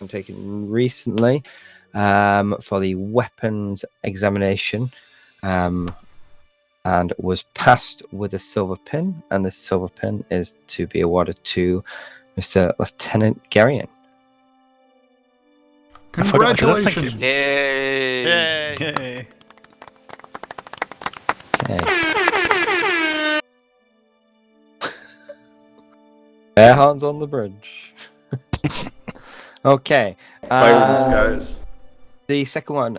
taken recently for the weapons examination, and was passed with a silver pin, and this silver pin is to be awarded to Mr. Lieutenant Garion. Congratulations! Yay! Yay! Yay! Okay. Air hands on the bridge. Okay. Fire in the skies. The second one,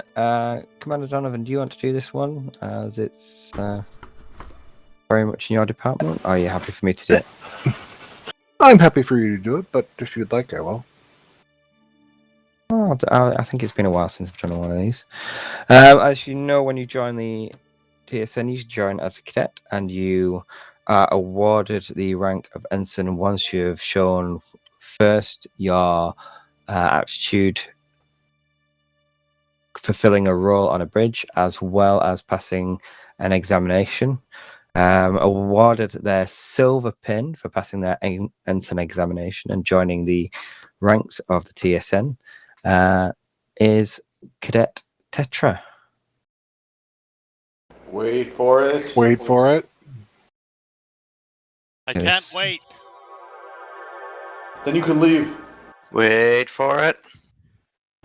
Commander Donovan, do you want to do this one? As it's very much in your department. Or are you happy for me to do it? I'm happy for you to do it, but if you'd like, I will. Oh, I think it's been a while since I've done one of these. As you know, when you join the TSN, you join as a cadet, and you are awarded the rank of ensign once you have shown first your aptitude fulfilling a role on a bridge, as well as passing an examination. Awarded their silver pin for passing their ensign examination and joining the ranks of the TSN is Cadet Tetra. Wait for it. Wait for it. I can't wait. Then you can leave. Wait for it.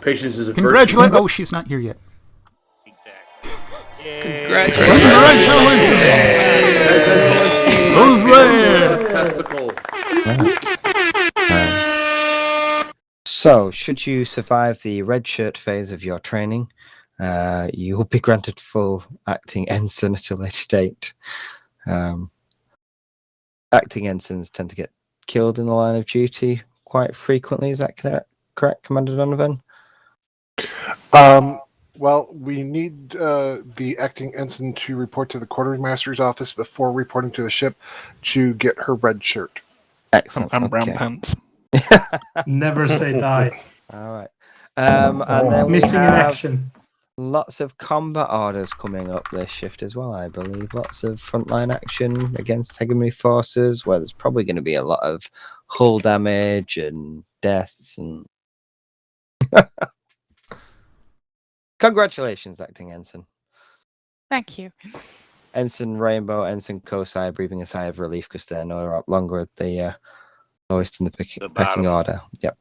Patience is a Congratulations! Oh, she's not here yet. Congratulations! Who's there? Testicle. So, should you survive the red shirt phase of your training, you will be granted full acting ensign at a later date. Acting ensigns tend to get killed in the line of duty quite frequently. Is that correct, Commander Donovan? Well, we need the acting ensign to report to the quartermaster's office before reporting to the ship to get her red shirt. Excellent. And brown okay. pants. Never say die. All right. And then we Missing in have action. lots of combat orders coming up this shift as well, I believe. Lots of frontline action against hegemony forces, where there's probably going to be a lot of hull damage and deaths. And congratulations, acting ensign. Thank you. Ensign Rainbow, Ensign Kosai breathing a sigh of relief because they're no longer at the lowest in the pecking order. Yep.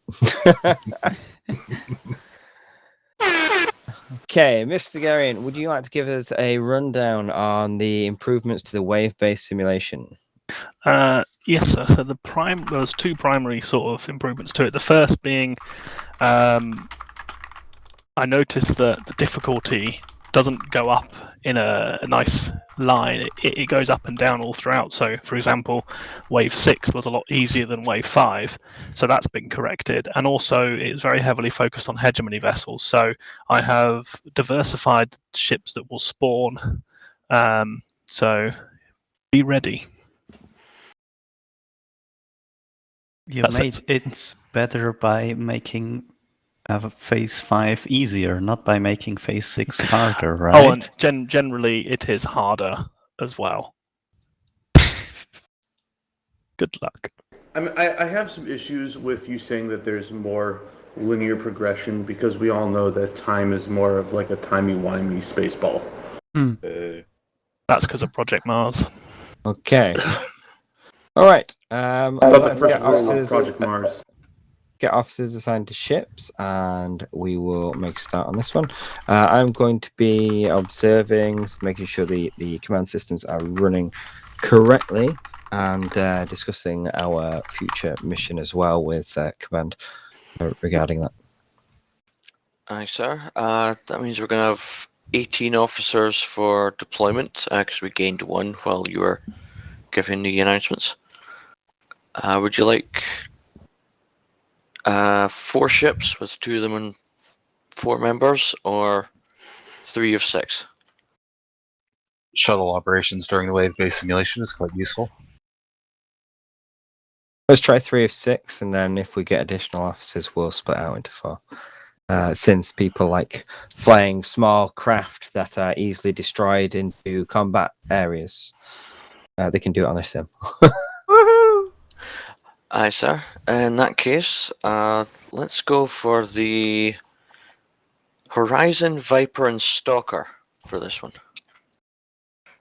Okay, Mr. Garion, would you like to give us a rundown on the improvements to the wave-based simulation? Yes, sir. So there's two primary sort of improvements to it. The first being, I noticed that the difficulty doesn't go up in a nice line. It goes up and down all throughout. So, for example, wave 6 was a lot easier than wave 5. So that's been corrected. And also, it's very heavily focused on hegemony vessels. So I have diversified ships that will spawn. So be ready. You made it better by making phase 5 easier, not by making phase 6 harder, right? Oh, and generally it is harder as well. Good luck. I have some issues with you saying that there's more linear progression, because we all know that time is more of like a timey-wimey space ball. That's because of Project Mars. Okay. All right. I thought the first rule of Project Mars. Get officers assigned to ships, and we will make a start on this one. I'm going to be observing, making sure the command systems are running correctly, and discussing our future mission as well with command regarding that. Aye, sir. That means we're going to have 18 officers for deployment, because we gained 1 while you were giving the announcements. Would you like 4 ships with 2 of them and 4 members, or 3 of 6? Shuttle operations during the wave-based simulation is quite useful. Let's try 3 of 6, and then if we get additional officers, we'll split out into 4. Since people like flying small craft that are easily destroyed into combat areas, they can do it on a sim. Woohoo! Aye, sir. In that case, let's go for the Horizon, Viper, and Stalker for this one.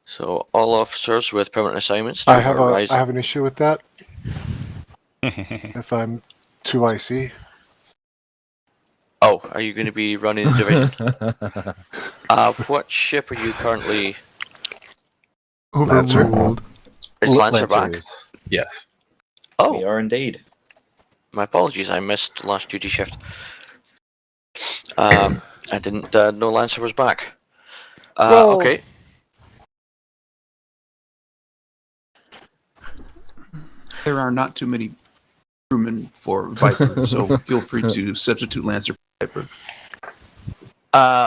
So all officers with permanent assignments to I Horizon. have an issue with that. If I'm too icy. Oh, are you going to be running the division? What ship are you currently? Overruled. Is Lancer back? Yes. Oh, We are indeed. my apologies. I missed last duty shift. I didn't know Lancer was back. Okay. There are not too many crewmen for Viper, so feel free to substitute Lancer for Viper.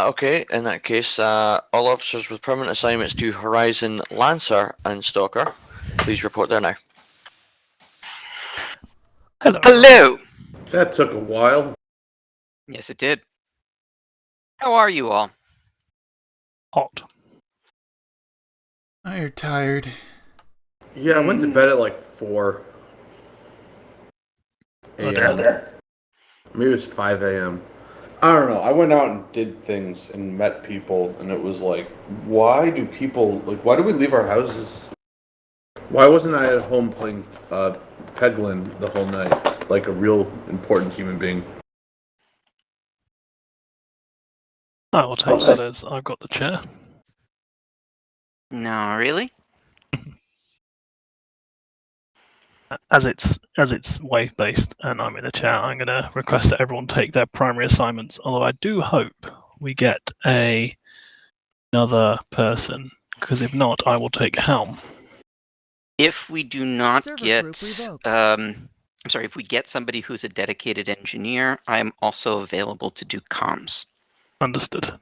Okay, in that case, all officers with permanent assignments to Horizon, Lancer, and Stalker, please report there now. Hello. Hello! That took a while. Yes, it did. How are you all? Hot. I'm tired. Yeah, I went to bed at like 4 Oh, a.m. Maybe it was 5 a.m. I don't know. I went out and did things and met people, and it was like, why do we leave our houses? Why wasn't I at home playing Peglin the whole night, like a real important human being? I will take that as I've got the chair. No, really? As it's wave based and I'm in the chair, I'm going to request that everyone take their primary assignments. Although I do hope we get another person, because if not, I will take helm. If we do not Server get, group revoked. if we get somebody who's a dedicated engineer, I am also available to do comms. Understood.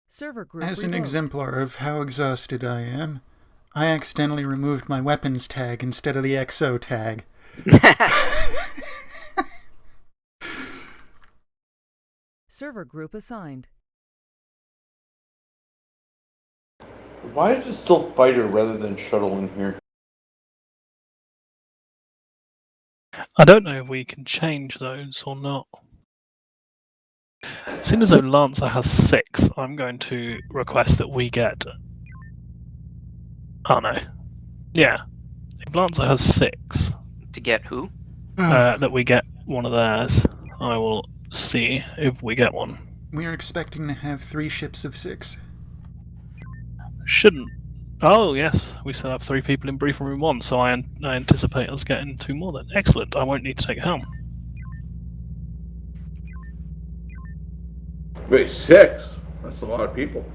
Server group As an revoked. exemplar of how exhausted I am, I accidentally removed my weapons tag instead of the XO tag. Server group assigned. Why is it still fighter rather than shuttle in here? I don't know if we can change those or not. Seeing as though Lancer has 6, I'm going to request that we get... Oh no. Yeah. If Lancer has 6, To get who? that we get one of theirs. I will see if we get one. We are expecting to have 3 ships of 6. Shouldn't. Oh, yes. We still have 3 people in briefing room 1, so I anticipate us getting 2 more then. Excellent. I won't need to take helm. Wait, 6? That's a lot of people.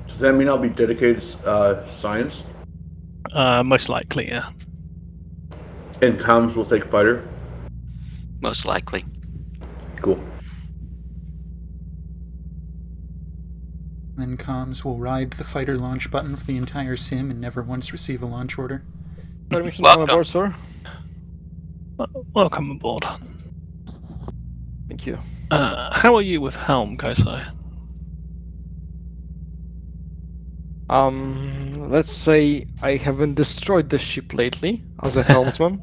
Does that mean I'll be dedicated science? Most likely, yeah. And comms will take fighter? Most likely. Cool. Then comms will ride the fighter launch button for the entire sim and never once receive a launch order. Permission to come aboard, sir. Welcome aboard. Thank you. How are you with helm, Kosai? Let's say I haven't destroyed the ship lately as a helmsman,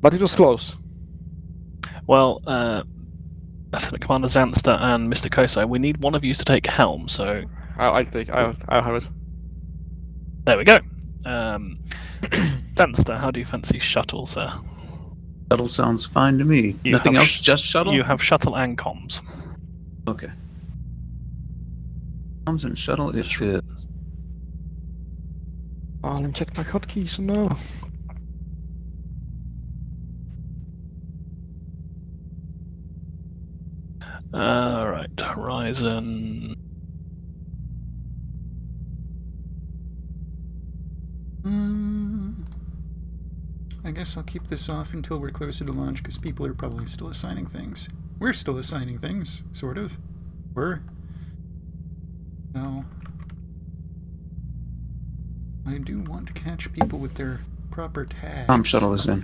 but it was close. Well, Commander Xanster and Mr. Kosai, we need one of you to take helm, so... I'll have it. There we go. Xanster, how do you fancy shuttle, sir? Shuttle sounds fine to me. You Nothing have else, just shuttle? You have shuttle and comms. Okay. Comms and shuttle it is. Oh, let me check my hotkeys now. Alright, Horizon... I guess I'll keep this off until we're closer to launch, because people are probably still assigning things. We're still assigning things, sort of. So... I do want to catch people with their proper tags. Comm shuttle is in.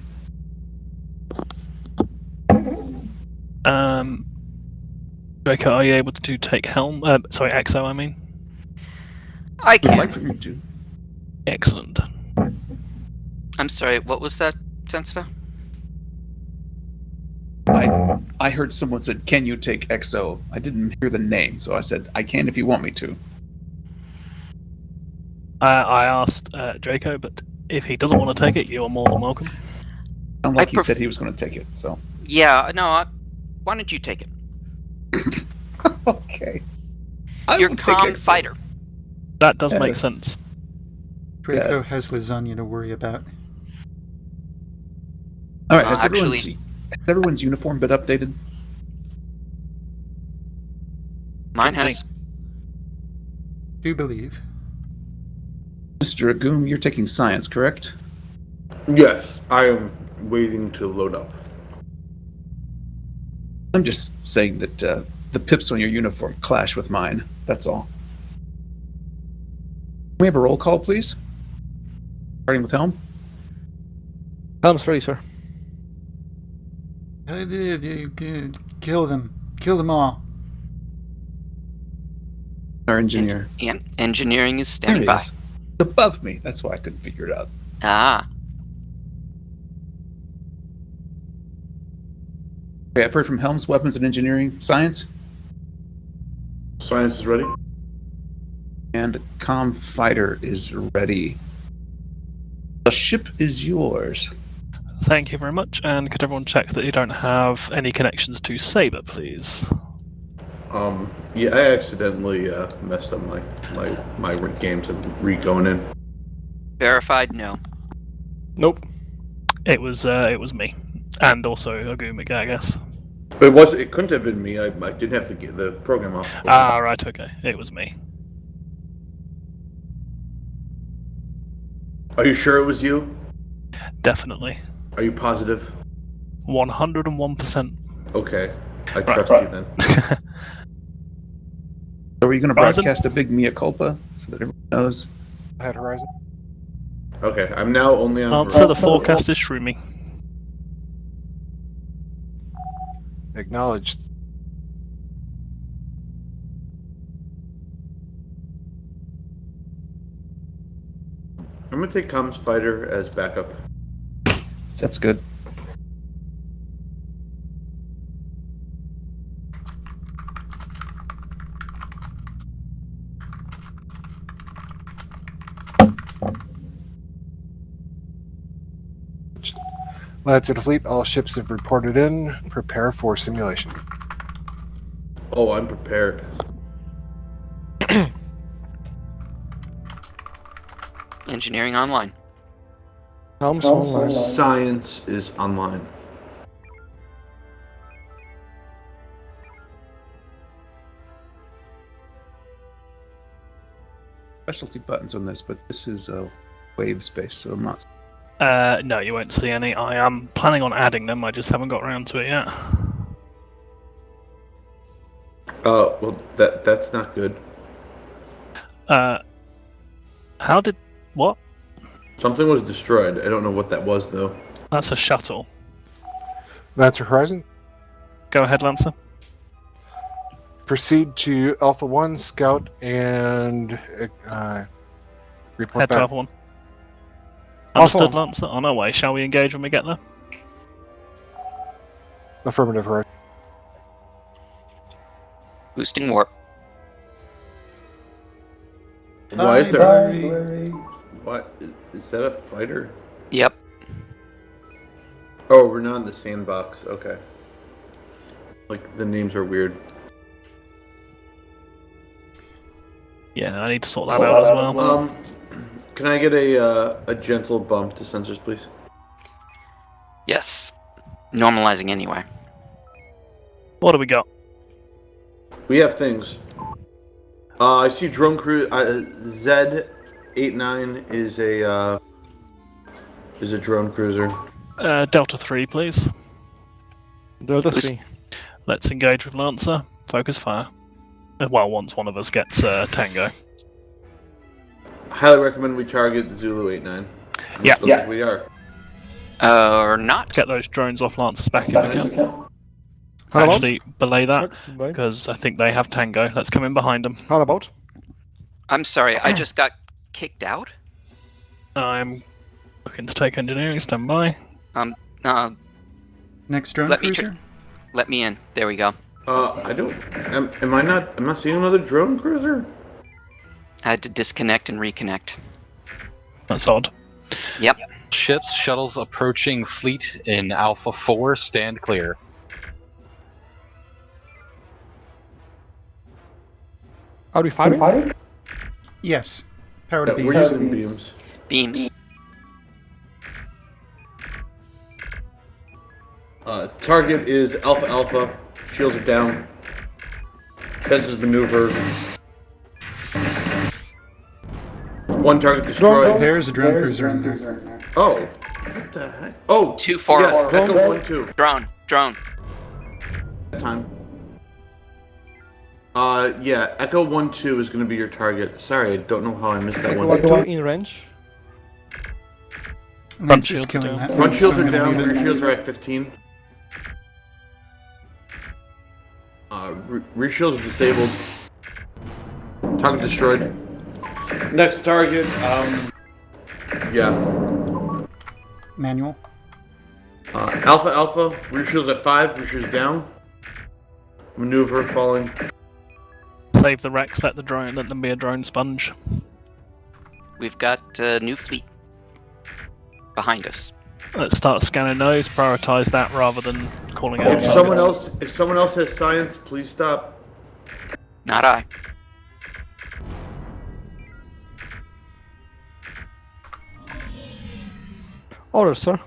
Draco, are you able to take helm? Sorry, XO, I mean? I I'd can. like for you to. Excellent. I'm sorry, what was that, Sensitive? I heard someone said, "Can you take XO?" I didn't hear the name, so I said, "I can if you want me to." I asked Draco, but if he doesn't want to take it, you are more than welcome. Sounded like he said he was going to take it, so. Yeah, no, why don't you take it? Okay. You're calm fighter. That does make sense. Draco has lasagna to worry about. All right, has everyone's uniform been updated? Mine has. Do believe. Mr. Agum, you're taking science, correct? Yes, I am waiting to load up. I'm just saying that the pips on your uniform clash with mine. That's all. Can we have a roll call, please? Starting with Helm. Helm's free, sir. Kill them. Kill them all. Our engineer. Engineering is There standing he by. is. Above me. That's why I couldn't figure it out. Ah. Okay, I've heard from Helm's weapons and engineering science. Science is ready. And comm fighter is ready. The ship is yours. Thank you very much, and could everyone check that you don't have any connections to Saber, please? Yeah, I accidentally messed up my game to re-going in. Verified, no. Nope. It was me, and also Agumik, I guess. It couldn't have been me. I didn't have to get the program off. Ah, right, okay. It was me. Are you sure it was you? Definitely. Are you positive? 101%. Okay, I trust you then. So are you going to Horizon? broadcast a big mea culpa so that everyone knows? Ahead, Horizon. Okay, I'm now only on. Answer the forecast is shroomy. Acknowledged. I'm gonna take comms fighter as backup. That's good. Lads to the fleet, all ships have reported in. Prepare for simulation. Oh, I'm prepared. Engineering online. Helm's online. Science is online. Specialty buttons on this, but this is wave space, so I'm not. No, you won't see any. I am planning on adding them, I just haven't got around to it yet. Well, that's not good. How did... what? Something was destroyed. I don't know what that was, though. That's a shuttle. Lancer Horizon. Go ahead, Lancer. Proceed to Alpha 1, scout, and report Head to back. Alpha 1. Alpha Understood, 1. Lancer. On our way. Shall we engage when we get there? Affirmative, Horizon. Boosting warp. Why is there? What is that? A fighter? Yep. Oh, we're not in the sandbox. Okay. Like the names are weird. Yeah, I need to sort that out as well. Can I get a gentle bump to sensors, please? Yes. Normalizing anyway. What do we got? We have things. I see drone crew. Z89 is a drone cruiser. Delta 3, please. Delta 3. Let's engage with Lancer. Focus fire. Well, once one of us gets Tango. Highly recommend we target Zulu 89. Yeah. Looks like we are. Or not. Get those drones off Lancer's back if we can. How about? Actually, belay that, because I think they have Tango. Let's come in behind them. How about? I'm sorry, I just got kicked out? Looking to take engineering, stand by. Next drone Let me cruiser? Let me in. There we go. I don't. I'm not seeing another drone cruiser. I had to disconnect and reconnect. That's odd. Yep. Ships, shuttles approaching fleet in Alpha 4, stand clear. Are we firing? Yes. Power to We're beams. using beams. Beams. Target is Alpha Alpha. Shields are down. Sensors maneuver. One target destroyed. There's a drone cruiser in there. Oh. What the heck? Oh. Too far. Yes, Echo 1-2. Drone. Time. Yeah, Echo 1-2 is going to be your target. Sorry, I don't know how I missed that one. In range. Front shields killing are that. down. Front one, shields so are I'm gonna down, leave rear it. shields are at 15. Rear shields are disabled. Target destroyed. Next target, yeah. Manual. Alpha Alpha, rear shields at 5, rear shields down. Maneuver, falling. Save the Rex, let them be a drone sponge. We've got a new fleet behind us. Let's start scanning those, prioritize that rather than calling out If someone else has science, please stop. Not I. Order, sir.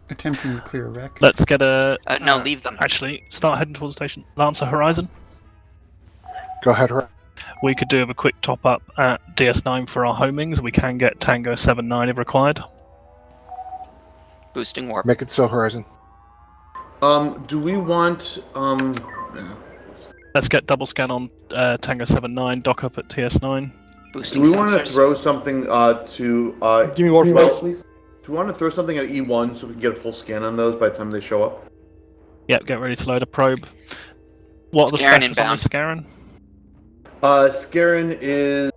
Attempting to clear a wreck. Let's get a... No, leave them. Actually, start heading towards the station. Lancer Horizon. Go ahead, Horizon. We could do a quick top-up at DS9 for our homings. We can get Tango 7-9 if required. Boosting warp. Make it so, Horizon. Do we want, Let's get double scan on Tango 7-9, dock up at TS9. do Boosting we want to sensors. throw something, to, Give me warp please. do we want to throw something at E1 so we can get a full scan on those by the time they show up? Yep, get ready to load a probe. What are the Scaran specials on inbound. the Scaran? Scaran is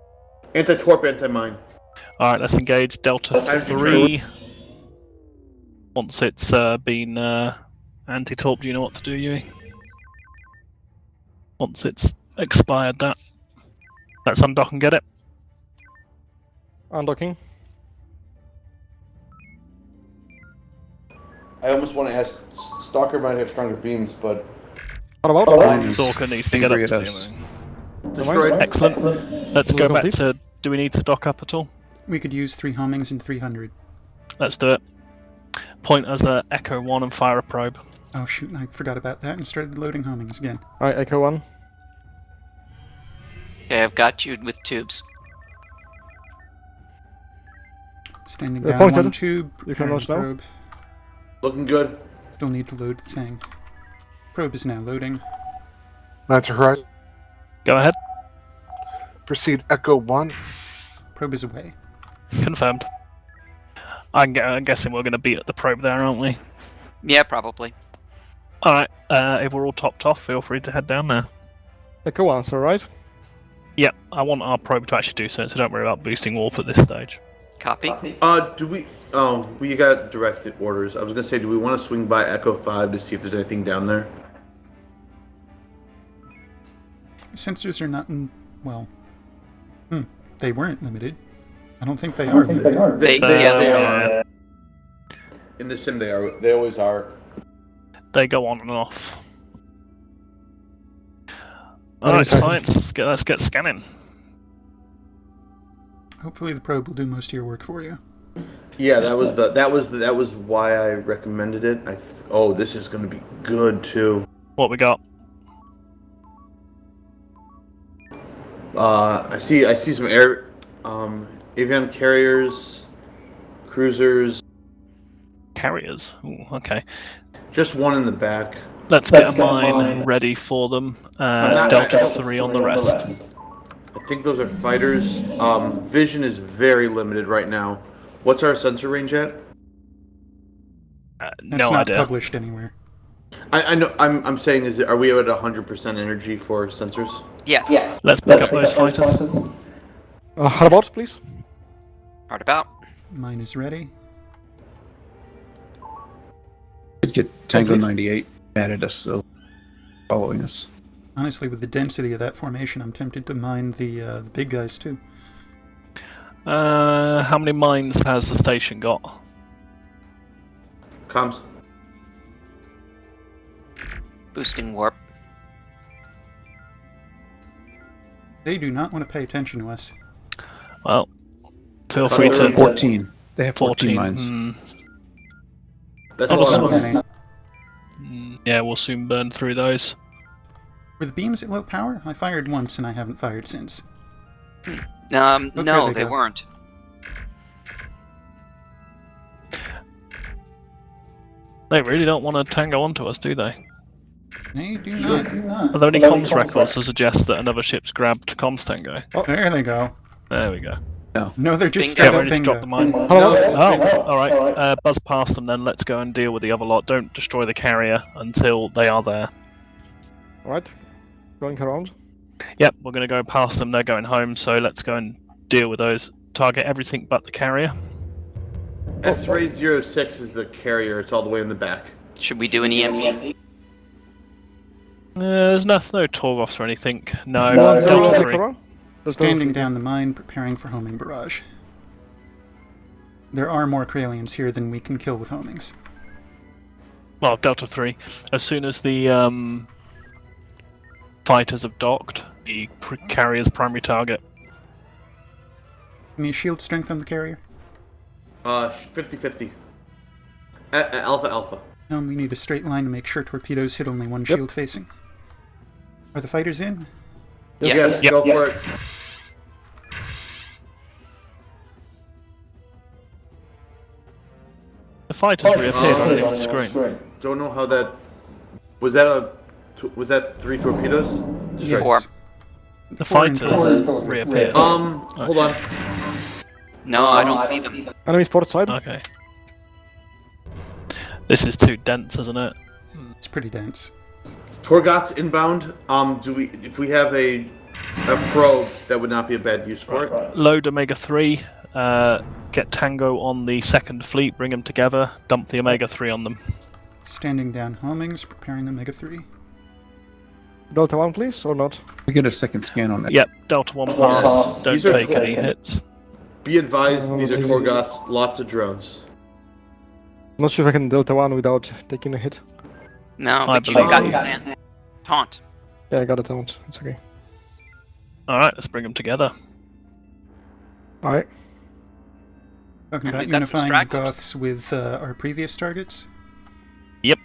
anti-torp, anti-mine. Alright, let's engage Delta I've 3. Once it's been anti-torp, do you know what to do, Yui? Once it's expired that. Let's undock and get it. Undocking. I almost want to ask, Stalker might have stronger beams, but... What about? Stalker needs to get up angry to at the us. Destroyed. Excellent. Let's go back to... Do we need to dock up at all? We could use 3 homings and 300. Let's do it. Point as a Echo 1 and fire a probe. Oh shoot, I forgot about that and started loading homings again. Alright, Echo 1. Okay, I've got you with tubes. Standing They're down pointed. one tube. You can preparing launch now. probe. Looking good. Still need to load the thing. Probe is now loading. Lancer Horizon. Go ahead. Proceed Echo 1. Probe is away. Confirmed. I'm guessing we're going to beat at the probe there, aren't we? Yeah, probably. Alright, if we're all topped off, feel free to head down there. Echo 1, sir, right? Yep, I want our probe to actually do so don't worry about boosting warp at this stage. Copy. Do we... Oh, we got directed orders. I was going to say, do we want to swing by Echo 5 to see if there's anything down there? Sensors are not in... well... They weren't limited. I don't think they are limited. They yeah. are. In the sim, they are. They always are. They go on and off. Alright, science, let's get scanning. Hopefully the probe will do most of your work for you. Yeah, that was why I recommended it. Oh, this is going to be good too. What we got? I see some air, avian carriers, cruisers. Carriers. Ooh, okay. Just one in the back. Let's get a mine ready for them. Delta 3 on the rest. I think those are fighters. Vision is very limited right now. What's our sensor range at? That's No not idea. published anywhere. I know. I'm saying, are we at 100% energy for sensors? Yes. Let's pick up those fighters. Hard about, please. Hard about. Mine is ready. Could get Tango please. 98 mad at us, so following us. Honestly, with the density of that formation, I'm tempted to mine the big guys too. How many mines has the station got? Comms. Boosting warp. They do not want to pay attention to us. Well, feel free to 14. They have 14 mines. That's Oh, a lot so of many. money. Yeah, we'll soon burn through those. Were the beams at low power? I fired once and I haven't fired since. No, they they go. weren't. They really don't want to tango onto us, do they? They do not. Are there any comms records to suggest that another ship's grabbed comms tango? There they go. There we go. No, they're just Bingo. straight Get up ready to bingo. drop the mine. No, Oh, alright. Buzz past them then. Let's go and deal with the other lot. Don't destroy the carrier until they are there. Alright. Going around. Yep, we're going to go past them. They're going home, so let's go and deal with those. Target everything but the carrier. X-Ray 06 is the carrier. It's all the way in the back. Should we do an EMP? There's no Torgoths or anything. No, Delta Delta 3. 3. Standing down the mine, preparing for homing barrage. There are more Kralians here than we can kill with homings. Well, Delta 3. As soon as the fighters have docked, the carrier's primary target. Give me a shield strength on the carrier. 50-50. Alpha. We need a straight line to make sure torpedoes hit only one shield facing. Are the fighters in? Yes, Yep. go for it. The fighters reappeared already on screen. Don't know how that... Was that 3 torpedoes? Yes. 4. The Four in fighters total. reappeared. Hold on. No, I don't see them. Enemy port side. Okay. This is too dense, isn't it? It's pretty dense. Torgoth's inbound. If we have a probe, that would not be a bad use for it. Load Omega 3, get Tango on the second fleet, bring them together, dump the Omega 3 on them. Standing down homings, preparing Omega 3. Delta 1, please, or not? We get a second scan on that. Yep, Delta 1 pass, don't These are take any hits. Be advised, these are Torgoths, lots of drones. Not sure if I can Delta 1 without taking a hit. No, I but you believe got you. man. Taunt. Yeah, I got it out. It's okay. Alright, let's bring them together. Alright. Talking And about we've got some unifying the stragglers. Goths with our previous targets. Yep.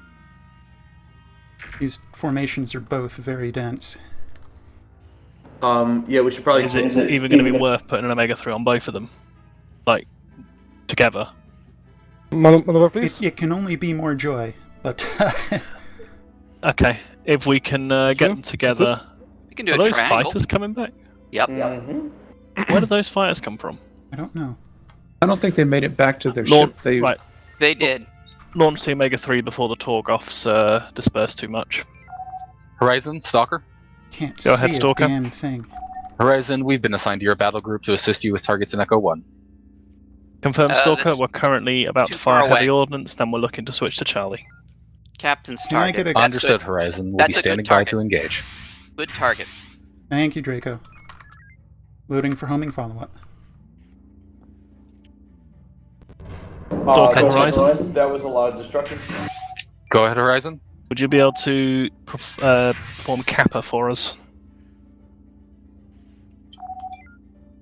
These formations are both very dense. Yeah, we should probably... Is it even going to be worth putting an Omega 3 on both of them? Like, together? Maneuver, please. It can only be more joy, but Okay, if we can get them together... We can do Are a those triangle. fighters coming back? Yep. Where did those fighters come from? I don't know. I don't think they made it back to their Lord, ship. They right, They did. launch the Omega 3 before the Torgoths disperse too much. Horizon, Stalker. Can't Go ahead, see Stalker. a damn thing. Horizon, we've been assigned to your battle group to assist you with targets in Echo 1. Confirm, Stalker, that's we're currently about too to fire far away. heavy ordnance, then we're looking to switch to Charlie. Captain's Can I target. get a- That's Understood, good. Horizon. We'll That's be a good standing by target. to engage. Good target. Thank you, Draco. Loading for homing follow-up. Stalker, Horizon. That was a lot of destruction. Go ahead, Horizon. Would you be able to perform Kappa for us?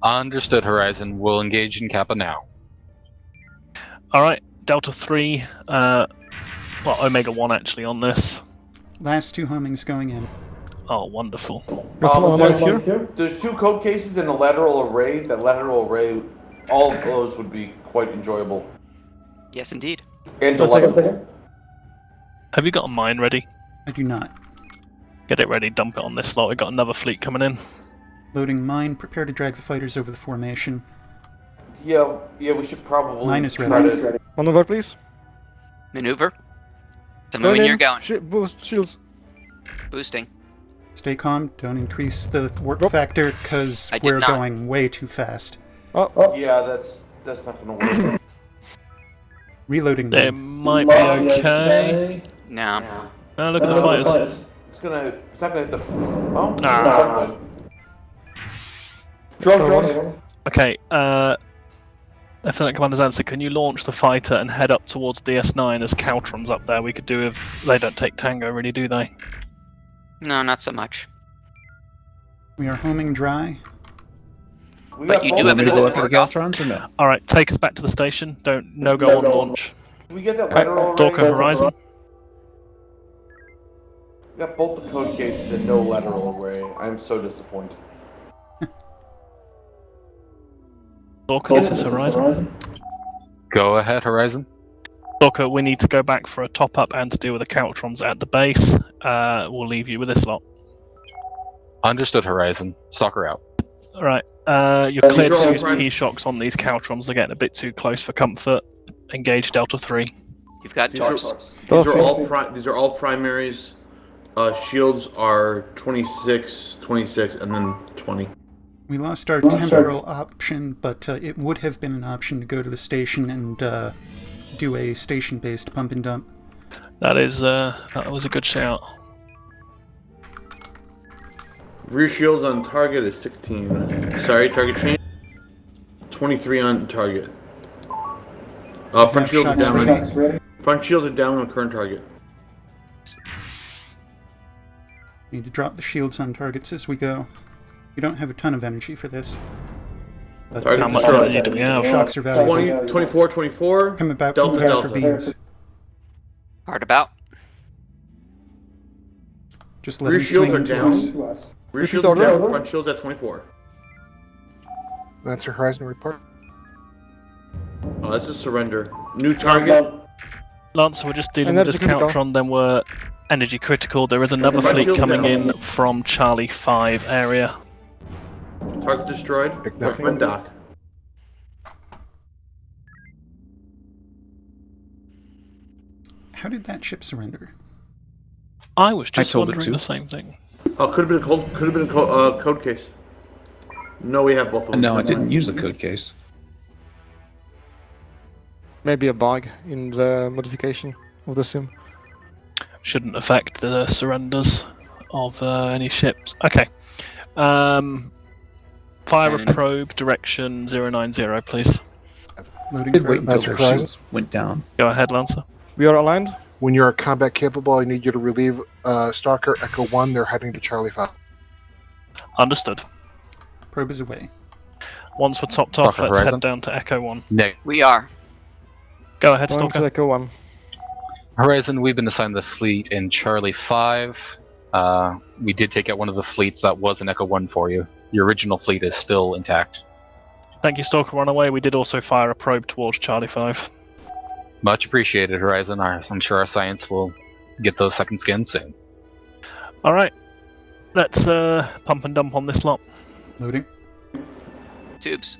Understood, Horizon. We'll engage in Kappa now. Alright, Delta 3, well, Omega 1 actually on this. Last 2 homings going in. Oh, wonderful. There's some anomalies here. There's 2 code cases and a lateral array. That lateral array, all of those would be quite enjoyable. Yes, indeed. And I'll take it. delightful. Have you got a mine ready? I do not. Get it ready, dump it on this slot. We've got another fleet coming in. Loading mine. Prepare to drag the fighters over the formation. Yeah, we should probably Mine is try ready. to... Maneuver, please. Maneuver. Tell me when in. you're going. Boost shields. Boosting. Stay calm. Don't increase the warp Nope. factor, because I did we're not. going way too fast. Oh, Yeah, that's not gonna work. Reloading They mode. might be okay. No. Oh, look at the fighters. It's not gonna hit the. Oh, Ah. Drone. Okay, Lieutenant Commander's answer, can you launch the fighter and head up towards DS9 as Caltron's up there? We could do if they don't take Tango, really, do they? No, not so much. We are homing dry. But you do have Want me to go after the another Galtrons or no? Alright, take us back to the station. No go on launch. Can we get that lateral array? Dorco Horizon. We got both the code cases and no lateral array. I'm so disappointed. Dorco, this is Horizon. Go ahead, Horizon. Dorco, we need to go back for a top-up and to deal with the Caltrons at the base. We'll leave you with this lot. Understood, Horizon. Stalker out. Alright, you're cleared to use P-shocks on these Caltrons. They're getting a bit too close for comfort. Engage Delta 3. You've got torps. These are all primaries. Shields are 26, 26, and then 20. We lost our temporal option, but it would have been an option to go to the station and do a station-based pump and dump. That was a good shout. Rear shields on target is 16. Sorry, target change. 23 on target. Front shields are down. Front shields are down on current target. Need to drop the shields on targets as we go. We don't have a ton of energy for this. But How much energy do we have? shocks are valuable. 20, 24, 24. Coming back Delta, from Delta. for beams. Hard about. Just let Rear them shields swing are to down. us. Rear shields are down. Front shields at 24. Lancer Horizon report. Oh, that's a surrender. New target. Lancer, we're just dealing with this Caltron, then we're energy critical. There is another fleet coming in from Charlie 5 area. Target destroyed. Recommend dock. How did that ship surrender? I was just told it wondering to. the same thing. Oh, could have been a code case. No, we have both of them. No, I didn't use the code case. Maybe a bug in the modification of the sim. Shouldn't affect the surrenders of any ships. Okay. Fire a probe, direction 090, please. Loading Did wait probe. until their shields went down. Go ahead, Lancer. We are aligned. When you're combat capable, I need you to relieve Stalker Echo 1. They're heading to Charlie 5. Understood. Probe is away. Once we're topped off, Stalker let's Horizon. head down to Echo 1. Nick. We are. Go ahead, Going to Stalker. Echo 1. Horizon, we've been assigned the fleet in Charlie 5. We did take out one of the fleets that was in Echo 1 for you. Your original fleet is still intact. Thank you, Stalker. Run away. We did also fire a probe towards Charlie 5. Much appreciated, Horizon. I'm sure our science will get those second skins soon. Alright. Let's pump and dump on this lot. Loading. Tubes.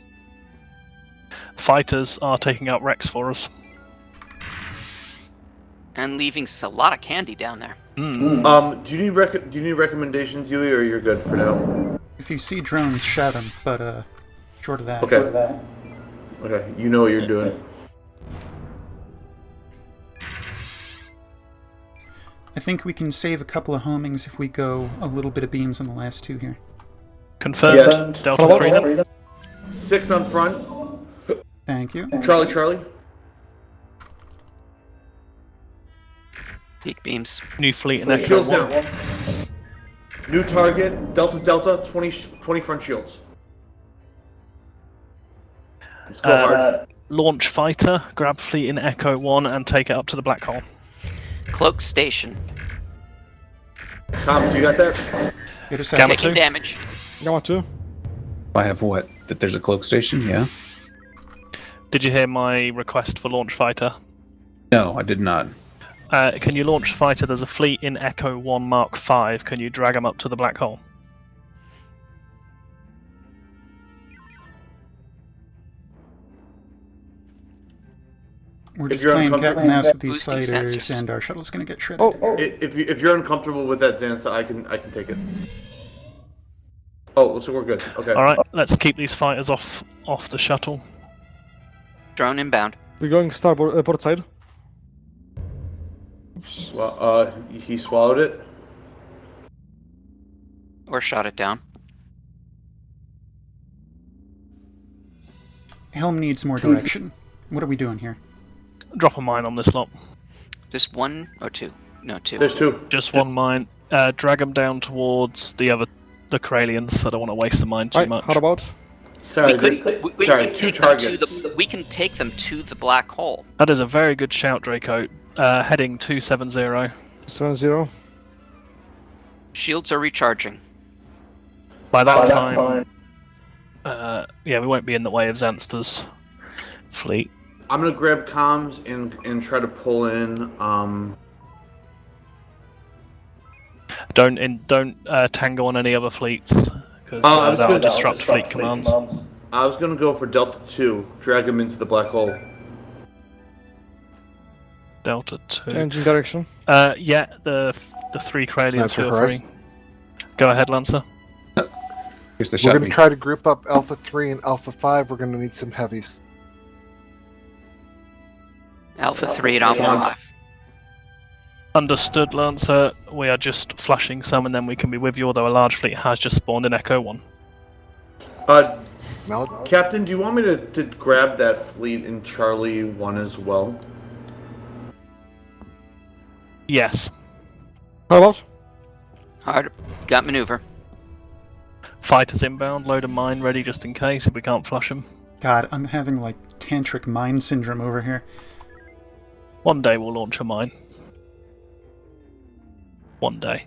Fighters are taking out Rex for us. And leaving a lot of candy down there. Do you need recommendations, Yui, or you're good for now? If you see drones, shout them, but short of that. Okay. Okay, you know what you're doing. I think we can save a couple of homings if we go a little bit of beams on the last two here. Confirmed. Delta 3 then. 6 on front. Thank you. Charlie. Peak beams. New fleet in Echo Shields 1. down. New target. Delta. 20 front shields. Let's go hard. Launch fighter, grab fleet in Echo 1 and take it up to the black hole. Cloak station. Thomas, you got that? Get us Gamma out. Taking 2. damage. Gamma 2. I have what? That there's a cloak station? Yeah. Did you hear my request for launch fighter? No, I did not. Can you launch fighter? There's a fleet in Echo 1 Mark 5. Can you drag them up to the black hole? We're If just you're playing cat and mouse with these Boosting fighters, sensors. and our shuttle's gonna get shredded. If you're uncomfortable with that, Zanza, I can take it. Oh, looks like we're good. Okay. Alright, let's keep these fighters off the shuttle. Drone inbound. We're going starboard, port side. Oops. Well, he swallowed it. Or shot it down. Helm needs more direction. What are we doing here? Drop a mine on this lot. Just one or two? No, two. There's two. Just one mine. Drag them down towards the Corellians. I don't want to waste the mine too Right, much. how about? Sorry, We sorry, can two take them targets. we can take them to the black hole. That is a very good shout, Draco. Heading 270. 7-0. Shields are recharging. By that time, yeah, we won't be in the way of Xanster's fleet. I'm gonna grab comms and try to pull in. Don't tango on any other fleets because was that'll gonna- disrupt fleet commands. I was gonna go for Delta 2, drag him into the black hole. Delta 2. Changing direction. Yeah, the three Corellians Lancer feel Horizon. free. Go ahead, Lancer. Here's the We're shot. going to try to group up Alpha 3 and Alpha 5. We're going to need some heavies. Alpha 3 and Alpha Yeah. 5. Understood, Lancer. We are just flushing some and then we can be with you, although a large fleet has just spawned in Echo 1. Captain, do you want me to grab that fleet in Charlie 1 as well? Yes. How about? Hard. Got maneuver. Fighters inbound, load a mine ready just in case if we can't flush them. God, I'm having like tantric mind syndrome over here. One day we'll launch a mine. One day.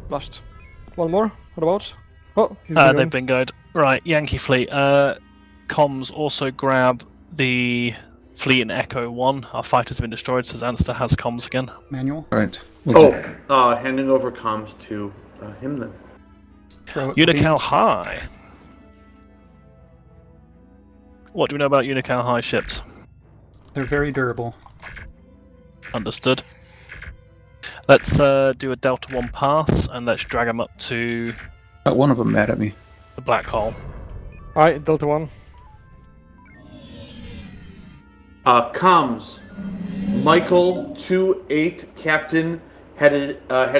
Flushed. One more. What about? Oh, he's been They've going. been good. Right, Yankee fleet. Comms also grab the fleet in Echo 1. Our fighters have been destroyed, so Xanster has comms again. Manual? Right. Handing over comms to him then. Unical High. What do we know about Unical High ships? They're very durable. Understood. Let's do a Delta 1 pass and let's drag them up to One of them mad at me. the black hole. Alright, Delta 1. Comms. Michael 2-8 Captain had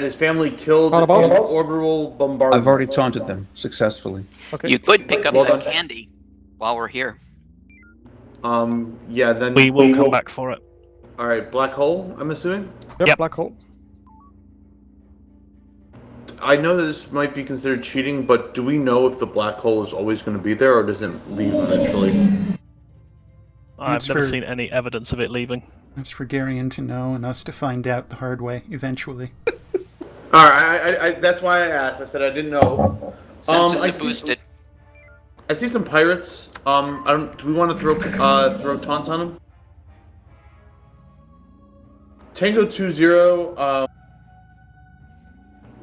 his family killed How in about? orbital bombardment. I've already taunted them successfully. Okay. You could pick up Well that done. candy while we're here. Yeah, then We will come back for it. All right, black hole. I'm assuming. Yep, black hole. I know that this might be considered cheating, but do we know if the black hole is always going to be there, or does it leave eventually? I've That's never for- seen any evidence of it leaving. That's for Garion to know and us to find out the hard way eventually. All right, that's why I asked. I said I didn't know. Sensors are boosted. I see some pirates. Do we want to throw taunts on them? Tango 2-0.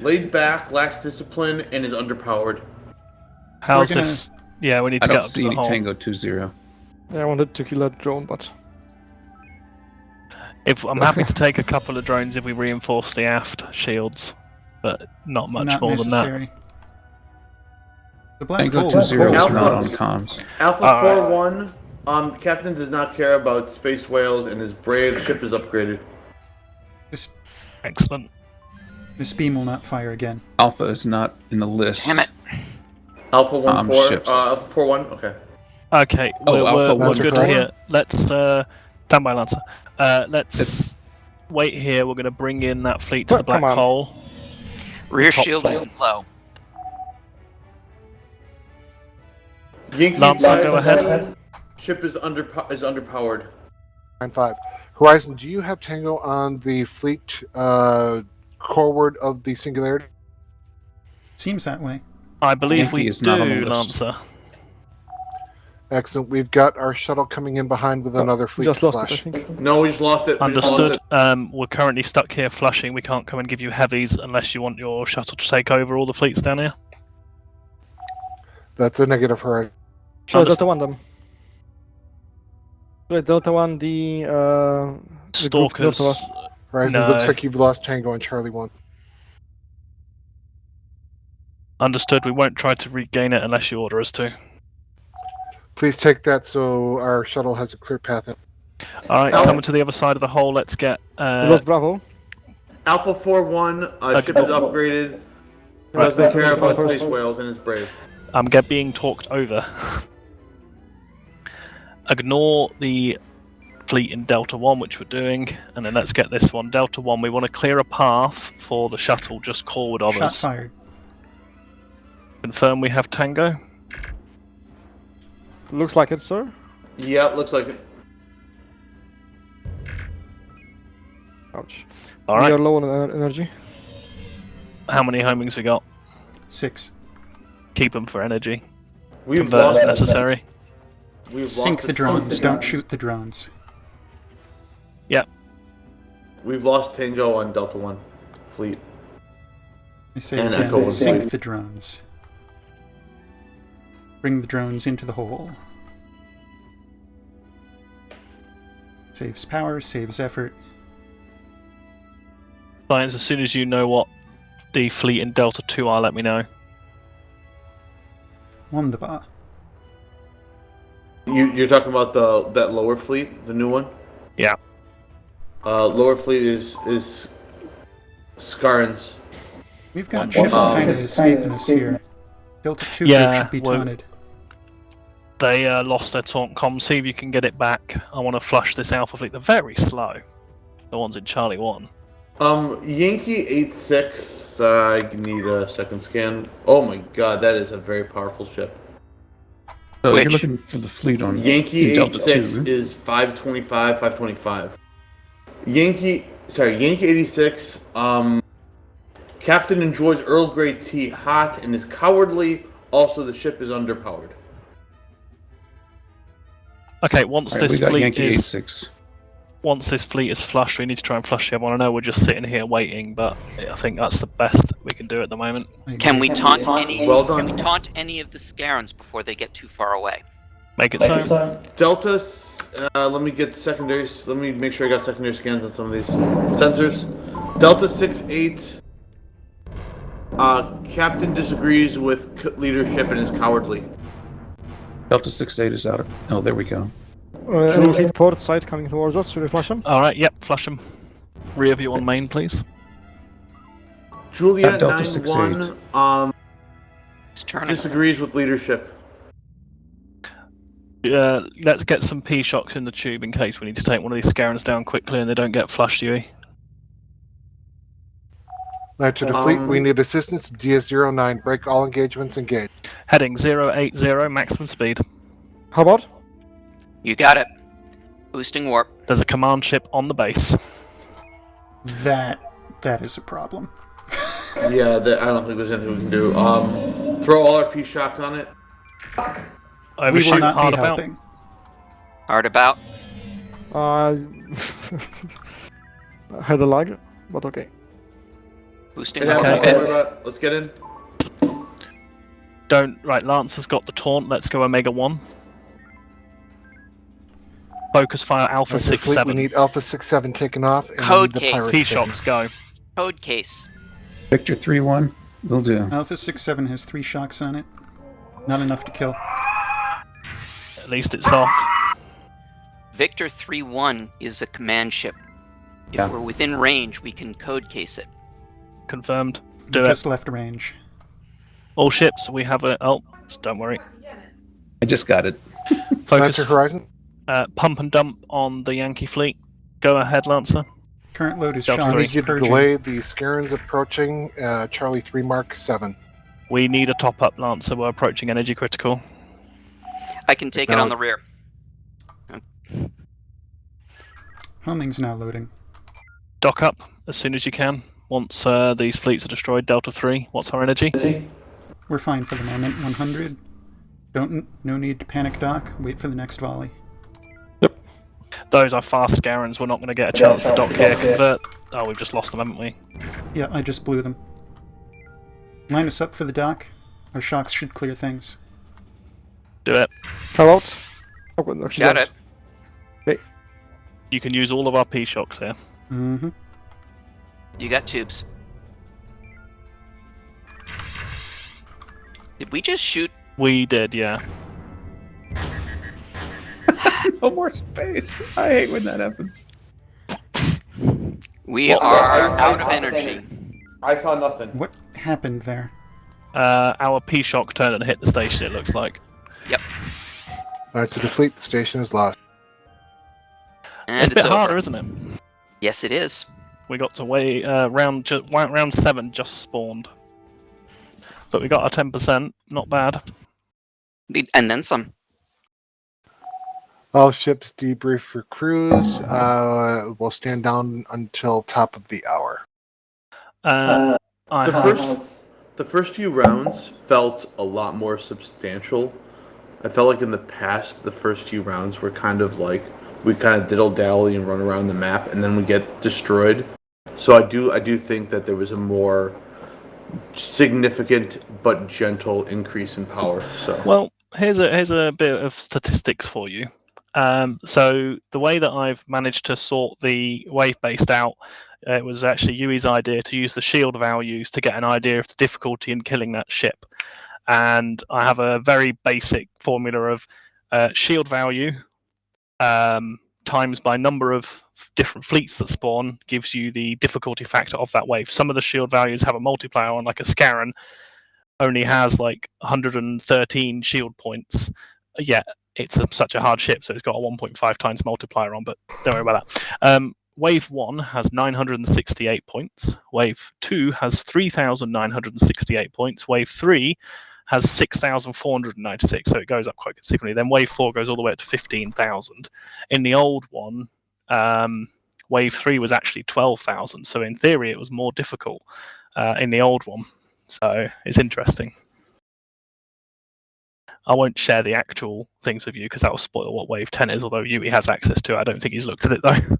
Laid back, lacks discipline, and is underpowered. How's we're gonna- this? Yeah, we need I to get don't up to see the any hole. Tango 2-0. Yeah, I wanted to kill that drone, but If I'm happy to take a couple of drones if we reinforce the aft shields, but not much Not more necessary. The black Tango hole. 2-0 is Alpha. not on comms. Alpha Alright. 4-1. The captain does not care about space whales, and his brave ship is upgraded. Excellent. This beam will not fire again. Alpha is not in the list. Damn it. Alpha 1-4. Ships. Alpha 4-1. Okay. Okay, Oh, Alpha we're Lancer good Corps? here. Let's stand by, Lancer. Let's wait here. We're going to bring in that fleet to the black Come on. hole. Rear Top shield is fail. low. Yankee Lancer, flies go ahead. Ship is underpowered. 9-5. Horizon, do you have Tango on the fleet forward of the Singularity? Seems that way. I believe Yankee we is not on the do, list. Lancer. Excellent. We've got our shuttle coming in behind with another fleet just to lost flash. it, I think. No, we just lost it. We just lost Understood. it. We're currently stuck here flushing. We can't come and give you heavies unless you want your shuttle to take over all the fleets down here. That's a negative, Horizon. Sure, Understood. Delta 1 them. Right, Delta 1, the group Stalkers. north of us. Horizon, No. looks like you've lost Tango and Charlie 1. Understood. We won't try to regain it unless you order us to. Please take that so our shuttle has a clear path in. Alright, coming to the other side of the hole, let's get... We lost Bravo. Alpha 4-1, ship is upgraded. Right. Does the care about space whales and is brave. I'm get being talked over. Ignore the fleet in Delta 1, which we're doing, and then let's get this one. Delta 1, we want to clear a path for the shuttle just forward of Shot us. fired. Confirm we have Tango. Looks like it, sir. Yeah, looks like it. Ouch. Alright. We are low on energy. How many homings we got? 6. Keep them for energy. We've Convert lost as necessary. Sink the drones, don't shoot the drones. Yep. We've lost Tango on Delta 1 fleet. I say And again, Echo was sink fleet. the drones. Bring the drones into the hole. Saves power, saves effort. Science, as soon as you know what the fleet in Delta 2 are, let me know. Wunderbar. You're talking about that lower fleet, the new one? Yeah. Lower fleet is Skarns. We've got ships kind of escaping us here. Delta 2 Yeah, should be well, taunted. They lost their taunt comm. See if you can get it back. I want to flush this Alpha fleet. They're very slow. The ones in Charlie 1. Yankee 86, I need a second scan. Oh my god, that is a very powerful ship. So Which? you're looking for the fleet on Yankee Delta 86 2. is 525. Yankee 86, Captain enjoys Earl Grey tea hot and is cowardly. Also, the ship is underpowered. Okay, once Alright, we this got fleet Yankee is 86. once this fleet is flushed, we need to try and flush the other one. I know we're just sitting here waiting, but I think that's the best we can do at the moment. Can we taunt any? Well Can done. we taunt any of the Scarons before they get too far away? Make it so. Delta, let me get secondaries. Let me make sure I got secondary scans on some of these sensors. Delta 6-8. Captain disagrees with leadership and is cowardly. Delta 6-8 is out. Oh, there we go. Enemy fleet port side coming towards us. Should we flush them? Alright, yep, flush them. Rear view on main, please. Juliet Delta 9-1 It's turning. disagrees with leadership. Let's get some P-shocks in the tube in case we need to take one of these Scarons down quickly and they don't get flushed, Yui. Now to the fleet, we need assistance. DS-09, break all engagements, engage. Heading 080, maximum speed. How about? You got it. Boosting warp. There's a command ship on the base. That is a problem. Yeah, I don't think there's anything we can do. Throw all our P-shocks on it. We will Overshoot not hard be about. helping. Hard about. I had a lag, but okay. Boosting It warp. happens, Okay. don't worry about it. Let's get in. Right, Lance has got the taunt. Let's go Omega 1. Focus fire Alpha Now to the fleet, 6-7. we need Alpha 6-7 taken off. And Code the case. pirates P-shocks, go. Code case. Victor 3-1, will do. Alpha 6-7 has 3 shocks on it. Not enough to kill. At least it's off. Victor 3-1 is a command ship. If Yeah. we're within range, we can code case it. Confirmed. Do Just it. left range. All ships, we have a... Oh, don't worry. I just got it. Focus Lancer Horizon. pump and dump on the Yankee fleet. Go ahead, Lancer. Current load is Delta shot. I three. need you to Purging. delay the Scarons approaching Charlie 3 Mark 7. We need a top-up, Lancer. We're approaching energy critical. I can take it on the rear. Homing's now loading. Dock up as soon as you can. Once these fleets are destroyed, Delta 3, what's our energy? We're fine for the moment. 100. No need to panic dock. Wait for the next volley. Those are fast Scarons. We're not going to get a chance to dock here. Convert. Oh, we've just lost them, haven't we? Yeah, I just blew them. Line us up for the dock. Our shocks should clear things. Do it. How about? Oh, well, actually Got don't. it. You can use all of our P-shocks here. Mm-hmm. You got tubes. Did we just shoot? We did, yeah. No more space. I hate when that happens. We are I out of saw energy. I saw nothing. What happened there? Our P-shock turned and hit the station, it looks like. Yep. All right, so the fleet station is lost. And It's a bit over. harder, isn't it? Yes, it is. We got to wait, round 7 just spawned. But we got a 10%, not bad. And then some. All ships debrief for cruise. We'll stand down until top of the hour. The first few rounds felt a lot more substantial. I felt like in the past, the first few rounds were kind of like we kind of diddle-dally and run around the map, and then we get destroyed. So I do think that there was a more significant but gentle increase in power. So well, here's a bit of statistics for you. So the way that I've managed to sort the wave-based out, it was actually Yui's idea to use the shield values to get an idea of the difficulty in killing that ship. And I have a very basic formula of shield value times by number of different fleets that spawn gives you the difficulty factor of that wave. Some of the shield values have a multiplier on, like a Scarron only has like 113 shield points. Yeah, it's such a hard ship, so it's got a 1.5 times multiplier on, but don't worry about that. Wave 1 has 968 points. Wave 2 has 3,968 points. Wave 3 has 6,496, so it goes up quite considerably. Then Wave 4 goes all the way up to 15,000. In the old one, Wave 3 was actually 12,000, so in theory it was more difficult in the old one. So it's interesting. I won't share the actual things with you because that will spoil what Wave 10 is, although Yui has access to it. I don't think he's looked at it though.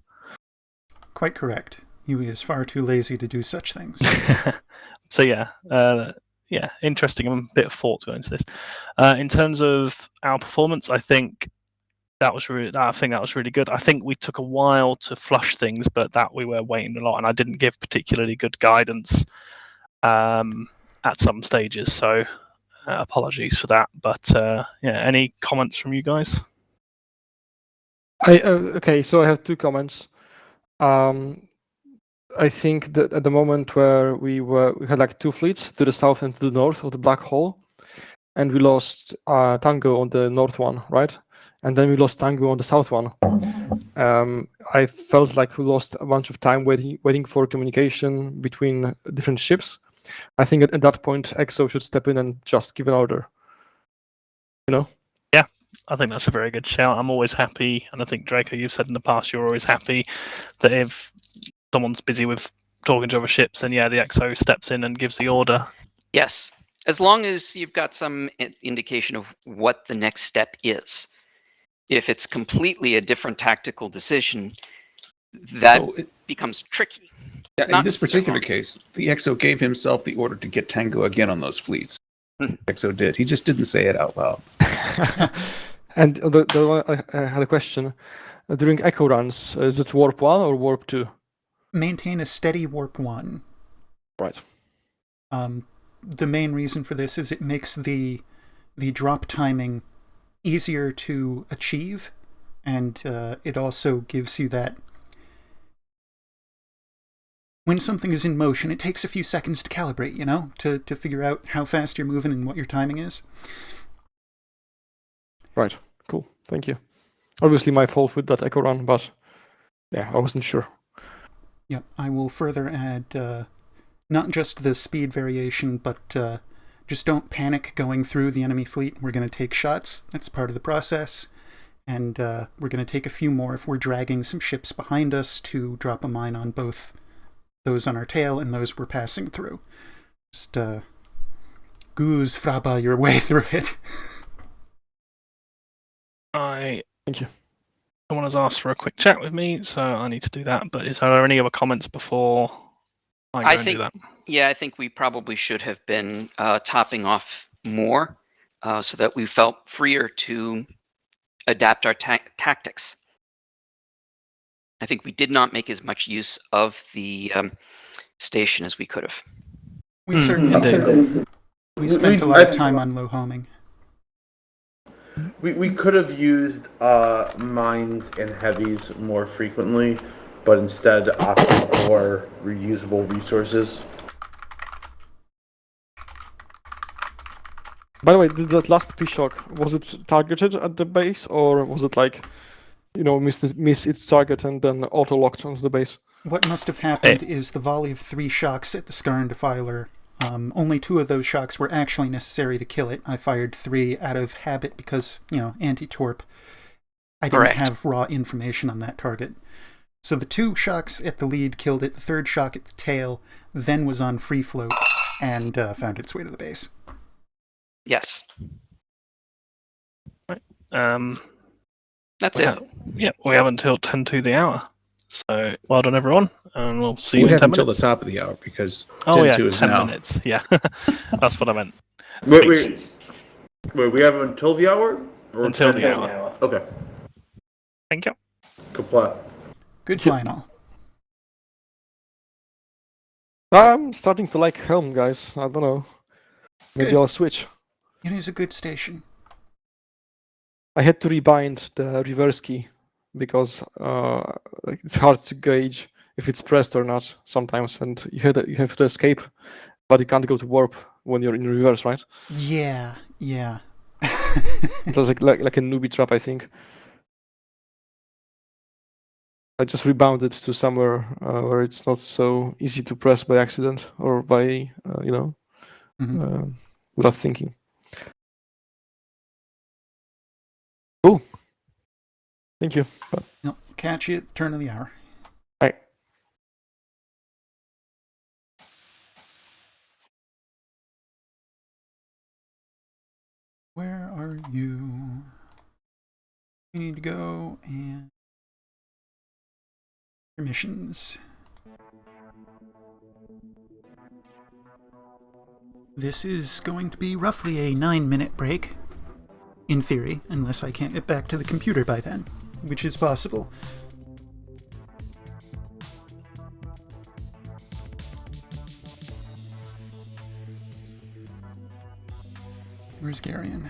Quite correct. Yui is far too lazy to do such things. So yeah, interesting and a bit of thought going into this. In terms of our performance, I think that was really good. I think we took a while to flush things, but that we were waiting a lot, and I didn't give particularly good guidance at some stages. So apologies for that. But yeah, any comments from you guys? Okay, so I have 2 comments. I think that at the moment where we had like 2 fleets to the south and to the north of the black hole, and we lost Tango on the north one, right? And then we lost Tango on the south one. I felt like we lost a bunch of time waiting for communication between different ships. I think at that point, EXO should step in and just give an order. You know? Yeah, I think that's a very good shout. I'm always happy, and I think, Draco, you've said in the past you're always happy that if someone's busy with talking to other ships, then yeah, the EXO steps in and gives the order. Yes, as long as you've got some indication of what the next step is. If it's completely a different tactical decision, that becomes tricky. Yeah, in this particular case, the EXO gave himself the order to get Tango again on those fleets. EXO did. He just didn't say it out loud. And I had a question. During echo runs, is it warp 1 or warp 2? Maintain a steady warp 1. Right. The main reason for this is it makes the drop timing easier to achieve, and it also gives you that when something is in motion, it takes a few seconds to calibrate, you know, to figure out how fast you're moving and what your timing is. Right. Cool. Thank you. Obviously my fault with that echo run, but yeah, I wasn't sure. Yeah, I will further add not just the speed variation, but just don't panic going through the enemy fleet. We're going to take shots. That's part of the process. And we're going to take a few more if we're dragging some ships behind us to drop a mine on both those on our tail and those we're passing through. Just goose fraba your way through it. Thank you. Someone has asked for a quick chat with me, so I need to do that. But is there any other comments before I go and do that? Yeah, I think we probably should have been topping off more so that we felt freer to adapt our tactics. I think we did not make as much use of the station as we could have. We certainly did. We spent a lot of time on low homing. We could have used mines and heavies more frequently, but instead opted for reusable resources. By the way, did that last P-Shock, was it targeted at the base, or was it like, miss its target and then auto-locked onto the base? What must have happened is the volley of 3 shocks at the Scar and Defiler. Only 2 of those shocks were actually necessary to kill it. I fired 3 out of habit because, anti-torp. I didn't have raw information on that target. So the 2 shocks at the lead killed it, the 3rd shock at the tail, then was on free float and found its way to the base. Yes. Right. That's it. We have until 10 to the hour. So well done, everyone, and we'll see you We in have 10 until minutes. the top of the hour because 10 to is 10 now. minutes. Yeah, that's what I meant. Wait, we have until the hour? Or Until 10 the hour. Okay. Thank you. Comply. Good final. I'm starting to like Helm, guys. I don't know. Maybe Good. I'll switch. It is a good station. I had to rebind the reverse key because it's hard to gauge if it's pressed or not sometimes, and you have to escape, but you can't go to warp when you're in reverse, right? Yeah. It was like a newbie trap, I think. I just rebounded to somewhere where it's not so easy to press by accident or by without thinking. Cool. Thank you. Yep. Catch you at the turn of the hour. Bye. Where are you? You need to go and missions. This is going to be roughly a 9-minute break, in theory, unless I can't get back to the computer by then, which is possible. Where's Garion?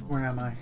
Where am I?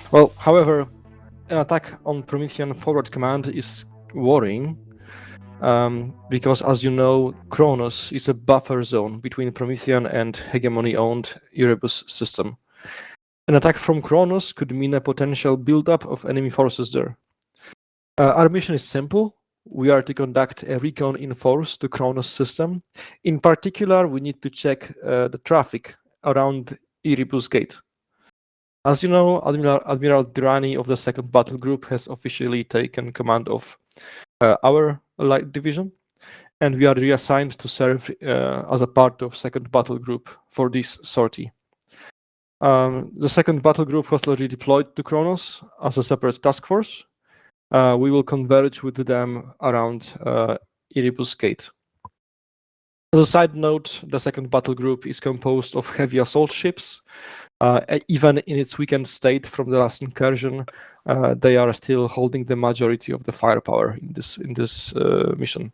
Well, however, an attack on Promethean forward command is worrying, because, as you know, Kronos is a buffer zone between Promethean and hegemony-owned Erebus system. An attack from Kronos could mean a potential buildup of enemy forces there. Our mission is simple. we are to conduct a recon in force to Kronos system. In particular, we need to check the traffic around Erebus Gate. As you know, Admiral Durrani of the Second Battle Group has officially taken command of our light division, and we are reassigned to serve as a part of Second Battle Group for this sortie. The Second Battle Group was already deployed to Kronos as a separate task force. We will converge with them around Erebus Gate. As a side note, the Second Battle Group is composed of heavy assault ships. Even in its weakened state from the last incursion, they are still holding the majority of the firepower in this mission.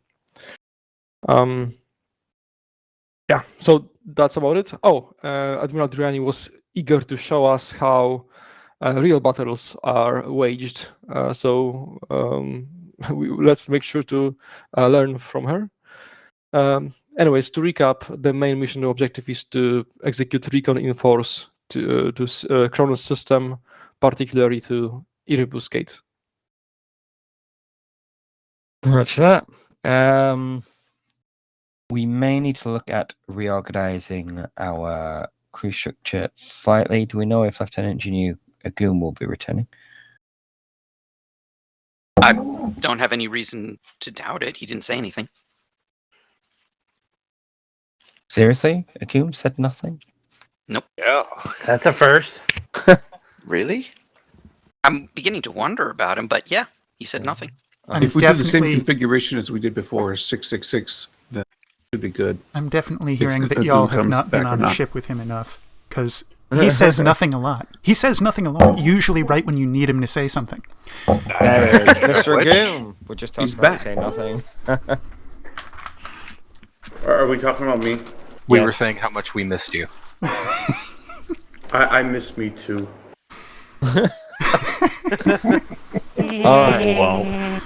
Yeah, so that's about it. Admiral Durrani was eager to show us how real battles are waged. Let's make sure to learn from her. Anyways, to recap, the main mission objective is to execute recon in force to Kronos system, particularly to Erebus Gate. Roger that. We may need to look at reorganizing our crew structure slightly. Do we know if Lieutenant Engineer Agoon will be returning? I don't have any reason to doubt it. He didn't say anything. Seriously? Agoon said nothing? Nope. Yeah, that's a first. Really? I'm beginning to wonder about him, but yeah, he said nothing. If we do the same configuration as we did before, 666, then it should be good. I'm definitely If hearing that Agoon y'all have comes not been back or on a not. ship with him enough, because he says nothing a lot. He says nothing a lot, usually right when you need him to say something. There it is, Mr. Agoon. We're just talking He's about back. saying nothing. Are we talking about me? We Yes. were saying how much we missed you. I miss me too. Alright, well,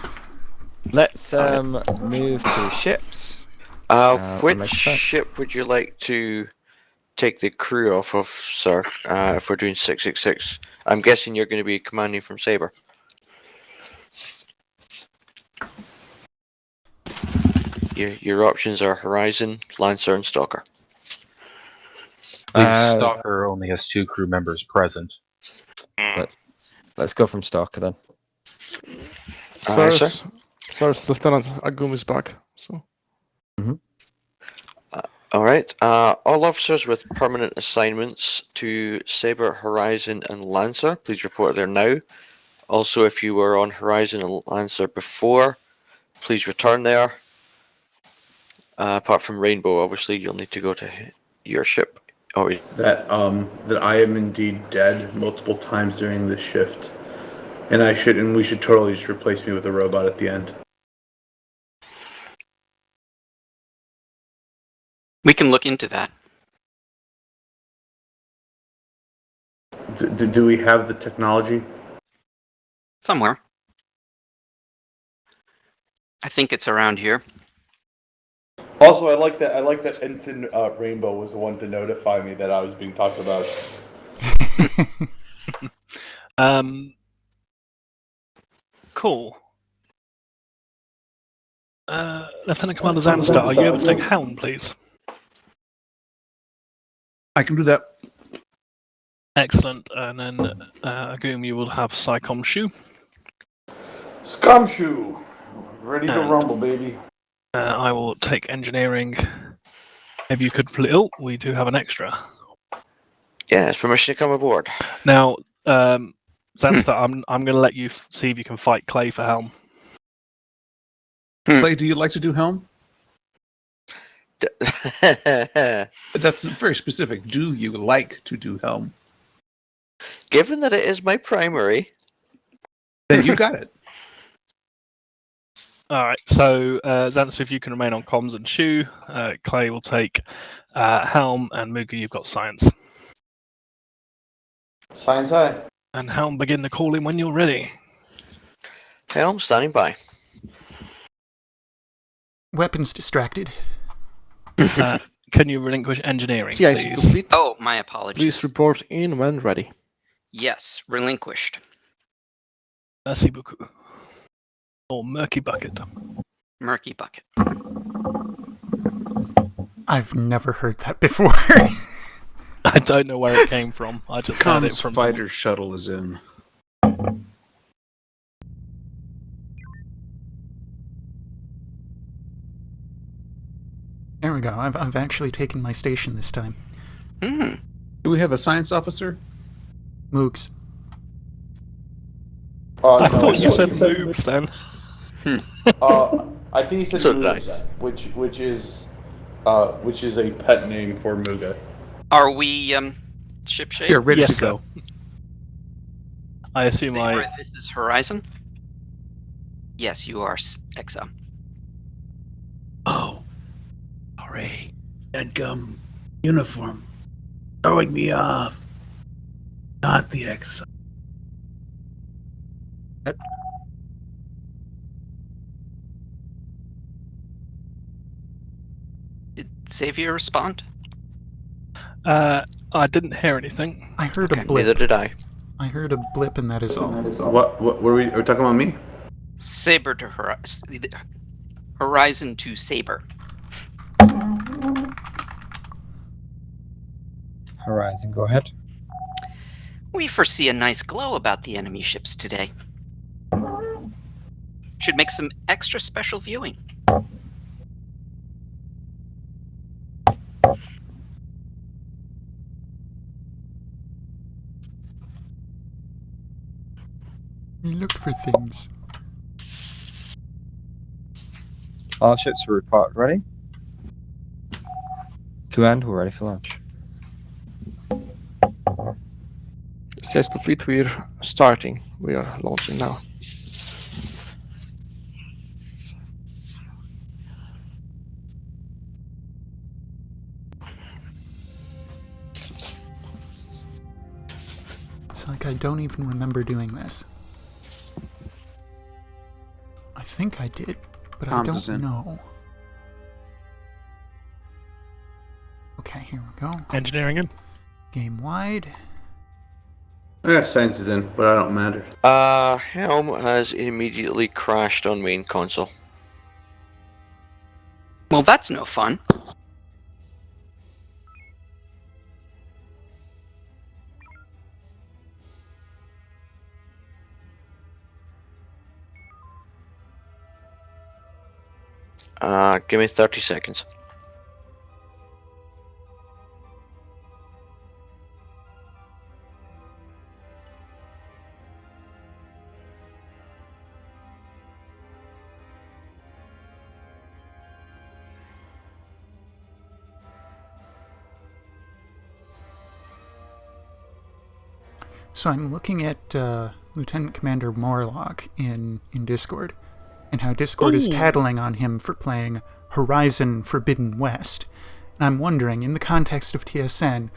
let's move to ships. Which makes sense. ship would you like to take the crew off of, sir, if we're doing 666? I'm guessing you're going to be commanding from Sabre. Your options are Horizon, Lancer, and Stalker. I believe Stalker only has 2 crew members present. Let's go from Stalker then. Sir? Sirs, Lieutenant Agum is back. So. All right. All officers with permanent assignments to Sabre, Horizon, and Lancer, please report there now. Also, if you were on Horizon and Lancer before, please return there. Apart from Rainbow, obviously, you'll need to go to your ship. That I am indeed dead multiple times during this shift, and we should totally just replace me with a robot at the end. We can look into that. Do we have the technology? Somewhere. I think it's around here. Also, I like that Ensign Rainbow was the one to notify me that I was being talked about. Cool. Lieutenant Commander Zamstar, are you able to take helm, please? I can do that. Excellent. And then, Agum, you will have Psycom Shoe. Scumshoe! Ready to And- rumble, baby. I will take engineering. Maybe you could. Oh, we do have an extra. Yeah, it's permission to come aboard. Now, Zamstar, I'm going to let you see if you can fight Clay for helm. Clay, do you like to do helm? That's very specific. Do you like to do helm? Given that it is my primary, Then you got it. All right. So, Zamstar, if you can remain on comms and Shoe, Clay will take helm, and Mugu, you've got science. Science high. And helm, begin the calling when you're ready. helm standing by. Weapons distracted. Can you relinquish engineering, CIC please? complete. Oh, my apologies. Please report in when ready. Yes, relinquished. Merci beaucoup. Or Murky Bucket. Murky Bucket. I've never heard that before. I don't know where it came from. I just heard it from Fighter shuttle is in. There we go. I've actually taken my station this time. Do we have a science officer? Moogs. I thought you said moves then. I think he said So did I. Moves, which is a pet name for Muga. Are we ship shape? You're ready Yes, to sir. go. I assume This is Horizon? Yes, you are XO. Oh, sorry. Deadgum uniform throwing me off. Not the X. Did Xavier respond? I didn't hear anything. I heard Okay, a blip. Neither did I. I heard a blip, and that is all. What were we talking about me? Saber to Horizon to Saber. Horizon, go ahead. We foresee a nice glow about the enemy ships today. Should make some extra special viewing. We looked for things. All ships are report ready. Command, we're ready for launch. Says the fleet, we're starting. We are launching now. It's like I don't even remember doing this. I think I did, but Comms is I in. don't know. Okay, here we go. Engineering in. Game wide. Science is in, but I don't matter. Helm has immediately crashed on main console. Well, that's no fun. Give me 30 seconds. So I'm looking at Lieutenant Commander Morlock in Discord, and how Discord is tattling on him for playing Horizon Forbidden West. And I'm wondering, in the context of TSN,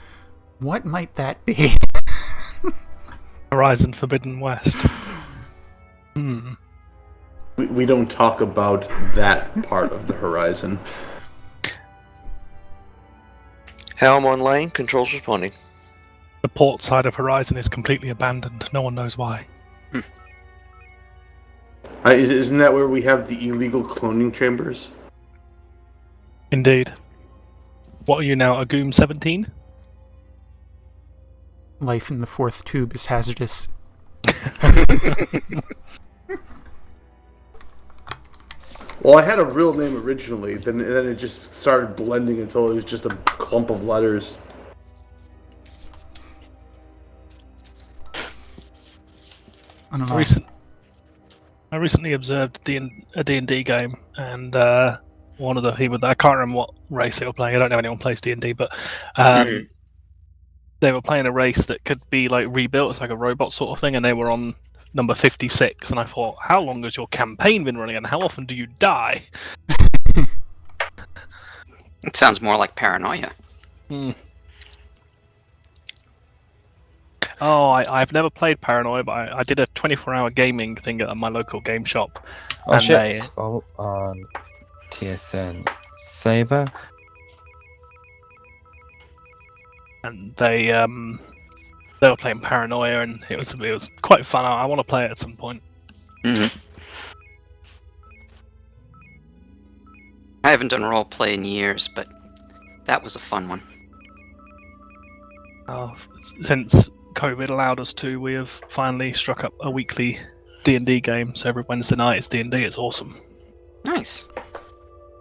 what might that be? Horizon Forbidden West. We don't talk about that part of the Horizon. Helm online, controls responding. The port side of Horizon is completely abandoned. No one knows why. Isn't that where we have the illegal cloning chambers? Indeed. What are you now, a Goom 17? Life in the fourth tube is hazardous. Well, I had a real name originally, then it just started blending until it was just a clump of letters. I don't know. I recently observed a D&D game, and one of the people, I can't remember what race they were playing. I don't know if anyone plays D&D, but they were playing a race that could be like rebuilt. It's like a robot sort of thing, and they were on number 56. And I thought, how long has your campaign been running, and how often do you die? It sounds more like paranoia. Oh, I've never played Paranoia, but I did a 24-hour gaming thing at my local game shop. All And ships fall on TSN Saber. And they were playing Paranoia, and it was quite fun. I want to play it at some point. I haven't done role play in years, but that was a fun one. Since COVID allowed us to, we have finally struck up a weekly D&D game. So every Wednesday night it's D&D. It's awesome. Nice.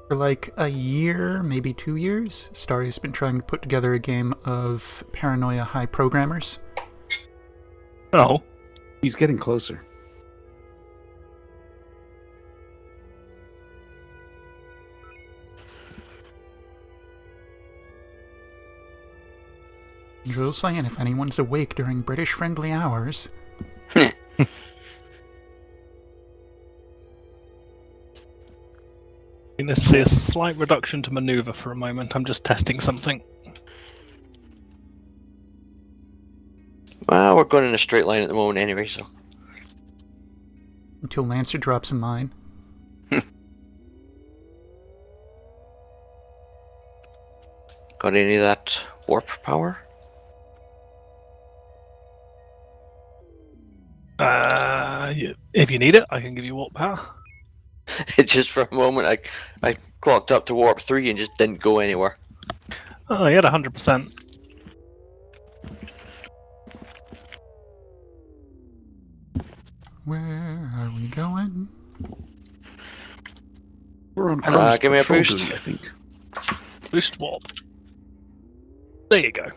For like a year, maybe 2 years, Starry's been trying to put together a game of Paranoia High Programmers. Oh. He's getting closer. Joe's saying if anyone's awake during British friendly hours. Let's see a slight reduction to maneuver for a moment. I'm just testing something. Well, we're going in a straight line at the moment anyway, so. Until Lancer drops a mine. Got any of that warp power? If you need it, I can give you warp power. Just for a moment, I clocked up to warp 3 and just didn't go anywhere. Oh, you had 100%. Where are we going? We're on cruise give me a patrol boost. duty, I think. Boost warp. There you go.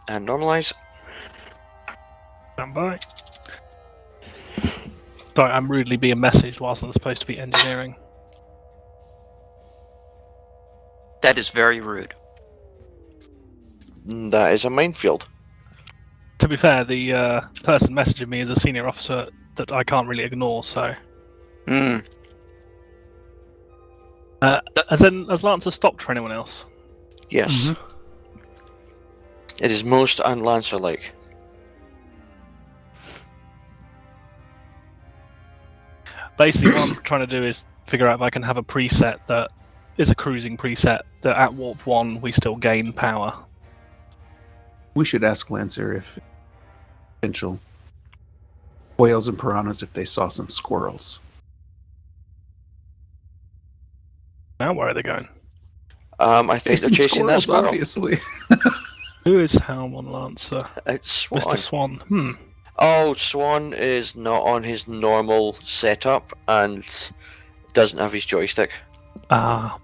And normalize. Stand by. Sorry, I'm rudely being messaged whilst I'm supposed to be engineering. That is very rude. That is a minefield. To be fair, the person messaging me is a senior officer that I can't really ignore, so... Has Lancer stopped for anyone else? Yes. Mm-hmm. It is most un-Lancer-like. Basically, what I'm trying to do is figure out if I can have a preset that is a cruising preset that at warp 1 we still gain power. We should ask Lancer if potential whales and piranhas if they saw some squirrels. Now where are they going? I think they're chasing that squirrel. Obviously. Who is Helm on Lancer? It's Swan. Mr. Swan. Oh, Swan is not on his normal setup and doesn't have his joystick. Ah.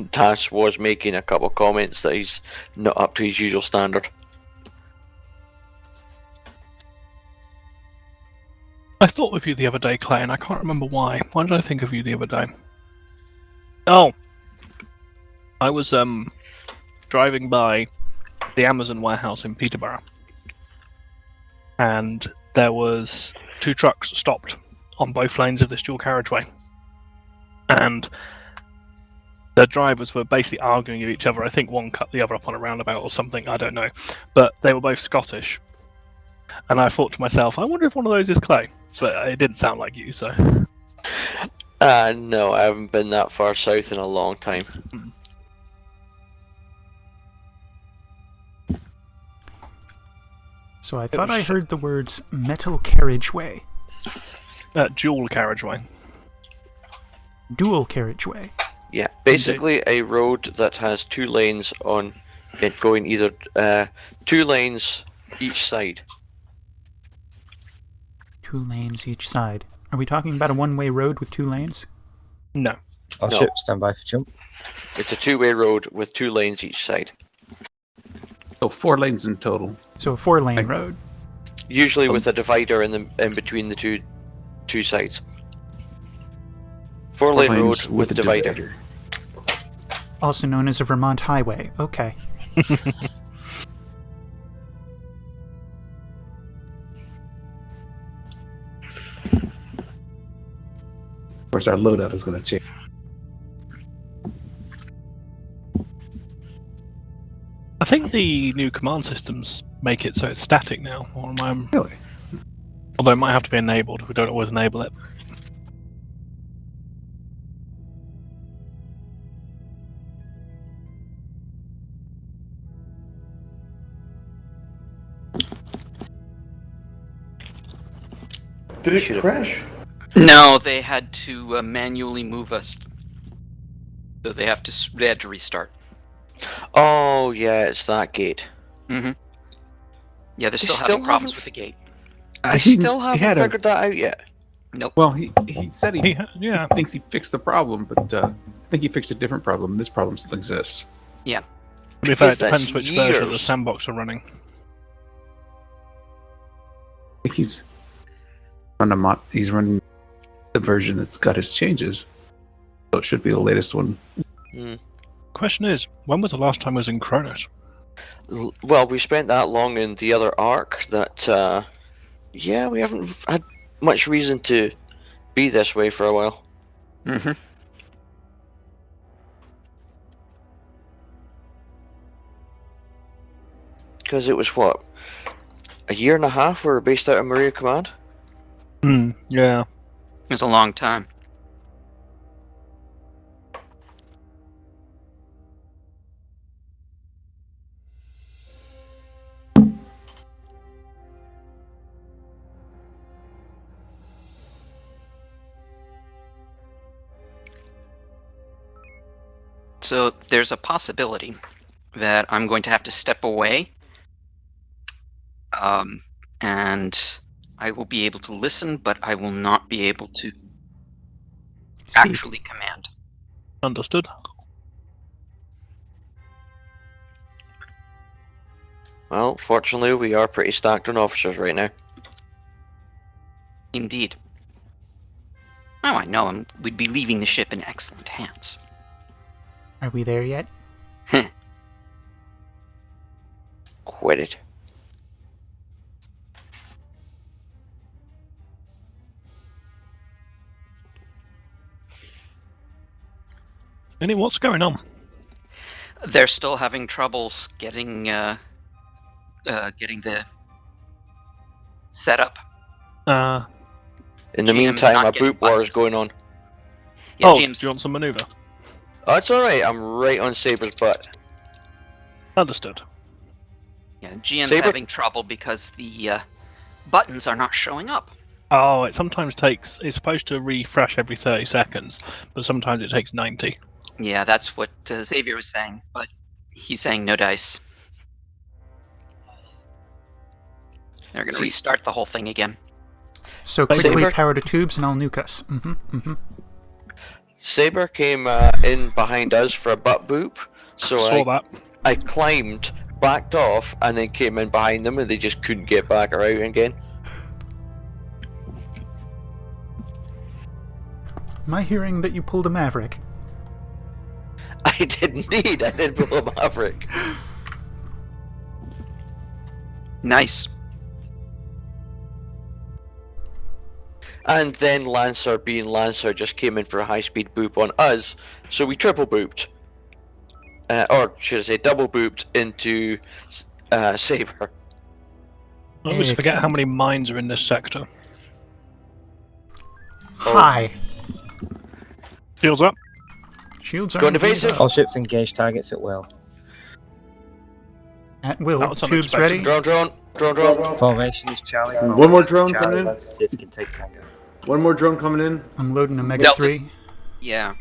Tas was making a couple of comments that he's not up to his usual standard. I thought of you the other day, Clay, and I can't remember why. Why did I think of you the other day? Oh! I was driving by the Amazon warehouse in Peterborough, and there was 2 trucks stopped on both lanes of this dual carriageway, and the drivers were basically arguing with each other. I think one cut the other up on a roundabout or something, I don't know, but they were both Scottish, and I thought to myself, I wonder if one of those is Clay, but it didn't sound like you, so... No, I haven't been that far south in a long time. So I thought I heard the words metal carriageway. Dual carriageway. Dual carriageway. Yeah, basically a road that has 2 lanes on it, going either 2 lanes each side. 2 lanes each side. Are we talking about a one-way road with 2 lanes? No. Our No. ship, stand by for jump. It's a 2-way road with 2 lanes each side. So 4 lanes in total. So a 4-lane road. Usually with a divider in between the two sides. 4-lane road lanes with a divider. Also known as a Vermont highway. Okay. Of course, our loadout is going to change. I think the new command systems make it so it's static now. Or am I... Really? Although it might have to be enabled. We don't always enable it. Did it Should've- crash? No, they had to manually move us. So they had to restart. Oh yeah, it's that gate. Mm-hmm. Yeah, they're They still still having problems haven't with the gate. They still haven't figured that out yet. Nope. Well, he said he Yeah. thinks he fixed the problem, but I think he fixed a different problem. This problem still exists. Yeah. To be fair, it Because that's depends which version of the years. sandbox are running. I think he's he's running the version that's got his changes, so it should be the latest one. Question is, when was the last time I was in Kronos? Well, we spent that long in the other arc that, yeah, we haven't had much reason to be this way for a while. Mm-hmm. Because it was, what, a year and a half we were based out of Maria Command? Yeah. It was a long time. So there's a possibility that I'm going to have to step away, and I will be able to listen, but I will not be able to actually command. Understood. Well, fortunately, we are pretty stacked on officers right now. Indeed. Oh, I know. We'd be leaving the ship in excellent hands. Are we there yet? Quit it. Annie, what's going on? They're still having troubles getting the setup. In the GM's meantime, not a getting boot war is buttons. going on. Yeah, oh, GM's do you want some maneuver? Oh, it's alright, I'm right on Saber's butt. Understood. Yeah, GM's Saber? having trouble because the buttons are not showing up. Oh, it sometimes takes... It's supposed to refresh every 30 seconds, but sometimes it takes 90. Yeah, that's what Xavier was saying, but he's saying no dice. They're going to restart the whole thing again. So quickly Saber? power to tubes and I'll nuke us. Saber came in behind us for a butt boop, so Saw that. I climbed, backed off, and then came in behind them, and they just couldn't get back or out again. Am I hearing that you pulled a Maverick? I did indeed, I did pull a Maverick. Nice. And then Lancer, being Lancer, just came in for a high-speed boop on us, so we triple booped. Or should I say double booped into Saber. I always forget how many mines are in this sector. Hi. Shields up. Shields are Going indeed defensive. up. All ships engage targets at will. At will. That was Tubes unexpected. ready. Drone. Formation is Charlie. One more drone Charlie, coming in. let's see if we can take Tango. One more drone coming in. I'm loading a Mega Delta. 3. Yeah,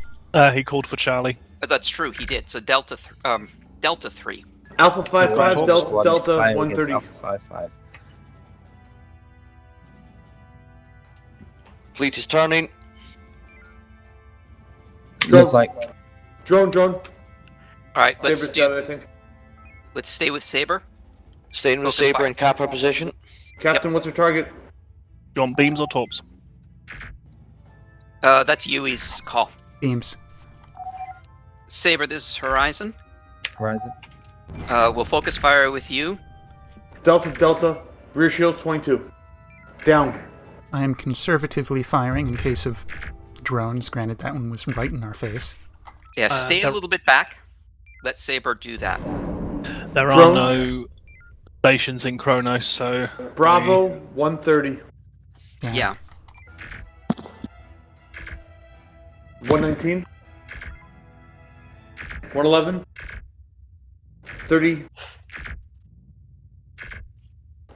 He called for Charlie. that's true. He did. So Delta 3. Alpha 55, Squad Delta fire against 130. Alpha 55. Fleet is turning. Looks like Drone. All right, let's Saber's got it, I think. let's stay with Saber. Staying with Focus Saber fire. in Kappa position. Captain, what's your target? Do you want beams or torps? That's Yui's call. Beams. Saber, this is Horizon. Horizon. We'll focus fire with you. Delta. Rear shields 22. Down. I am conservatively firing in case of drones. Granted, that one was right in our face. Yeah, stay a little bit back. Let Saber do that. There Drone. are no stations in Kronos, so... Bravo 130. Yeah. 119. 111. 30.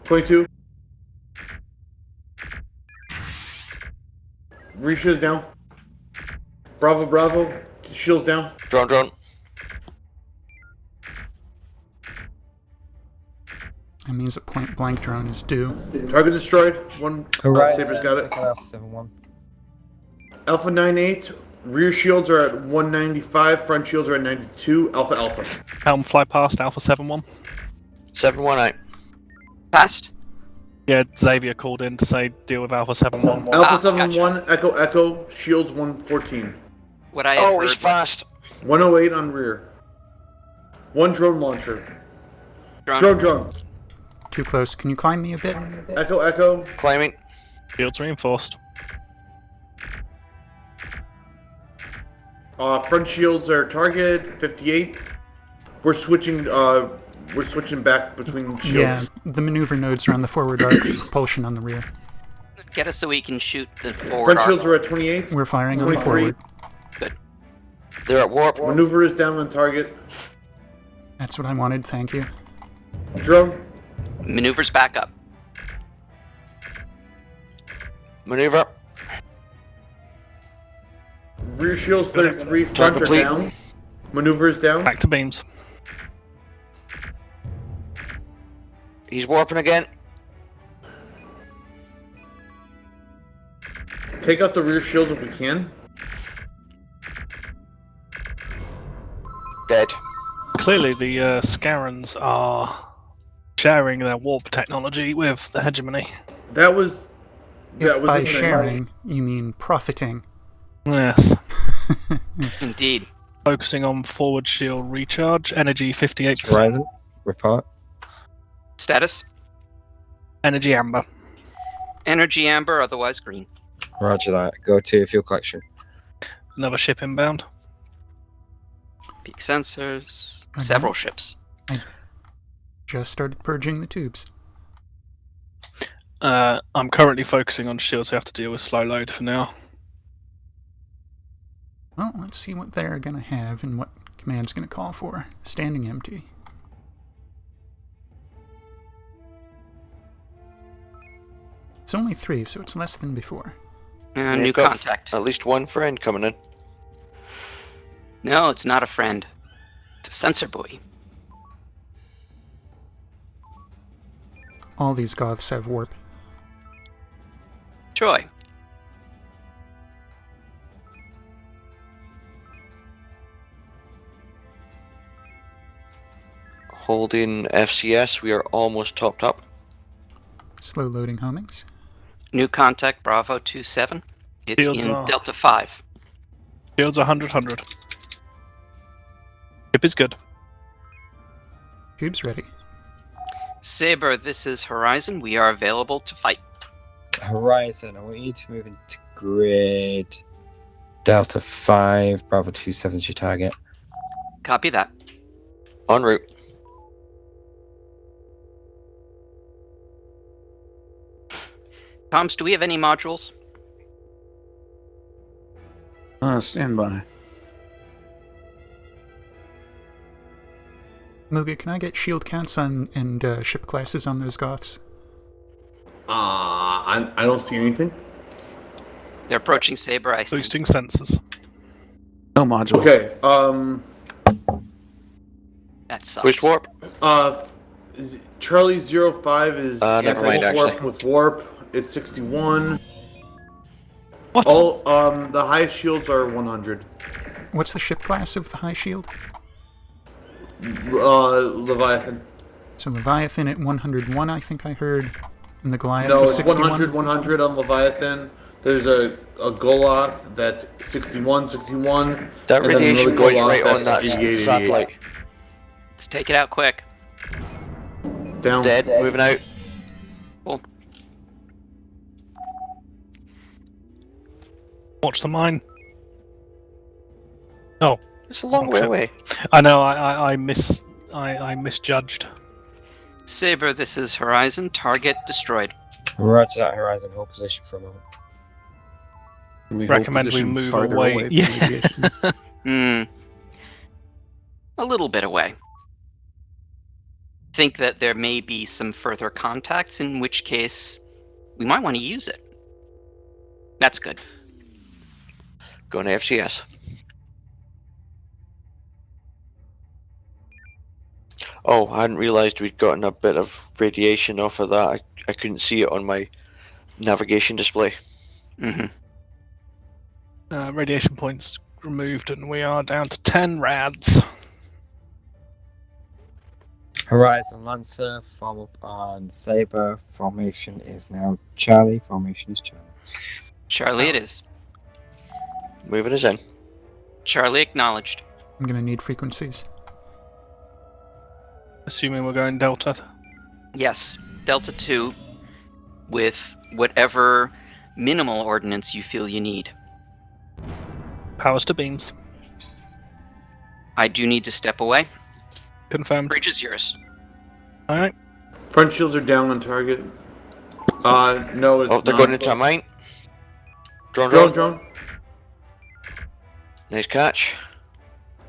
22. Rear shields down. Bravo, Bravo. Shields down. Drone. That means a point blank drone is due. Target destroyed. One. Horizon, Saber's got it. take out Alpha 7-1. Alpha 9-8. Rear shields are at 195. Front shields are at 92. Alpha Alpha. Helm fly past Alpha 7-1. 718. Passed. Yeah, Xavier called in to say deal with Alpha 7-1. Alpha Gotcha. 7-1. Echo Echo. Shields 114. What I had Oh, heard he's fast. 108 on rear. One drone launcher. drone. Drone. Too close. Can you climb me a bit? Echo Echo. Climbing. Shields reinforced. Front shields are target 58. We're switching back between shields. Yeah, the maneuver nodes are on the forward arc, propulsion on the rear. Get us so we can shoot the forward Front arc. shields are at 28. We're firing on the 23. forward. They're at warp. Maneuver is down on target. That's what I wanted, thank you. Drone. Maneuvers back up. Maneuver. Rear shields 33. Front are complete. down. Maneuver is down. Back to beams. He's warping again. Take out the rear shields if we can. Dead. Clearly, the Scarans are sharing their warp technology with the hegemony. That was. If by in the- sharing, you mean profiting. Yes. Indeed. Focusing on forward shield recharge. Energy 58%. Horizon, report. Status. Energy amber. Energy amber, otherwise green. Roger that. Go to fuel collection. Another ship inbound. Peak sensors. Okay. Several ships. Just started purging the tubes. I'm currently focusing on shields. We have to deal with slow load for now. Well, let's see what they're going to have and what command's going to call for. Standing empty. It's only 3, so it's less than before. New You've got contact. At least one friend coming in. No, it's not a friend. It's a sensor buoy. All these Goths have warp. Troy. Holding FCS. We are almost topped up. Slow loading homings. New contact, Bravo 27. It's Shields in are- Delta 5. Shields 100. Ship is good. Tubes ready. Saber, this is Horizon. We are available to fight. Horizon, I want you to move into grid. Delta 5, Bravo 27 is your target. Copy that. En route. Toms, do we have any modules? Stand by. Muga, can I get shield counts on and ship classes on those Goths? I don't see anything. They're approaching Saber, I think. Boosting sensors. No modules. Okay. That sucks. Which warp? Charlie 05 is Never mind, warp actually. with warp. It's 61. What? All the highest shields are 100. What's the ship class of the high shield? Leviathan. So Leviathan at 101, I think I heard. And the Goliath No, was it's 61. 100 on Leviathan. There's a Goloth that's 61. That and then radiation another going Goloth right on that that's 88. satellite. Let's take it out quick. Down. Dead. Moving out. Cool. Watch the mine. Oh, It's a long way Okay. away. I know. I misjudged. Saber, this is Horizon. Target destroyed. Roger that, Horizon. Hold position for a moment. We hold Recommend we position move farther away. from Yeah. radiation. A little bit away. Think that there may be some further contacts, in which case we might want to use it. That's good. Going to FCS. Oh, I hadn't realised we'd gotten a bit of radiation off of that. I couldn't see it on my navigation display. Mm-hmm. Radiation points removed, and we are down to 10 rads. Horizon Lancer, form up on Saber. Formation is now Charlie. Formation is Charlie. Charlie, it is. Moving us in. Charlie acknowledged. I'm going to need frequencies. Assuming we're going Delta. Yes, Delta 2 with whatever minimal ordnance you feel you need. Powers to beams. I do need to step away. Confirmed. Bridge is yours. Alright. Front shields are down on target. No, it's Oh, they're not. going into a mine. Drone. Drone. Nice catch.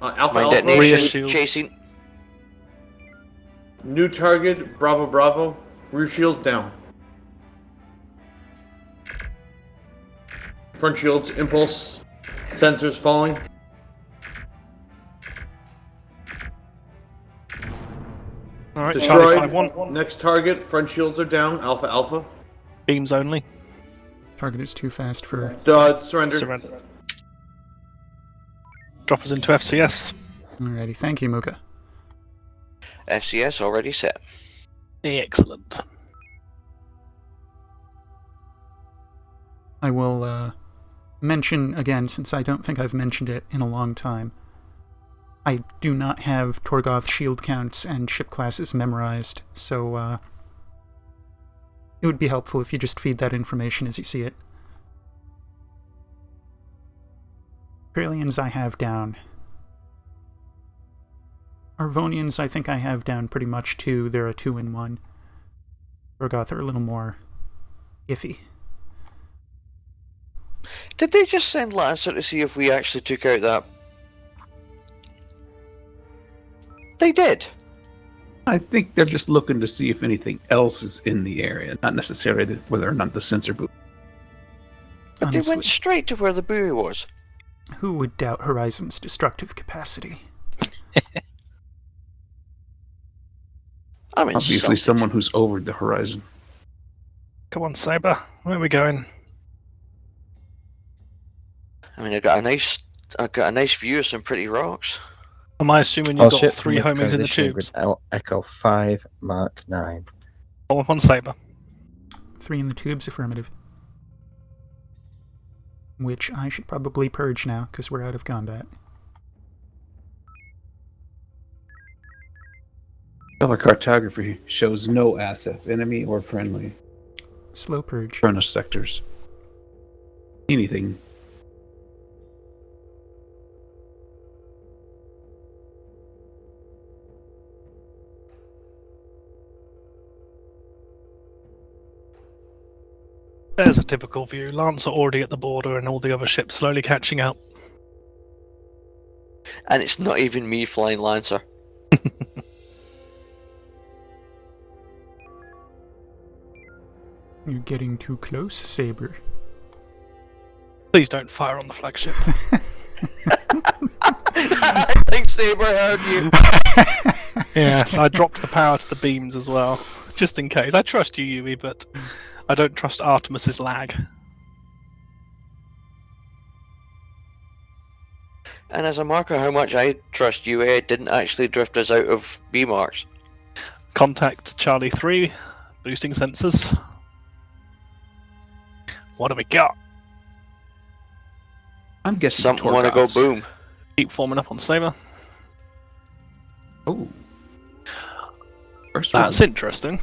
Alpha Mine Alpha. detonation. Chasing. New target. Bravo. Rear shields down. Front shields. Impulse. Sensors falling. Alright, Destroyed. Charlie 5-1. Next target. Front shields are down. Alpha. Beams only. Target is too fast for... Surrender. Drop us into FCS. Alrighty, thank you, Muka. FCS already set. Excellent. I will mention again, since I don't think I've mentioned it in a long time, I do not have Torgoth shield counts and ship classes memorized, so it would be helpful if you just feed that information as you see it. Australians I have down. Arvonians I think I have down pretty much too. They're a 2-in-1. Torgoth are a little more iffy. Did they just send Lancer to see if we actually took out that? They did. I think they're just looking to see if anything else is in the area, not necessarily whether or not the sensor buoy. But Honestly, they went straight to where the buoy was. who would doubt Horizon's destructive capacity? I'm Obviously insulted. someone who's over the horizon. Come on, Saber. Where are we going? I mean, I got a nice view of some pretty rocks. Am I assuming All you've got ships 3 will make homies in the transition tubes? with Echo 5 Mark 9. All up on Saber. 3 in the tubes, affirmative. Which I should probably purge now, because we're out of combat. Color cartography shows no assets, enemy or friendly. Slow purge. Front of sectors. Anything. There's a typical view. Lancer already at the border and all the other ships slowly catching up. And it's not even me flying Lancer. You're getting too close, Saber. Please don't fire on the flagship. I think Saber heard you. Yes, I dropped the power to the beams as well, just in case. I trust you, Yui, but I don't trust Artemis's lag. And as a marker how much I trust you, it didn't actually drift us out of B marks. Contact Charlie 3, boosting sensors. What do we got? I'm guessing Something want to go Torgoths. boom. Keep forming up on Saber. Oh. First That's one. interesting.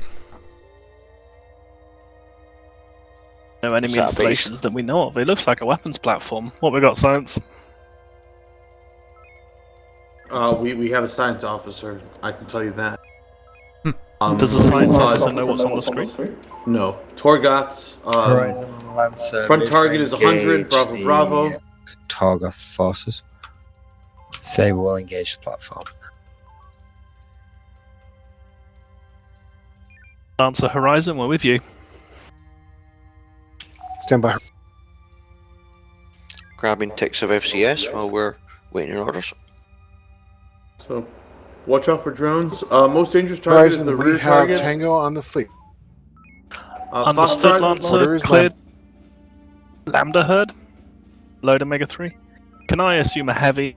No enemy Is that a base? installations that we know of. It looks like a weapons platform. What we got, Science? We have a science officer. I can tell you that. Does the science officer know what's on the screen? No. Torgoth's Horizon Lancer. front move to target is 100. engage Bravo. the Torgoth forces. Saber will engage the platform. Lancer Horizon, we're with you. Stand by. grabbing ticks of FCS while we're waiting in orders. So, watch out for drones. Most dangerous target is Horizon, the we rear have target. Tango on the fleet. Understood, Foxtrot, Lancer. Orders, Cleared. Lambda herd. Load Omega 3. Can I assume a heavy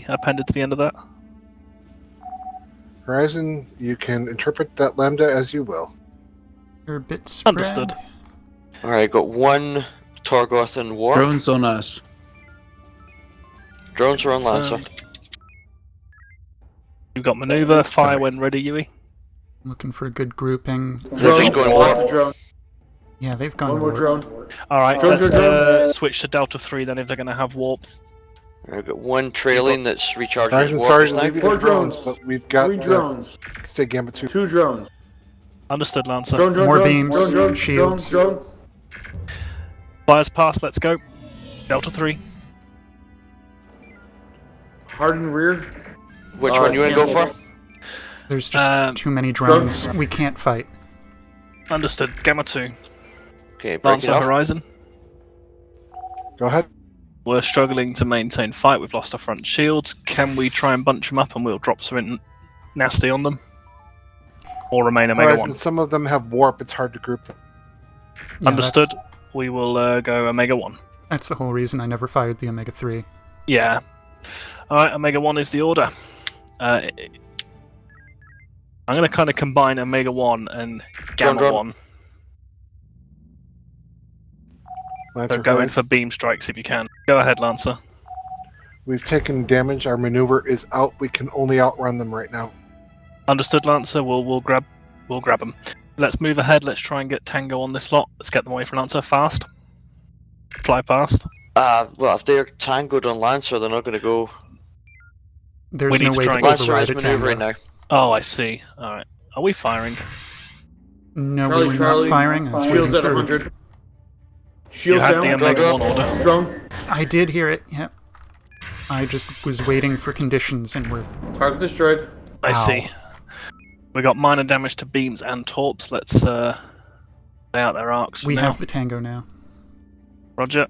appended to the end of that? Horizon, you can interpret that lambda as you will. You're a bit spread. Understood. Alright, got one Torgoth and Warp. Drones on us. Drones are on Lancer. You've got maneuver, fire when ready, Yui. Looking for a good grouping. They're just going warp. Drone. Yeah, they've gone One more warp. drone. Alright, Drone, let's drone. switch to Delta 3 then if they're going to have warp. I've got one trailing that's recharging his Horizon, warp sorry just to now. leave you Four to drones, drones. but we've got 3 drones. Stay Gambit 2. 2 drones. Understood, Lancer. Drone, drone, More drone, beams, drone, drone, shields. Drone, drone. Fires past, let's go. Delta 3. Harden rear. Which one you want to go for? There's just too many drones. We can't fight. Understood. Gamma 2. Okay, break it Lancer off. Horizon. Go ahead. We're struggling to maintain fight. We've lost our front shields. Can we try and bunch them up and we'll drop something nasty on them? Or remain Omega Horizon, 1? some of them have warp. It's hard to group them. Yeah, Understood. We will go Omega 1. That's the whole reason I never fired the Omega 3. Yeah. Alright, Omega 1 is the order. I'm going to kind of combine Omega 1 and Gamma Drone. 1. Lancer, So go in Horizon. for beam strikes if you can. Go ahead, Lancer. We've taken damage. Our maneuver is out. We can only outrun them right now. Understood, Lancer. We'll grab them. Let's move ahead. Let's try and get Tango on this lot. Let's get them away from Lancer fast. Fly past. Well, if they're tangoed on Lancer, they're not going to go. There's We need no to way try to and- Lancer override is a maneuvering Tango. now. Oh, I see. Alright. Are we firing? No, Charlie, we were Charlie. not firing. I was Shields waiting at for... 100. You Shields had down. the Omega 1 order. Drone. I did hear it, yep. I just was waiting for conditions and we're... Target destroyed. I Ow. see. We got minor damage to beams and torps. Let's lay out their arcs. We now. have the Tango now. Roger.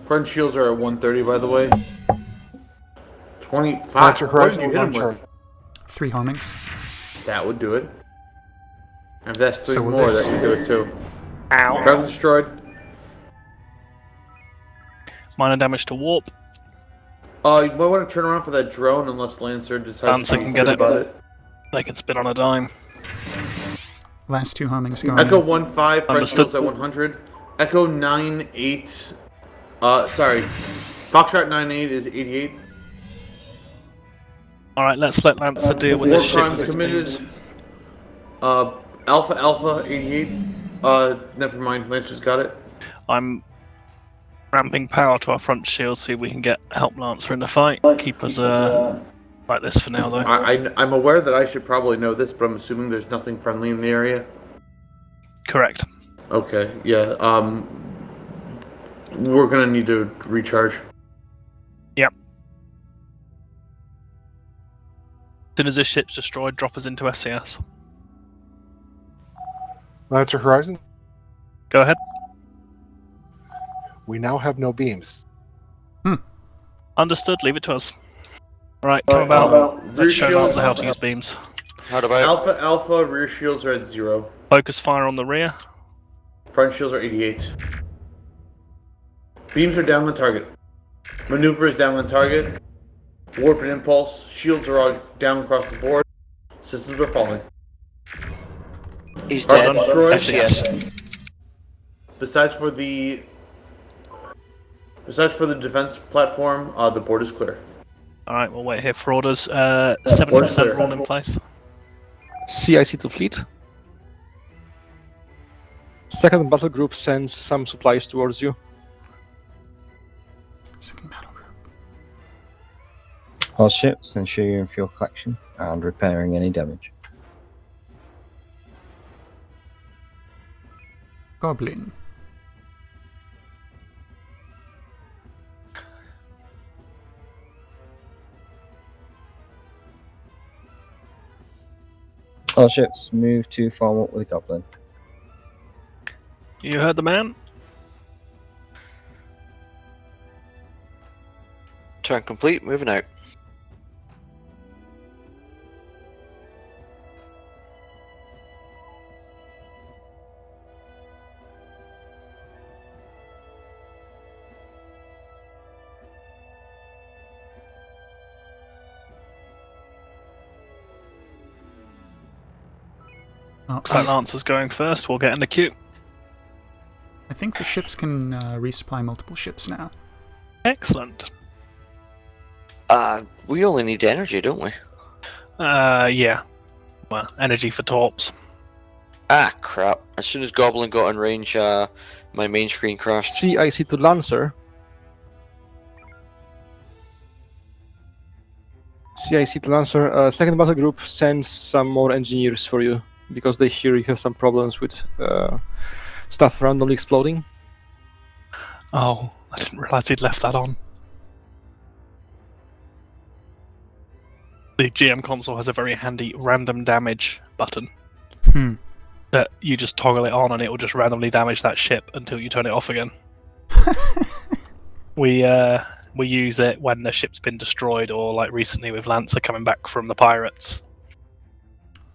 Front shields are at 130, by the way. 25. Lancer, What Horizon, did you we're hit on him Charlie. with? 3 homings. That would do it. And if that's 3 So will more, this. that would do it too. Ow. Target destroyed. Minor damage to warp. You might want to turn around for that drone unless Lancer decides Lancer to be can get good it. about it. They can spin on a dime. Last 2 homings going Echo in. 1-5, front Understood. shields at 100. Echo 9-8. Sorry. Foxtrot 9-8 is 88. Alright, let's let Lancer deal with War this ship crimes with its committed. beams. Alpha 88. Never mind. Lancer's got it. I'm ramping power to our front shield, see if we can get help Lancer in the fight. Keep us like this for now, though. I'm aware that I should probably know this, but I'm assuming there's nothing friendly in the area. Correct. Okay, yeah. We're gonna need to recharge. Yep. As soon as this ship's destroyed, drop us into SCS. Lancer, Horizon. Go ahead. We now have no beams. Understood, leave it to us. Alright, come about. Rear Let's show shield. Lancer how to use beams. How about Alpha rear shields are at 0. Focus fire on the rear. Front shields are 88. Beams are down the target. Maneuver is down the target. Warp and impulse. Shields are all down across the board. Systems are falling. He's Target dead. destroyed. FCS. Besides for the defense platform, the board is clear. Alright, we'll wait here for orders. 70% run in place. CIC to fleet. Second battle group sends some supplies towards you. Second battle group. All ships, ensure you're in fuel collection and repairing any damage. Goblin. All ships move to form up with the Goblin. You heard the man? Turn complete, moving out. Looks like Lancer's going first. We'll get in the queue. I think the ships can resupply multiple ships now. Excellent. We only need energy, don't we? Yeah. Well, energy for torps. Ah, crap. As soon as Goblin got in range, my main screen crashed. CIC to Lancer. CIC to Lancer. Second battle group sends some more engineers for you, because they hear you have some problems with stuff randomly exploding. Oh, I didn't realise he'd left that on. The GM console has a very handy random damage button. That you just toggle it on and it will just randomly damage that ship until you turn it off again. We use it when the ship's been destroyed, or like recently with Lancer coming back from the pirates.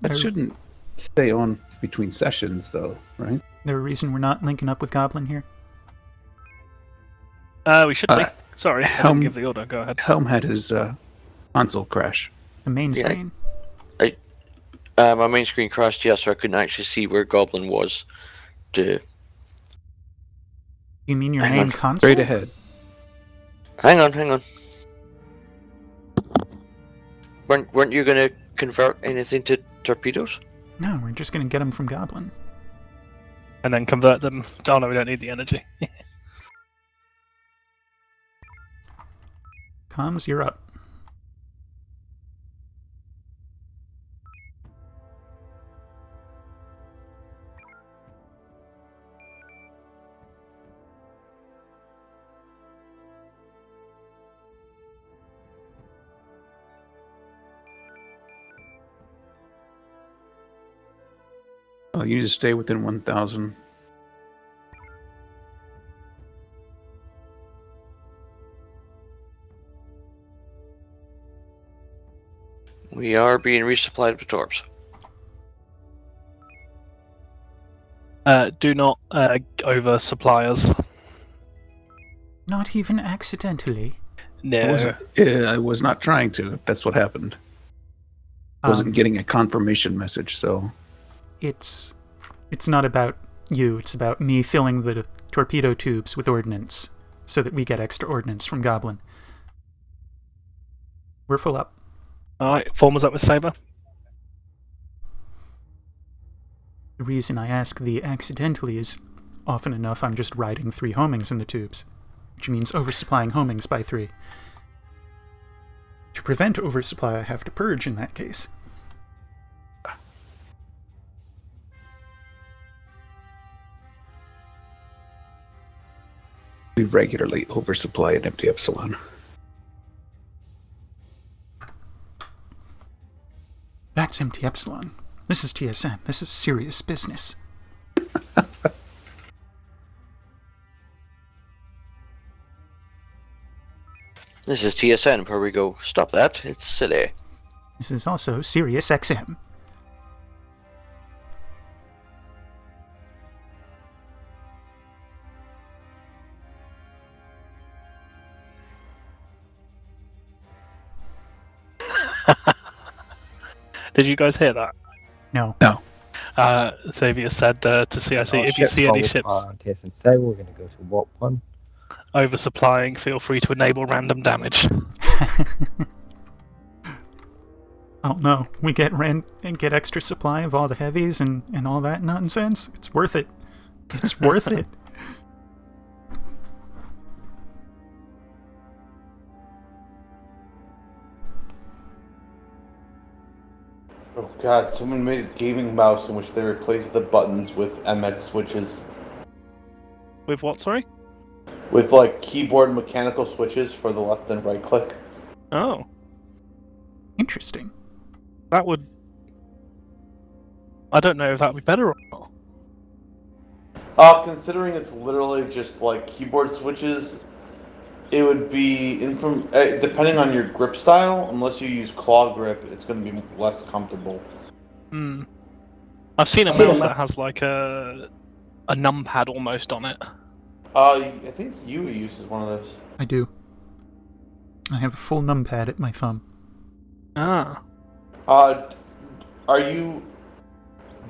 That shouldn't stay on between sessions, though, right? There a reason we're not linking up with Goblin here? We should be. Sorry, I didn't give the order. Go ahead. Helm had his console crash. The main screen? My main screen crashed, yeah, so I couldn't actually see where Goblin was. You mean your Hang main on. console? Straight ahead. Hang on. Weren't you going to convert anything to torpedoes? No, we're just going to get them from Goblin. And then convert them. Oh no, we don't need the energy. Comms, you're up. Oh, you need to stay within 1,000. We are being resupplied with torps. Do not oversupply us. Not even accidentally. No. I was not trying to, if that's what happened. I wasn't getting a confirmation message, so... It's not about you, it's about me filling the torpedo tubes with ordnance, so that we get extra ordnance from Goblin. We're full up. Alright, form us up with Saber. The reason I ask the accidentally is often enough I'm just riding 3 homings in the tubes, which means oversupplying homings by 3. To prevent oversupply, I have to purge in that case. We regularly oversupply an empty epsilon. That's empty epsilon. This is TSN. This is serious business. This is TSN, where we go, stop that, it's silly. This is also Sirius XM. Did you guys hear that? No. No. Xavier said to CIC, if you see any ships TSN say we're going to go to Warp 1. oversupplying, feel free to enable random damage. Oh no, we get extra supply of all the heavies and all that nonsense. It's worth it. It's worth it. Oh god, someone made a gaming mouse in which they replaced the buttons with MX switches. With what, sorry? With like keyboard mechanical switches for the left and right click. Oh. Interesting. That would I don't know if that would be better or not. Considering it's literally just like keyboard switches, it would be depending on your grip style. Unless you use claw grip, it's going to be less comfortable. Hmm. I've seen a mouse that has like a numpad almost on it. I think Yui uses one of those. I do. I have a full numpad at my thumb. Ah.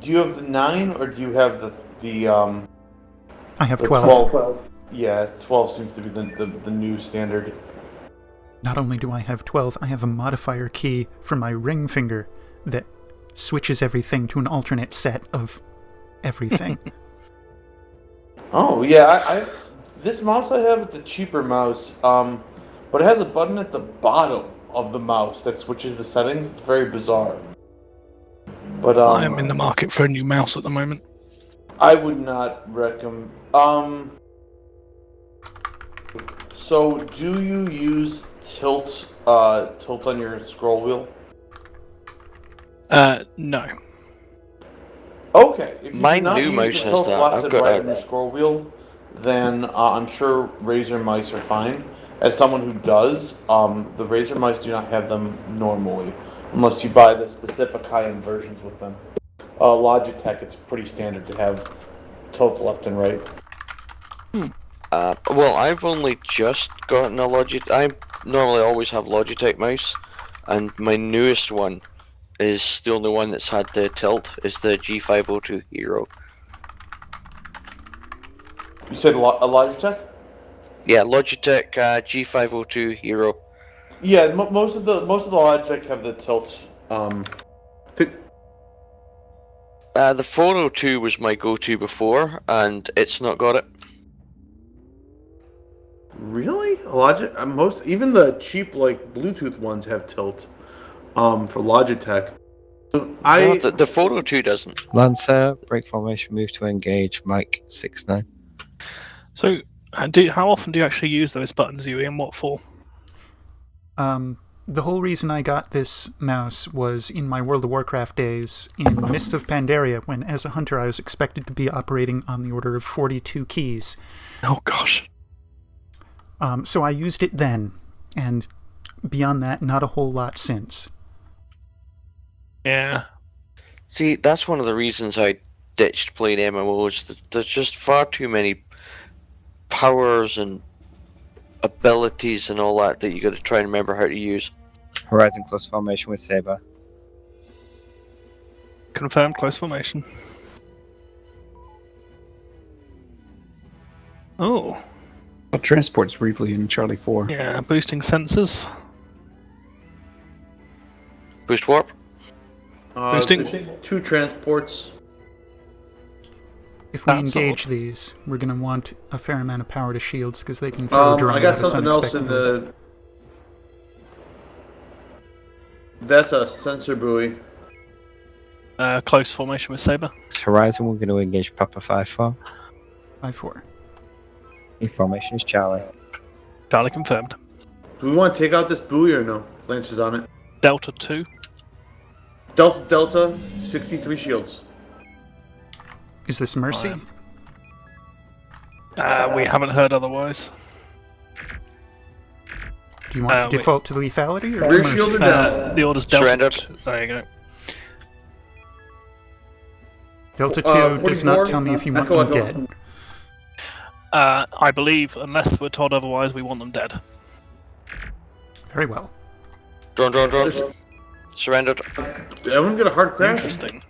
Do you have the 9 or do you have the I have the 12. Yeah, 12 seems to be the new standard. Not only do I have 12, I have a modifier key for my ring finger that switches everything to an alternate set of everything. Oh yeah, this mouse I have, it's a cheaper mouse, but it has a button at the bottom of the mouse that switches the settings. It's very bizarre. But I am in the market for a new mouse at the moment. I would not recommend. So do you use tilt on your scroll wheel? No. Okay. If you My do not new use mouse the has tilt that. left I've and got right a- on your scroll wheel, then I'm sure Razer mice are fine. As someone who does, the Razer mice do not have them normally, unless you buy the specific high-end versions with them. Logitech, it's pretty standard to have tilt left and right. Well, I've only just gotten a Logitech. I normally always have Logitech mouse, and my newest one is the only one that's had the tilt. Is the G502 Hero. You said a Logitech? Yeah, Logitech G502 Hero. Yeah, most of the Logitech have the tilt. The 402 was my go-to before, and it's not got it. Really? Even the cheap like Bluetooth ones have tilt. For Logitech. No, the 402 doesn't. Lancer, break formation, move to engage, Mike 6-9. So, how often do you actually use those buttons, Yui, and what for? The whole reason I got this mouse was in my World of Warcraft days in Mists of Pandaria, when as a hunter I was expected to be operating on the order of 42 keys. Oh gosh. So I used it then, and beyond that, not a whole lot since. Yeah. See, that's one of the reasons I ditched playing MMOs. There's just far too many powers and abilities and all that you got to try and remember how to use. Horizon close formation with Saber. Confirmed close formation. Oh. Well, transports briefly in Charlie 4. Yeah, boosting sensors. Boost warp. Boosting. There's 2 transports. If we That's engage odd. these, we're going to want a fair amount of power to shields because they can throw a drone I got at us something else in unexpectedly. That's a sensor buoy. Close formation with Saber. Horizon, we're going to engage Papa 5-4. 5-4. New formation is Charlie. Charlie confirmed. Do we want to take out this buoy or no? Lance is on it. Delta 2. Delta, 63 shields. Is this Mercy? We haven't heard otherwise. Do you want to default to lethality or Rear Mercy? shield or down? The order's Delta. Surrendered. There you go. Delta 2 does not 44, tell me if you want Echo, them Echo. dead. I believe, unless we're told otherwise, we want them dead. Very well. Drone. Surrendered. Did everyone get a hard crash? Interesting.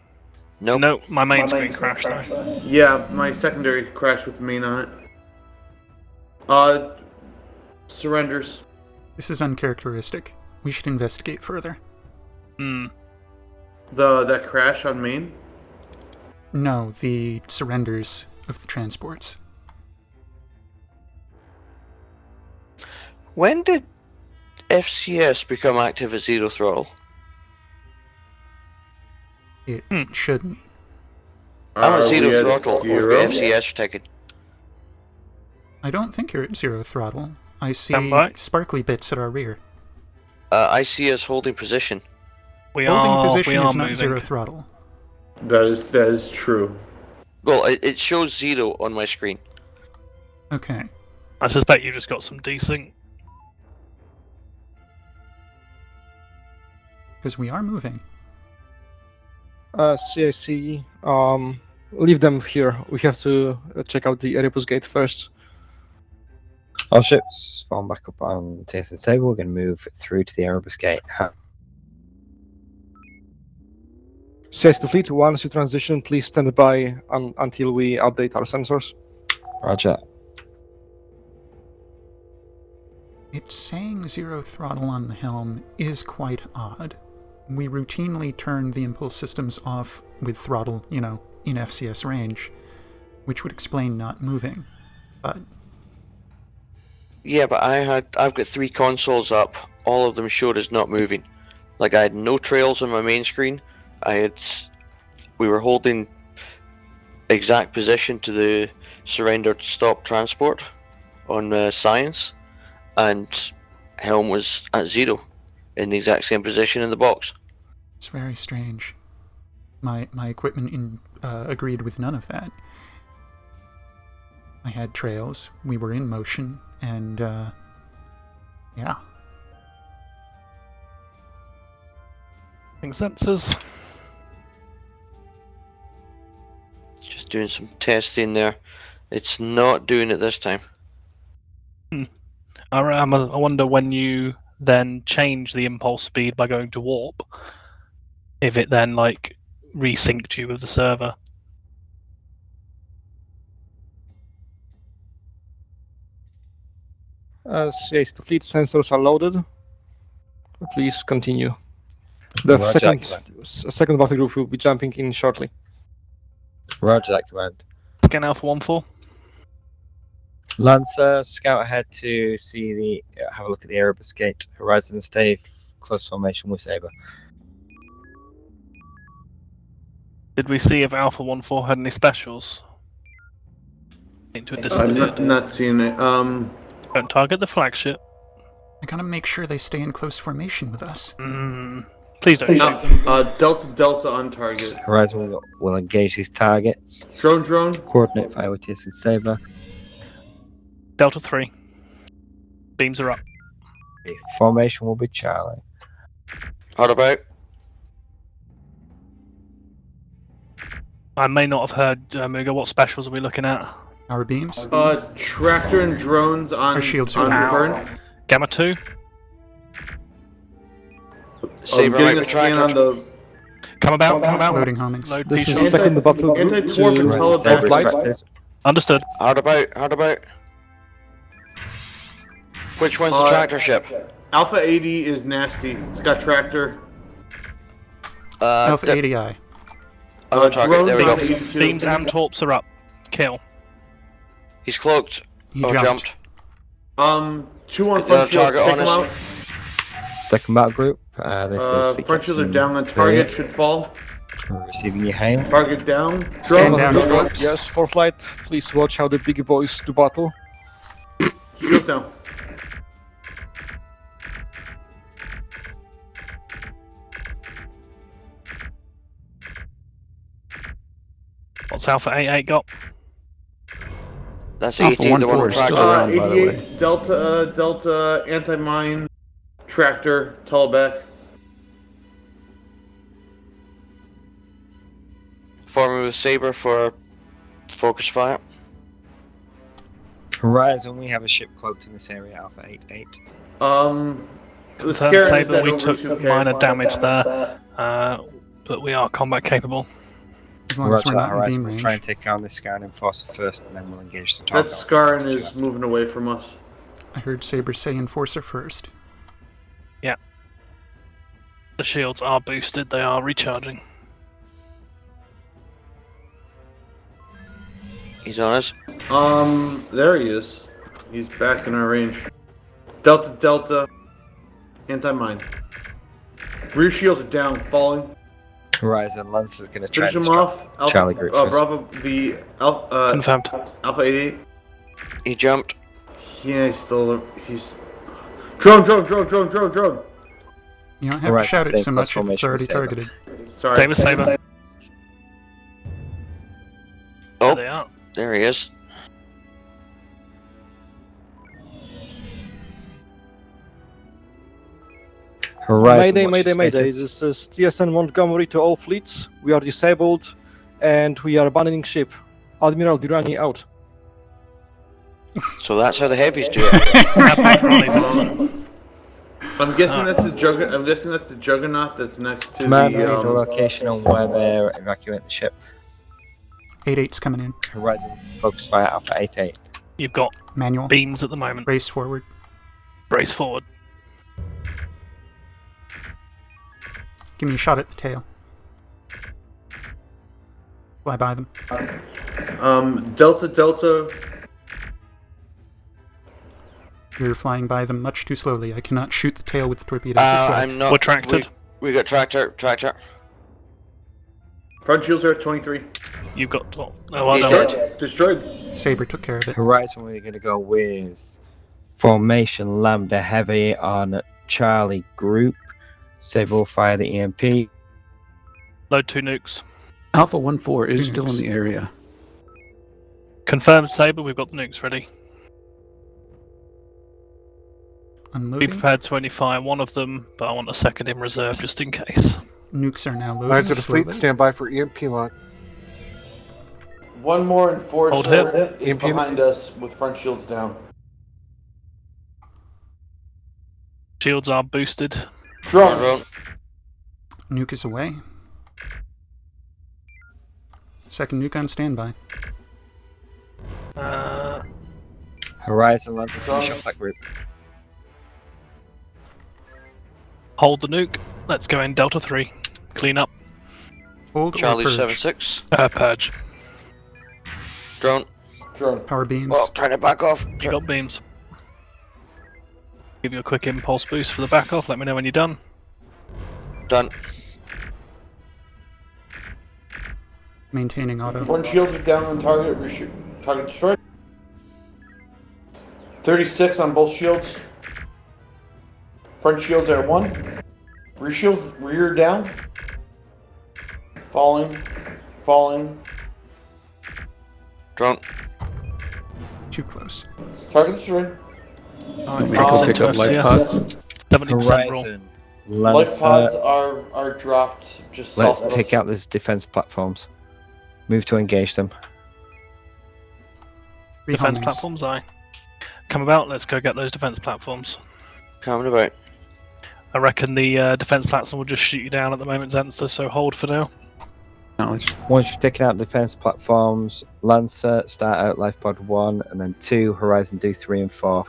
Nope. No, my main screen crashed though. Yeah, my secondary crashed with the main on it. Surrenders. This is uncharacteristic. We should investigate further. Hmm. That crash on main? No, the surrenders of the transports. When did FCS become active at zero throttle? It shouldn't. I'm Are at zero we at throttle. We've zero? got FCS protected. I don't think you're at zero throttle. I see Stand by. sparkly bits at our rear. I see us holding position. We Holding are position is not moving. zero throttle. That is true. Well, it shows 0 on my screen. Okay. I suspect you just got some desync. Because we are moving. CIC, leave them here. We have to check out the Erebus gate first. Our ships form back up on TSN Saber. We're going to move through to the Erebus gate. CIC to fleet, once you transition, please stand by until we update our sensors. Roger. It's saying 0 throttle on the helm is quite odd. We routinely turn the impulse systems off with throttle, in FCS range, which would explain not moving. But Yeah, but I've got 3 consoles up. All of them showed as not moving. Like I had no trails on my main screen. We were holding exact position to the surrender stop transport on science, and helm was at 0 in the exact same position in the box. it's very strange. My equipment agreed with none of that. I had trails, we were in motion, and yeah. Sensors. Just doing some testing there. It's not doing it this time. I wonder when you then change the impulse speed by going to warp, if it then resynced you with the server. CIC to fleet, sensors are loaded. Please continue. The Roger second battle group will be jumping in shortly. Roger that command. Scan Alpha 1-4. Lancer, scout ahead to have a look at the Erebus gate. Horizon, stay close formation with Saber. Did we see if Alpha 1-4 had any specials? Into a disappeared. Not seeing it. Don't target the flagship. I gotta make sure they stay in close formation with us. Please don't shoot. Delta on target. Horizon will engage these targets. Drone. Coordinate fire with TSN Saber. Delta 3. Beams are up. Formation will be Charlie. How about? I may not have heard, Muga. What specials are we looking at? Our beams? Tractor and drones on Our shields on are burn. Gamma 2. Saber Getting right a scan on retractor. the Come about. Loading homings. Load This P-shots. is second battle group anti-torp and to teleback. flight. Understood. How about? Which one's the tractor ship? Alpha 80 is nasty. It's got tractor. Alpha 80I. On target. Drones There we on go. 82. Beams and torps are up. Kill. He's cloaked. He jumped. 2 on front shield. Target Take on him us. out. Second battle group. This is Front shields are down on target. Should fall. We're receiving your hail. Target down. Stand Drone. down. Yes, for flight. Please watch how the big boys do battle. Shield down. What's Alpha 88 got? That's Alpha 18, the one 1-4 on is still tractor. around, by the way. 88 Delta anti-mine tractor teleback. Forming with Saber for focus fire. Horizon, we have a ship cloaked in this area, Alpha 88. The Confirm scare is Saber, that we over took 2K. minor damage there, but we are combat capable. As long as Roger we're that, not in Horizon. beam We'll range. try and take on this Scar and Enforcer first, and then we'll engage the That target. Scarin is moving away from us. I heard Saber say Enforcer first. The shields are boosted, they are recharging. He's on us. There he is. He's back in our range. Delta, anti-mine. Rear shields are down, falling. Horizon, Lancer's going to try Finish and him disrupt off. Charlie Group first. Bravo, the Alpha, Confirmed. Alpha 88. He jumped. Yeah, he's... Drone! You don't have to Alright, shout it stay so in much close if it's formation already with Saber. targeted. Sorry. David Saber. Oh, There they are. there he is. Horizon, Mayday, what's your Mayday. status? This is TSN Montgomery to all fleets. We are disabled, and we are abandoning ship. Admiral Durrani out. So that's how the heavies do it. Ronnie's awesome. I'm guessing that's the I'm guessing that's the Juggernaut that's next to Command, I need a the. location on where they're evacuating the ship. 8-8's coming in. Horizon, focus fire Alpha 8-8. You've got Manual. beams at the moment. Race forward. Brace forward. Give me a shot at the tail. Fly by them. Delta. You're flying by them much too slowly. I cannot shoot the tail with the torpedoes this way. I'm not. We're tracted. We got tractor. Front shields are at 23. You've got. Oh, well He's done. dead. Destroyed. Saber took care of it. Horizon, we're going to go with formation Lambda Heavy on Charlie Group. Saber will fire the EMP. Load 2 nukes. Alpha 1-4 is still in the area. Confirmed, Saber. We've got the nukes ready. Be Unloading. prepared to only fire one of them, but I want a second in reserve just in case. Nukes are now loading. Knights of the slowly. Fleet, stand by for EMP launch. One more Hold enforcer is EMP. behind us with front shields down. Shields are boosted. Drone. Nuke is away. Second nuke on standby. Horizon, Lancer, finish off that group. Hold the nuke. Let's go in Delta 3. Clean up. Hold Charlie or purge. 76. Purge. Drone. Power beams. Oh, trying to back off. You got beams. Give you a quick impulse boost for the back off. Let me know when you're done. Done. Maintaining auto. Front shields are down on target. Target destroyed. 36 on both shields. Front shields are at 1. Rear shields, rear down. Falling. Drone. Too close. Target destroyed. Want me to go pick up life pods? 70% roll. Horizon, Life pods Lancer, are dropped just let's south of take us. out these defense platforms. Move to engage them. Defense Rehomings. platforms, aye. Come about, let's go get those defense platforms. Coming about. I reckon the defense platform will just shoot you down at the moment, Zenster, so hold for now. Knowledge. Once you've taken out defense platforms, Lancer, start out life pod 1, and then 2, Horizon, do 3 and 4.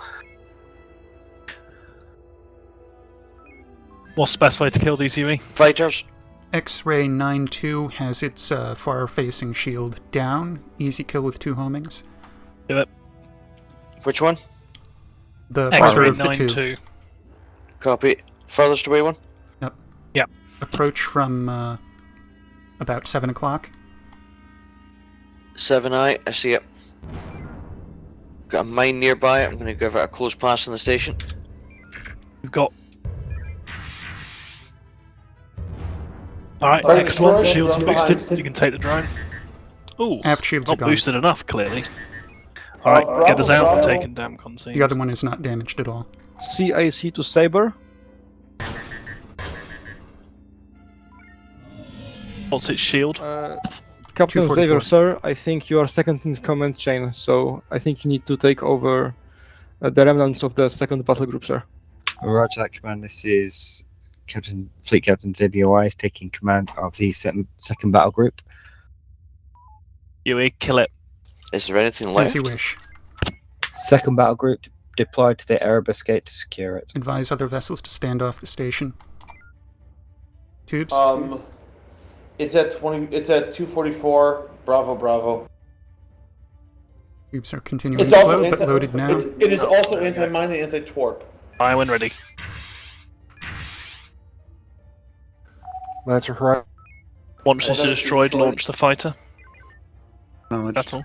What's the best way to kill these UE? Fighters. X-Ray 9-2 has its far-facing shield down. Easy kill with 2 homings. Do it. Which one? The farther X-ray of the 2. 9-2. Copy. Furthest away one? Yep. Approach from about 7 o'clock. 7-eye. I see it. Got a mine nearby. I'm going to give it a close pass on the station. We've got... Alright, Right, next one. right, Shields right boosted. behind. You can take the drone. Ooh, Aft shields are not gone. boosted enough, clearly. Alright, get us out and taking damn conceals. The other one is not damaged at all. CIC to Saber. What's its shield? Captain 244. Xavier, sir, I think you are second in command chain, so I think you need to take over the remnants of the second battle group, sir. Roger that, command. This is Fleet Captain Xavier Wise taking command of the second battle group. UE, kill it. Is there anything As left? you wish. Second battle group deployed to the Erebus gate to secure it. Advise other vessels to stand off the station. Tubes? It's at 20. It's at 244. Bravo. Tubes are continuing It's also slow, but loaded now. It is also anti-mine and anti-torp. Alright, when ready. Lancer Horizon. Once this is destroyed, launch the fighter. Knowledge. Battle.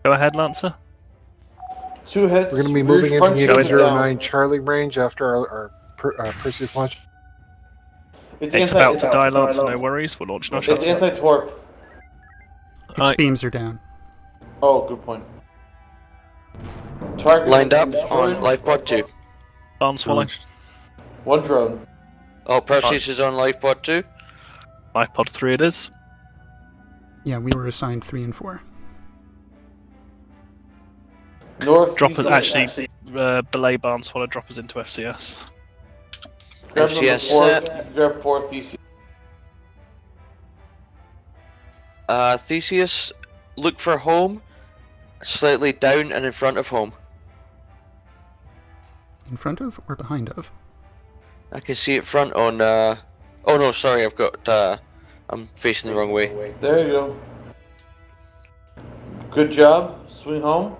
Go ahead, Lancer. 2 hits. We're going to be rear moving into front the shields are down. 809 Charlie range after our Perseus launch. It's about to die, Lancer, no worries. We're launching our It's shuttle. anti-torp. Its Alright, beams are down. Oh, good point. Target Lined up destroyed. on lifepod 2. Barn swallow. One drone. Oh, Perseus is on lifepod 2. Lifepod 3 it is. Yeah, we were assigned 3 and 4. North. Drop us, actually, belay barn swallow, drop us into FCS. Grab FCS set. Grab 4 Theseus. Theseus, look for home, slightly down and in front of home. In front of or behind of? I can see it front on, oh no, sorry, I've got, I'm facing the wrong way. There you go. Good job. Swing home.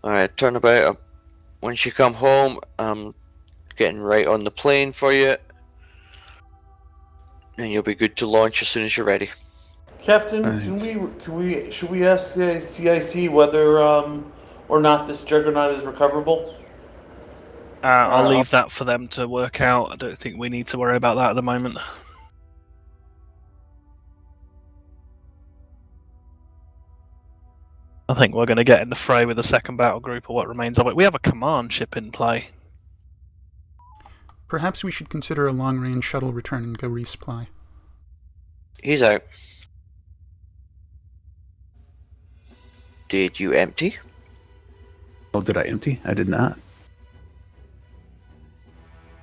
Alright, turn about. Once you come home, I'm getting right on the plane for you. And you'll be good to launch as soon as you're ready. Captain, should we ask the CIC whether or not this Juggernaut is recoverable? I'll leave that for them to work out. I don't think we need to worry about that at the moment. I think we're going to get in the fray with the second battle group or what remains of it. We have a command ship in play. Perhaps we should consider a long-range shuttle return and go resupply. He's out. Did you empty? Oh, did I empty? I did not.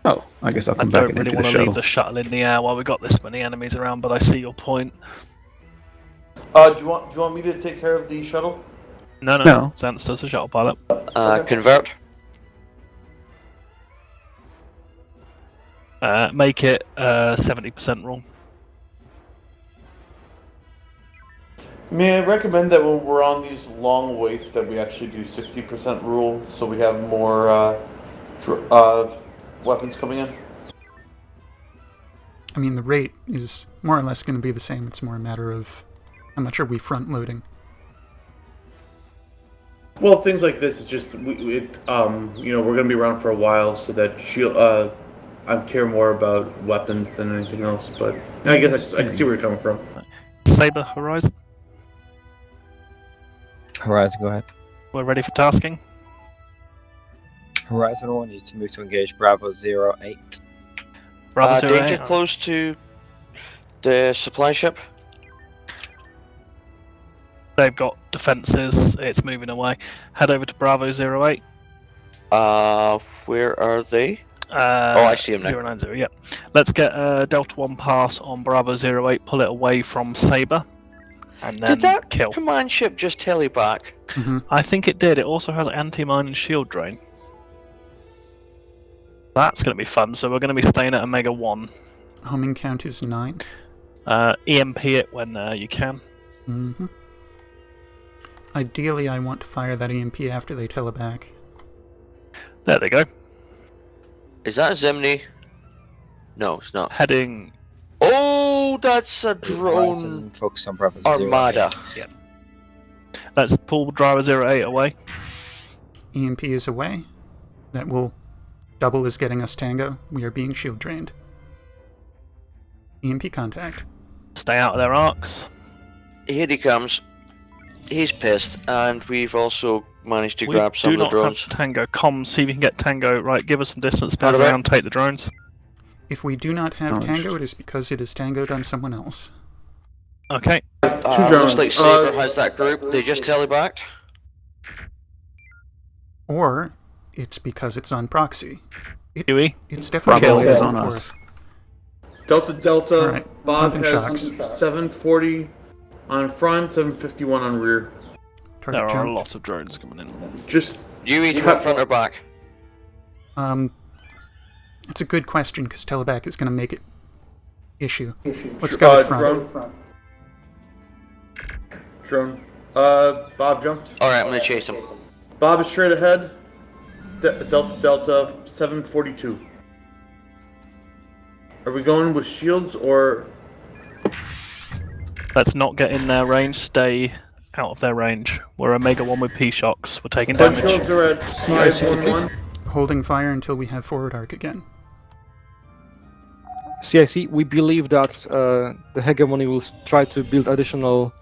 Oh, I guess I'll come back and I don't really empty want the to shuttle. leave the shuttle in the air while we've got this many enemies around, but I see your point. Do you want me to take care of the shuttle? No. Zance does the shuttle pilot. Convert. Make it 70% rule. May I recommend that when we're on these long waits that we actually do 60% rule so we have more weapons coming in? I mean, the rate is more or less going to be the same. It's more a matter of how much are we front-loading. Well, things like this, it's just, we're going to be around for a while, so that I care more about weapons than anything else, but I guess I can see where you're coming from. Saber Horizon. Horizon, go ahead. We're ready for tasking. Horizon, I want you to move to engage Bravo 08. Bravo 08. Danger close to the supply ship. They've got defences. It's moving away. Head over to Bravo 08. Where are they? I see them now. 090, yeah. Let's get Delta 1 pass on Bravo 08, pull it away from Saber, and then Did that kill. command ship just tele back? I think it did. It also has anti-mine and shield drain. That's going to be fun, so we're going to be staying at Omega 1. Homing count is 9. EMP it when you can. Ideally, I want to fire that EMP after they teleback. There they go. Is that a Zimni? No, it's not. Heading. Oh, that's a drone. Horizon, focus on Bravo Armada. 08. Yep. Let's pull Driver 08 away. EMP is away. That will double as getting us Tango. We are being shield drained. EMP contact. Stay out of their arcs. Here he comes. He's pissed, and we've also managed to grab some We of do the not drones. have Tango. Comms, see if we can get Tango. Right, give us some distance, spins Right away. around, take the drones. If we do not have Tango, it is because it is Tangoed on someone else. Okay. Looks like Saber has that group. They just telebacked. Or it's because it's on proxy. Huey? It's definitely Bravo back is and on forth. us. Delta, Alright, Bob pumping has shocks. 740 on front, 751 on rear. Target There are jump. a lot of drones coming in. Just You each want front or back? It's a good question because teleback is going to make it issue. Let's go with front. Drone. Bob jumped. Alright, I'm gonna chase him. Bob is straight ahead. Delta 742. Are we going with shields or? Let's not get in their range, stay out of their range. We're Omega 1 with P-Shocks. We're taking Front damage. shields are at 511. Holding fire until we have forward arc again. CIC, we believe that the hegemony will try to build additional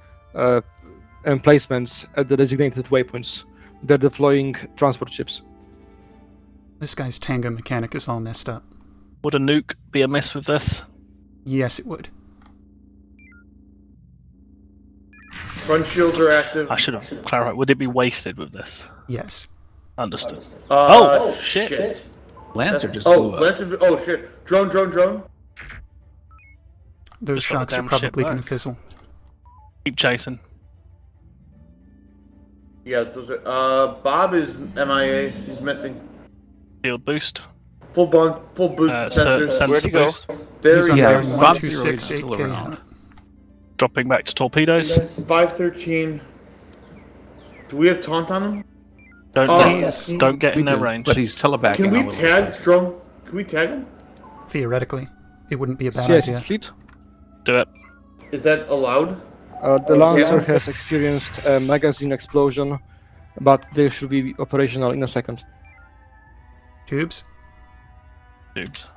emplacements at the designated waypoints. They're deploying transport ships. This guy's Tango mechanic is all messed up. Would a nuke be amiss with this? Yes, it would. Front shields are active. I should have clarified. Would it be wasted with this? Yes. Understood. Oh, shit. Lancer just blew up. Lancer, oh shit. Drone. Those Just got shots the are damn probably ship going to back. fizzle. Keep chasing. Yeah, those are, Bob is MIA. He's missing. Shield boost. Full boost sensors. Sensor Where'd he go? boost. There He's he on yeah, down goes. Bob 126 Zero is still 8K around. out. Dropping back to torpedoes. 513. Do we have taunt on him? Don't get We in their do, range. but he's telebacking. Can we all over the tag place. drone? Can we tag him? Theoretically, it wouldn't be a bad CIC idea. fleet. Do it. Is that allowed? The Lancer has experienced a magazine explosion, but they should be operational in a second. Tubes? Tubes.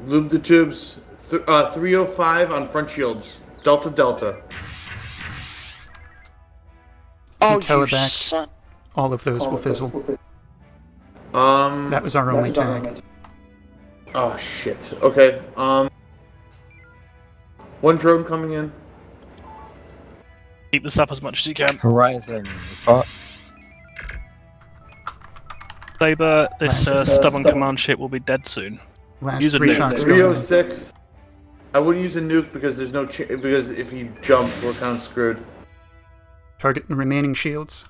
Lube the tubes. 305 on front shields. Delta. Oh, you teleback. son. All of those will fizzle. That That was our only tag. Oh shit. Okay. One drone coming in. Keep this up as much as you can. Horizon report. Saber, this stubborn command ship will be dead soon. Last Use a 3 nuke. shots going in. 306. I wouldn't use a nuke because there's no because if he jumps, we're kind of screwed. Target and remaining shields.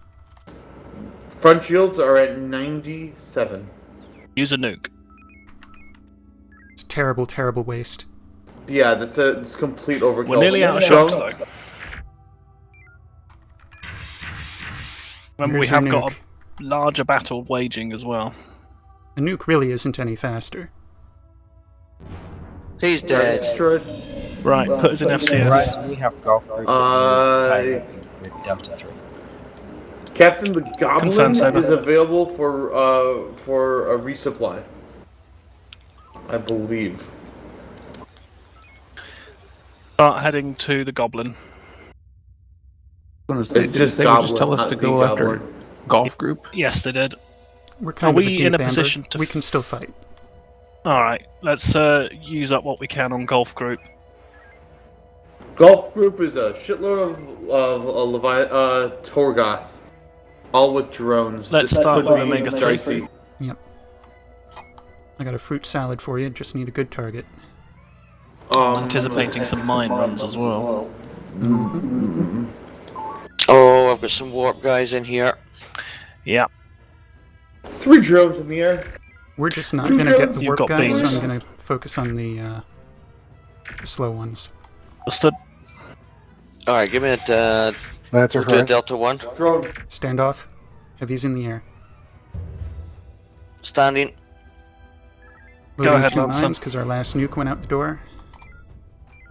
Front shields are at 97. Use a nuke. It's terrible, terrible waste. Yeah, it's complete overkill. We're nearly out of shocks, though. Remember, we Here's your have got nuke. a larger battle waging as well. A nuke really isn't any faster. He's dead. Destroyed. Right, put us in FCS. Horizon, we have golf group. With Delta 3. Captain, the Goblin Confirm, Saber. is available for a resupply. I believe. Start heading to the Goblin. I was gonna say, It's did they just say would Goblin, just tell us not to the go after Goblin. golf group? Yes, they did. We're kind Are of we a deep in a amber. position to We can still fight. Alright, let's use up what we can on Golf Group. Golf Group is a shitload of Torgoth, all with drones. Let's This start could with be Omega 3. dicey. Yep. I got a fruit salad for you, just need a good target. Anticipating some mine runs as well. Oh, I've got some warp guys in here. Yeah. 3 drones in the air. We're just not going to get the You've warp got guys, beams. so I'm going to focus on the slow ones. Understood. Alright, give me a Lancer we'll do a Hurricane. Delta 1. Drone. Standoff. Heavy's in the air. Standing. Loading ahead, 2 Lancer. mines because our last nuke went out the door.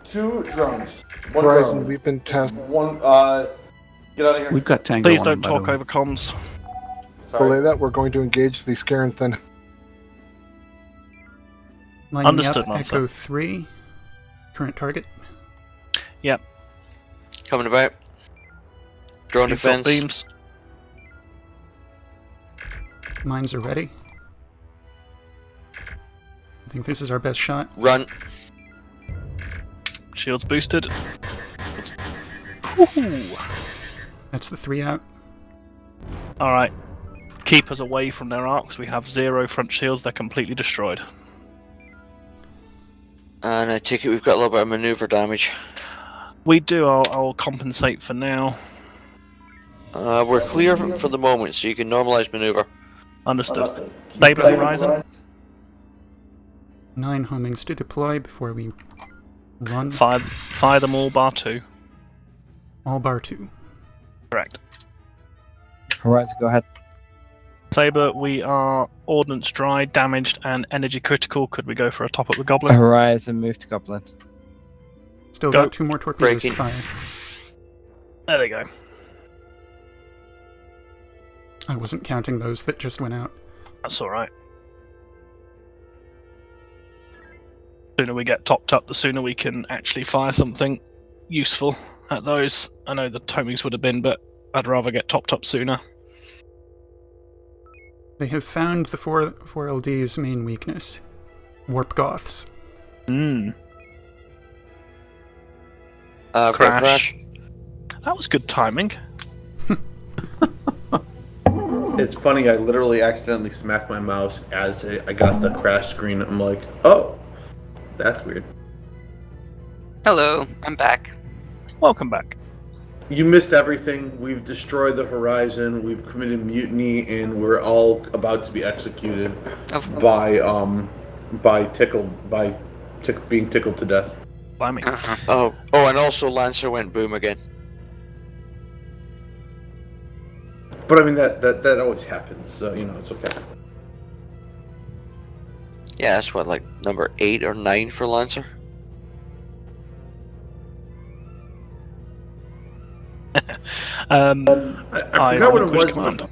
2 drones. 1 Horizon, drone. we've been tasked. 1, get out of here. We've got Tango Please on, don't by the talk way. over comms. Sorry. Belay that, we're going to engage the Scarens then. Lining Understood, up Lancer. Echo 3. Current target. Yep. Coming about. Drone You've got defense. beams. Mines are ready. I think this is our best shot. Run. Shields boosted. Woohoo! That's the 3 out. Alright. Keep us away from their arcs. We have 0 front shields. They're completely destroyed. And I take it we've got a little bit of maneuver damage. We do. I'll compensate for now. We're clear for the moment, so you can normalize maneuver. Understood. Saber Horizon. 9 homings to deploy before we run. Fire them all, bar 2. All bar 2. Correct. Horizon, go ahead. Saber, we are ordnance dry, damaged, and energy critical. Could we go for a top at the Goblin? Horizon, move to Goblin. Still Go. got 2 more torpedoes Breaking. to fire. There they go. I wasn't counting those that just went out. That's alright. The sooner we get topped up, the sooner we can actually fire something useful at those. I know the timings would have been, but I'd rather get topped up sooner. They have found the 4LD's main weakness. Warp Goths. Crash. That was good timing. It's funny, I literally accidentally smacked my mouse as I got the crash screen. I'm like, oh, that's weird. Hello, I'm back. Welcome back. You missed everything. We've destroyed the Horizon. We've committed mutiny, and we're all about to be executed by being tickled to death. By me. Oh, and also Lancer went boom again. But I mean that always happens, so it's okay. Yeah, that's what, like number 8 or 9 for Lancer. I forgot what it was. Command.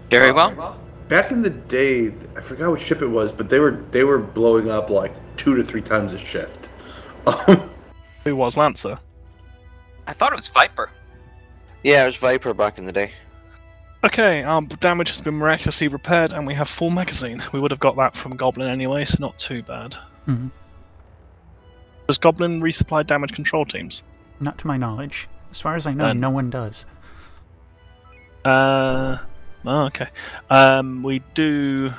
Very well. Back in the day, I forgot what ship it was, but they were blowing up like 2 to 3 times a shift. Who was Lancer? I thought it was Viper. Yeah, it was Viper back in the day. Okay, our damage has been miraculously repaired, and we have full magazine. We would have got that from Goblin anyway, so not too bad. Mm-hmm. Does Goblin resupply damage control teams? Not to my knowledge. As far as I know, no one does. Okay. We did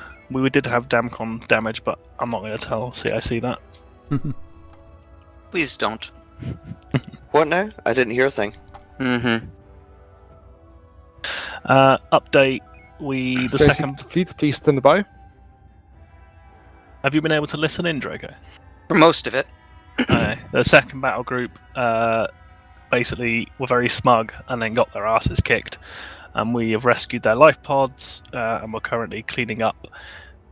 have Damcon damage, but I'm not going to tell CIC that. Please don't. What now? I didn't hear a thing. Mm-hmm. Update. The second fleet, please stand by. Have you been able to listen in, Draco? For most of it. The second battle group basically were very smug and then got their asses kicked. And we have rescued their life pods, and we're currently cleaning up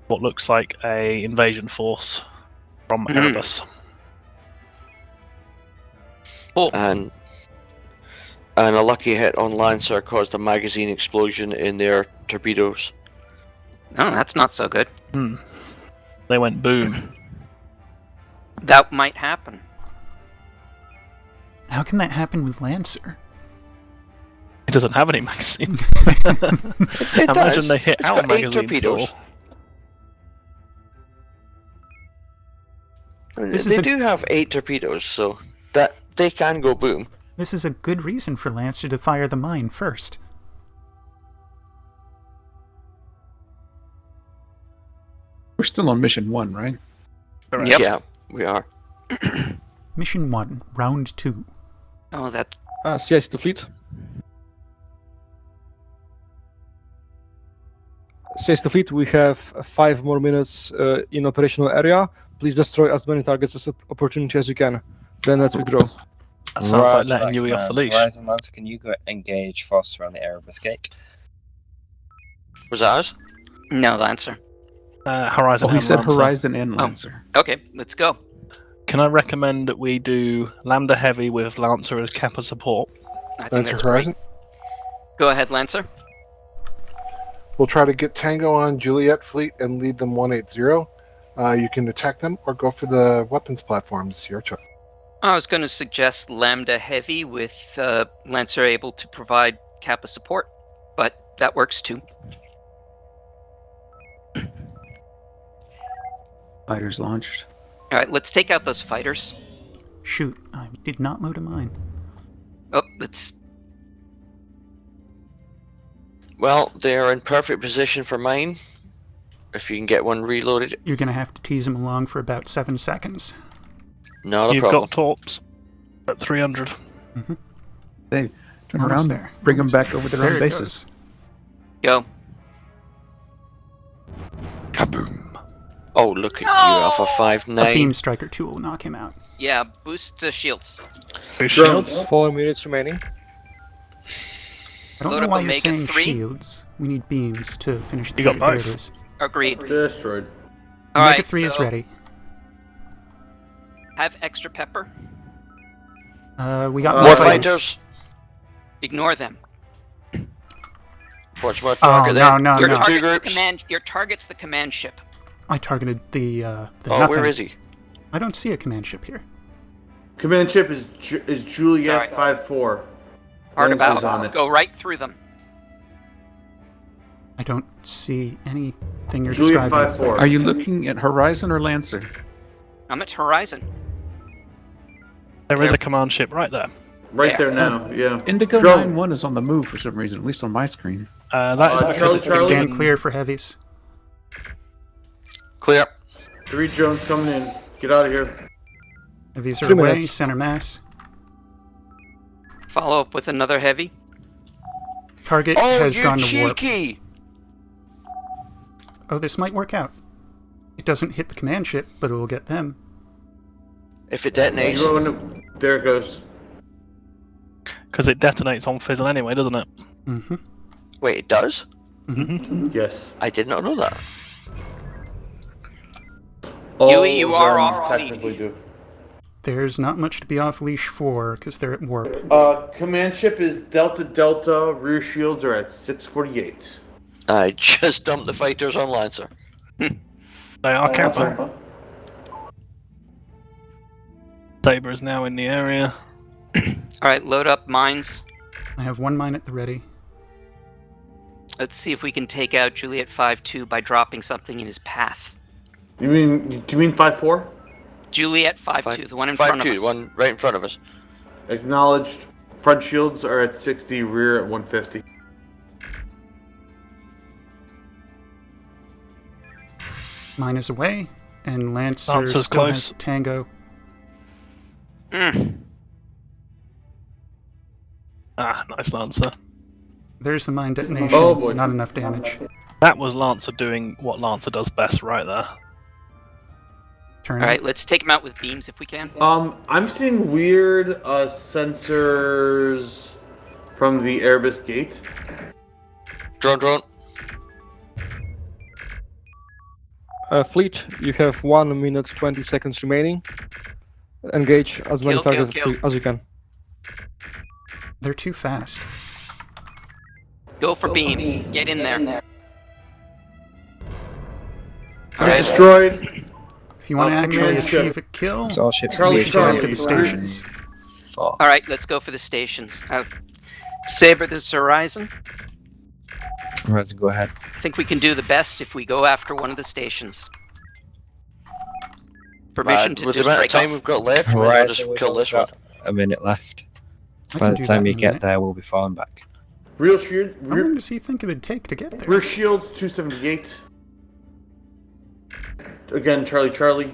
what looks like a invasion force from Erebus. And a lucky hit on Lancer caused a magazine explosion in their torpedoes. Oh, that's not so good. They went boom. That might happen. How can that happen with Lancer? It doesn't have any magazine. It Imagine does. they hit It's our got 8 magazine torpedoes. store. I mean, they do have 8 torpedoes, so that they can go boom. This is a good reason for Lancer to fire the mine first. We're still on mission 1, right? Yep. Yeah, we are. Mission 1, Round 2. Oh, that... CIC the fleet. CIC the fleet, we have 5 more minutes in operational area. Please destroy as many targets as opportunity as you can. Then let's withdraw. That sounds like letting Yui off the leash. Horizon Lancer, can you go engage Foster on the Erebus gate? Was that us? No, Lancer. Horizon Oh, he and said Lancer. Horizon and Lancer. Okay, let's go. Can I recommend that we do Lambda Heavy with Lancer as Kappa support? I think Lancer that's Horizon. great. Go ahead, Lancer. We'll try to get Tango on Juliet fleet and lead them 180. You can attack them or go for the weapons platforms. Your choice. I was going to suggest Lambda Heavy with Lancer able to provide Kappa support, but that works too. Fighters launched. Alright, let's take out those fighters. Shoot, I did not load a mine. Oh, let's... Well, they're in perfect position for mine. If you can get one reloaded. You're going to have to tease them along for about 7 seconds. Not a You've problem. got torps at 300. Mm-hmm. They turn Almost around there. bring them Almost back there. over their There own it bases. Go. Kaboom. Oh, look at you, Alpha A 5-9. Beam Striker 2 will knock him out. Yeah, boost shields. Shields. 4 minutes remaining. I don't Load know up why you're Omega saying 3. shields. We need beams to finish the You got fight. There both. it is. Agreed. Destroyed. Omega Alright, 3 is so ready. have extra pepper. We got More fighters. fighters. Ignore them. Watch my Oh, target no, there. no, You're no. in 2 Target's the groups. command. Your target's the command ship. I targeted the Oh, nothing. where is he? I don't see a command ship here. Command ship is Juliet Sorry. 5-4. Hard Lancer's about. on it. Go right through them. I don't see anything you're Juliet describing. 5-4. Are you looking at Horizon or Lancer? I'm at Horizon. There is a command ship right there. Right there now, yeah. Indigo Drone. 9-1 is on the move for some reason, at least on my screen. That is because it's Charlie. Stand clear for heavies. Clear. 3 drones coming in. Get out of here. Heavies are 2 away. minutes. Center mass. Follow up with another heavy. Target Oh, has you gone to warp. cheeky! Oh, this might work out. It doesn't hit the command ship, but it'll get them. If it detonates. There it goes. Because it detonates on fizzle anyway, doesn't it? Mm-hmm. Wait, it does? Yes. I did not know that. Yui, you are them off technically lead. do. There's not much to be off leash for, because they're at warp. Command ship is Delta Delta. Rear shields are at 648. I just dumped the fighters on Lancer. They are Kappa. Saber is now in the area. Alright, load up mines. I have 1 mine at the ready. Let's see if we can take out Juliet 5-2 by dropping something in his path. Do you mean 5-4? Juliet 5-2, the one in front of us. 5-2, one right in front of us. Acknowledged. Front shields are at 60. Rear at 150. Mine is away, and Lancer Lancer's still close. has Tango. Ah, nice Lancer. There's the mine detonation. Oh, boy. Not enough damage. That was Lancer doing what Lancer does best right there. Turn. Alright, let's take him out with beams if we can. I'm seeing weird sensors from the Airbus gate. Drone. Fleet, you have 1 minute 20 seconds remaining. Engage as many Kill, targets kill. as you can. They're too fast. Go for beams. Get in there. Alright. Destroyed. If you want to actually command ship. achieve a kill, It's all ships. Charlie, you go after the Charlie. stations. Alright, let's go for the stations. Saber, this is Horizon. Right, go ahead. I think we can do the best if we go after one of the stations. Permission to with the just amount of break time off. we've got left, we'll Horizon, just we've kill only this one. got a minute left. I By can the do time that you in a get minute. there, we'll be falling back. Rear shield. How long does he think it would take to get there? Rear shields 278. Again, Charlie.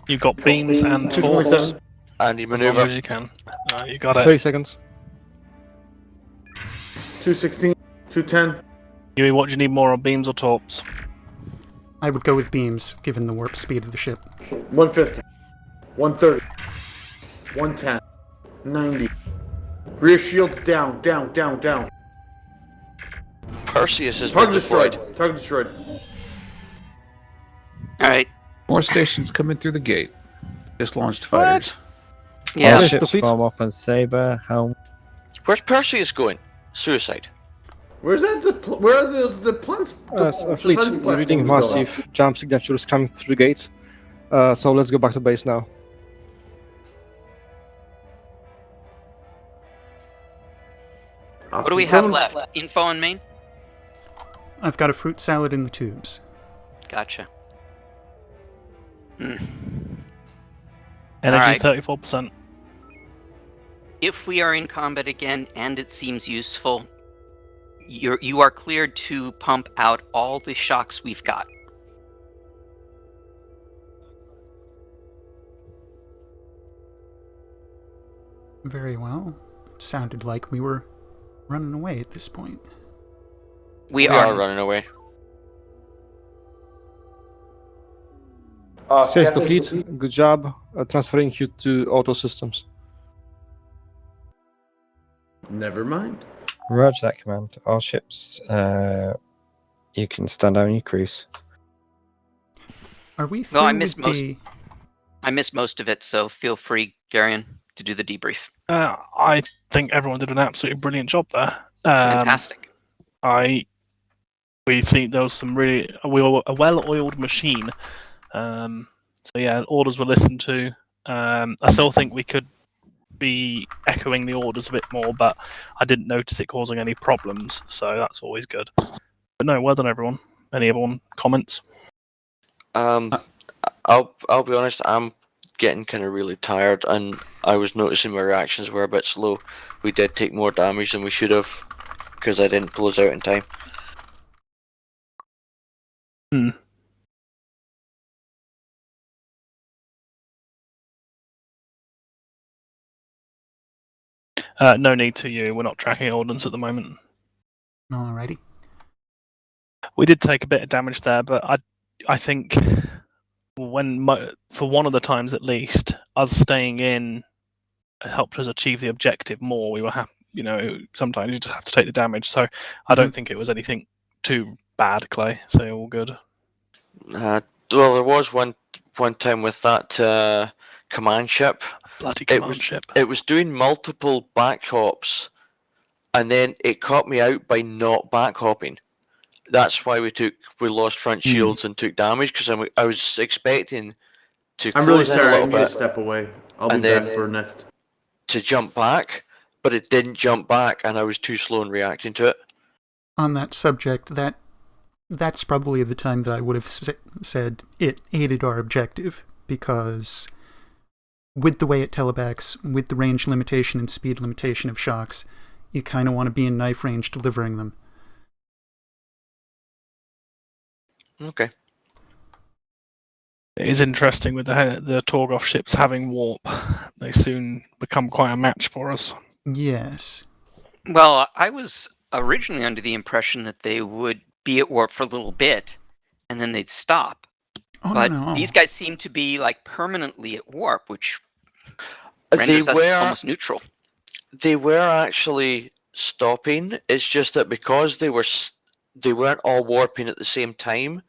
You've got beams and torps 227. And you as long maneuver. as you can. You got it. 30 seconds. 216. 210. Yui, what do you need more on beams or torps? I would go with beams, given the warp speed of the ship. 150. 130. 110. 90. Rear shields down. Perseus has been Target deployed. destroyed. Target destroyed. Alright, More stations coming through the gate. Just launched fighters. yeah. All Yes, ships the fleet. form up on Saber. Helm. Where's Perseus going? Suicide. Where's that? Where are the plants? Fleet, you're reading massive jump signatures coming through the gate. So let's go back to base now. What do we have left? Info on main? I've got a fruit salad in the tubes. Gotcha. Energy Alright. 34%. If we are in combat again and it seems useful, you are cleared to pump out all the shocks we've got. Very well. It sounded like we were running away at this point. We are are. running away. Says the fleet, good job transferring you to auto systems. Never mind. Roger that command. All ships, you can stand down your cruise. Are we through No, I missed with most. the... I missed most of it, so feel free, Garion, to do the debrief. I think everyone did an absolutely brilliant job there. Fantastic. We think there was some really a well-oiled machine. So yeah, orders were listened to. I still think we could be echoing the orders a bit more, but I didn't notice it causing any problems, so that's always good. But no, well done everyone. Anyone comments? I'll be honest, I'm getting kind of really tired, and I was noticing my reactions were a bit slow. We did take more damage than we should have, because I didn't pull us out in time. No need to you. We're not tracking ordnance at the moment. Alrighty. We did take a bit of damage there, but I think for one of the times at least, us staying in helped us achieve the objective more. We were happy, sometimes you just have to take the damage. So I don't think it was anything too bad, Clay. So all good. Well, there was one time with that command ship. Bloody command ship. It was doing multiple back hops, and then it caught me out by not back hopping. That's why we lost front shields and took damage, because I was expecting to I'm really close in a sorry. I little need to bit step away. I'll be and back then for next. to jump back, but it didn't jump back, and I was too slow in reacting to it. On that subject, that's probably the time that I would have said it aided our objective, because with the way it telebacks, with the range limitation and speed limitation of shocks, you kind of want to be in knife range delivering them. Okay. It is interesting with the Torgoth ships having warp. They soon become quite a match for us. Yes. Well, I was originally under the impression that they would be at warp for a little bit, and then they'd stop. Oh, but no. These guys seem to be like permanently at warp, which renders us almost neutral. They were actually stopping. It's just that because they weren't all warping at the same time,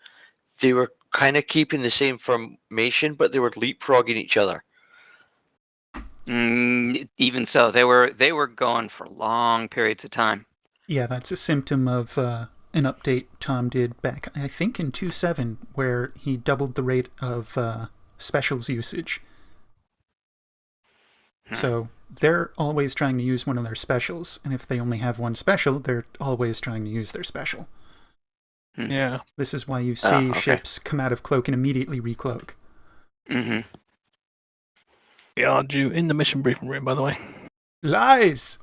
they were kind of keeping the same formation, but they were leapfrogging each other. Even so, they were gone for long periods of time. Yeah, that's a symptom of an update Tom did back, I think, in 2.7, where he doubled the rate of specials usage. So they're always trying to use one of their specials, and if they only have one special, they're always trying to use their special. Yeah. This is why you see ships come out of cloak and immediately recloak. Mm-hmm. We are due in the mission briefing room, by the way. Lies!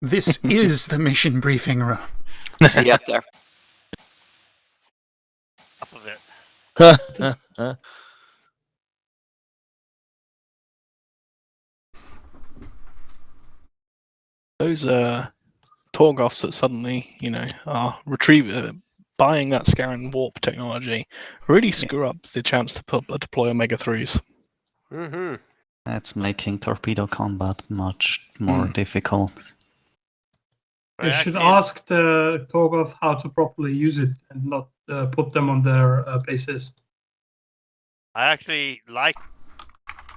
This is the mission briefing room. See you up there. Up of it. Those Torgoths that suddenly, are buying that Scaran warp technology really screw up the chance to deploy Omega 3s. Mm-hmm. That's making torpedo combat much more difficult. They should ask the Torgoth how to properly use it and not put them on their bases. I actually like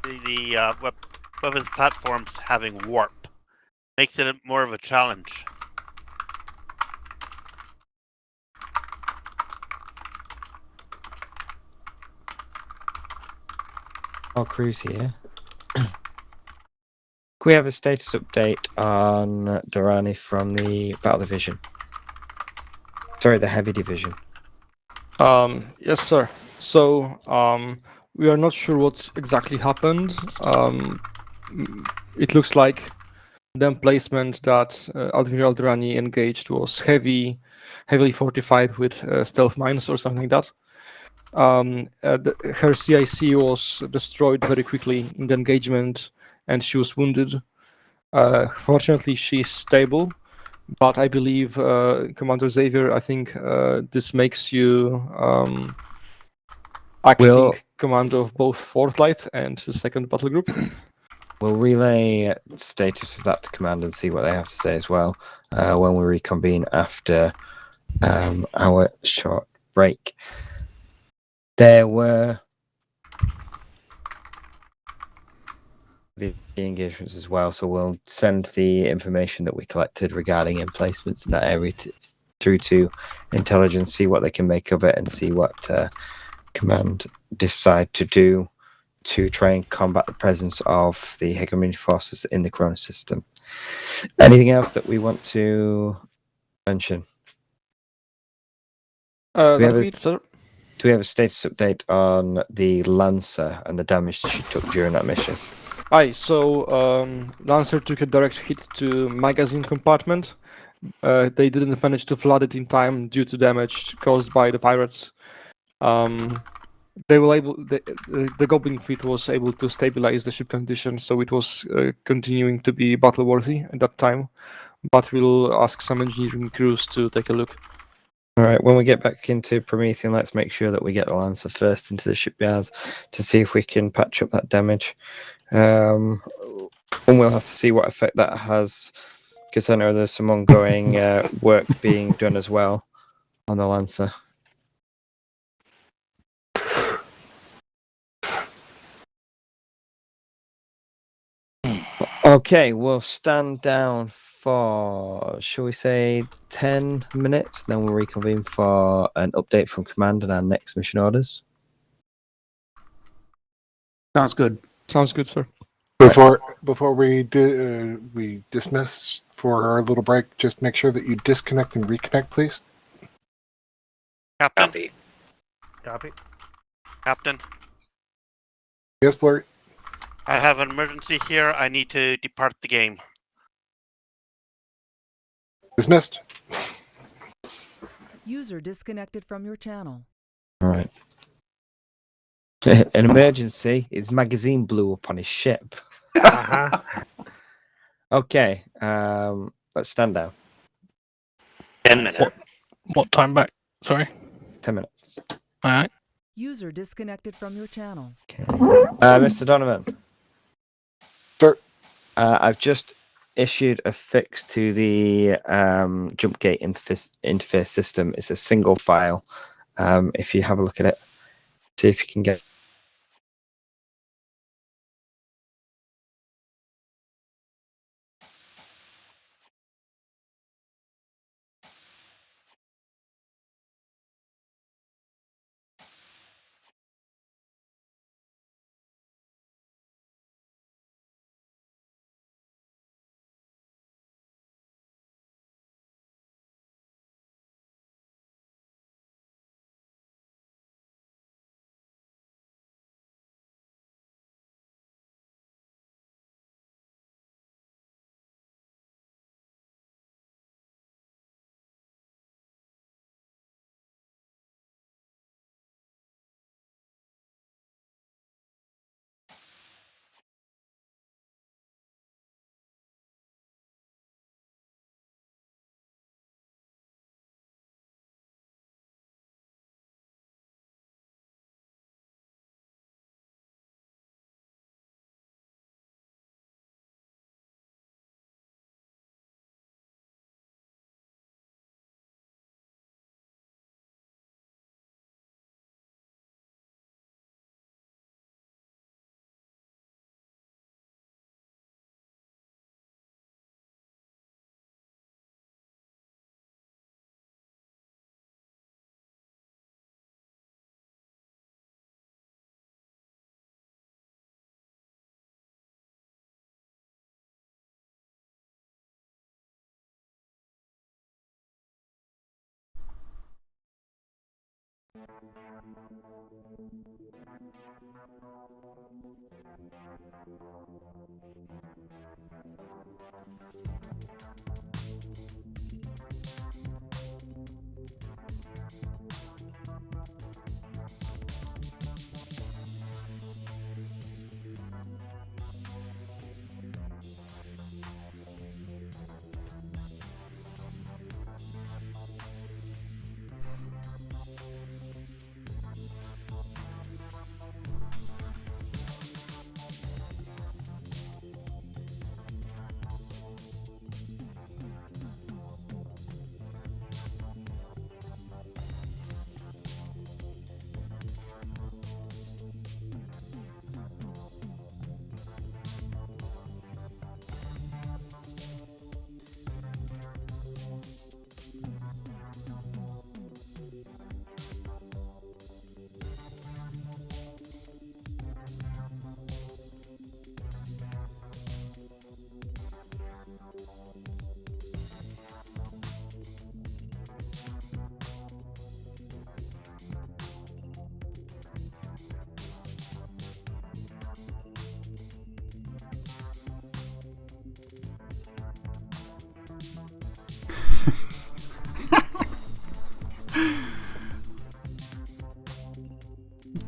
the weapons platforms having warp. Makes it more of a challenge. Our crew's here. Can we have a status update on Durrani from the Battle Division? Sorry, the Heavy Division. Yes, sir. So, we are not sure what exactly happened. It looks like the emplacement that Admiral Durrani engaged was heavily fortified with stealth mines or something like that. Her CIC was destroyed very quickly in the engagement, and she was wounded. Fortunately, she's stable, but I believe, Commander Xavier, I think this makes you acting commander of both Fourth Light and the Second Battle Group. We'll relay status of that to command and see what they have to say as well when we reconvene after our short break. There were the engagements as well, so we'll send the information that we collected regarding emplacements in that area through to intelligence, see what they can make of it, and see what command decide to do to try and combat the presence of the hegemony forces in the Corona system. Anything else that we want to mention? Do we have a status update on the Lancer and the damage she took during that mission? Aye, so Lancer took a direct hit to magazine compartment. They didn't manage to flood it in time due to damage caused by the pirates. They were able. The Goblin fleet was able to stabilize the ship condition, so it was continuing to be battle worthy at that time. But we'll ask some engineering crews to take a look. All right, when we get back into Promethean, let's make sure that we get the Lancer first into the shipyards to see if we can patch up that damage. And we'll have to see what effect that has, because I know there's some ongoing work being done as well on the Lancer. Okay, we'll stand down for, shall we say, 10 minutes, then we'll reconvene for an update from Command and our next mission orders. Sounds good. Sounds good, sir. Before we dismiss for our little break, just make sure that you disconnect and reconnect, please. Captain. Copy. Captain. Yes, Blurry. I have an emergency here. I need to depart the game. Dismissed. User disconnected from your channel. All right. An emergency. His magazine blew up on his ship. Okay. Let's stand down. 10 minutes. What time back? Sorry. 10 minutes. All right. User disconnected from your channel. Okay. Mr. Donovan. Sir. I've just issued a fix to the jump gate interface system. It's a single file. If you have a look at it, see if you can get.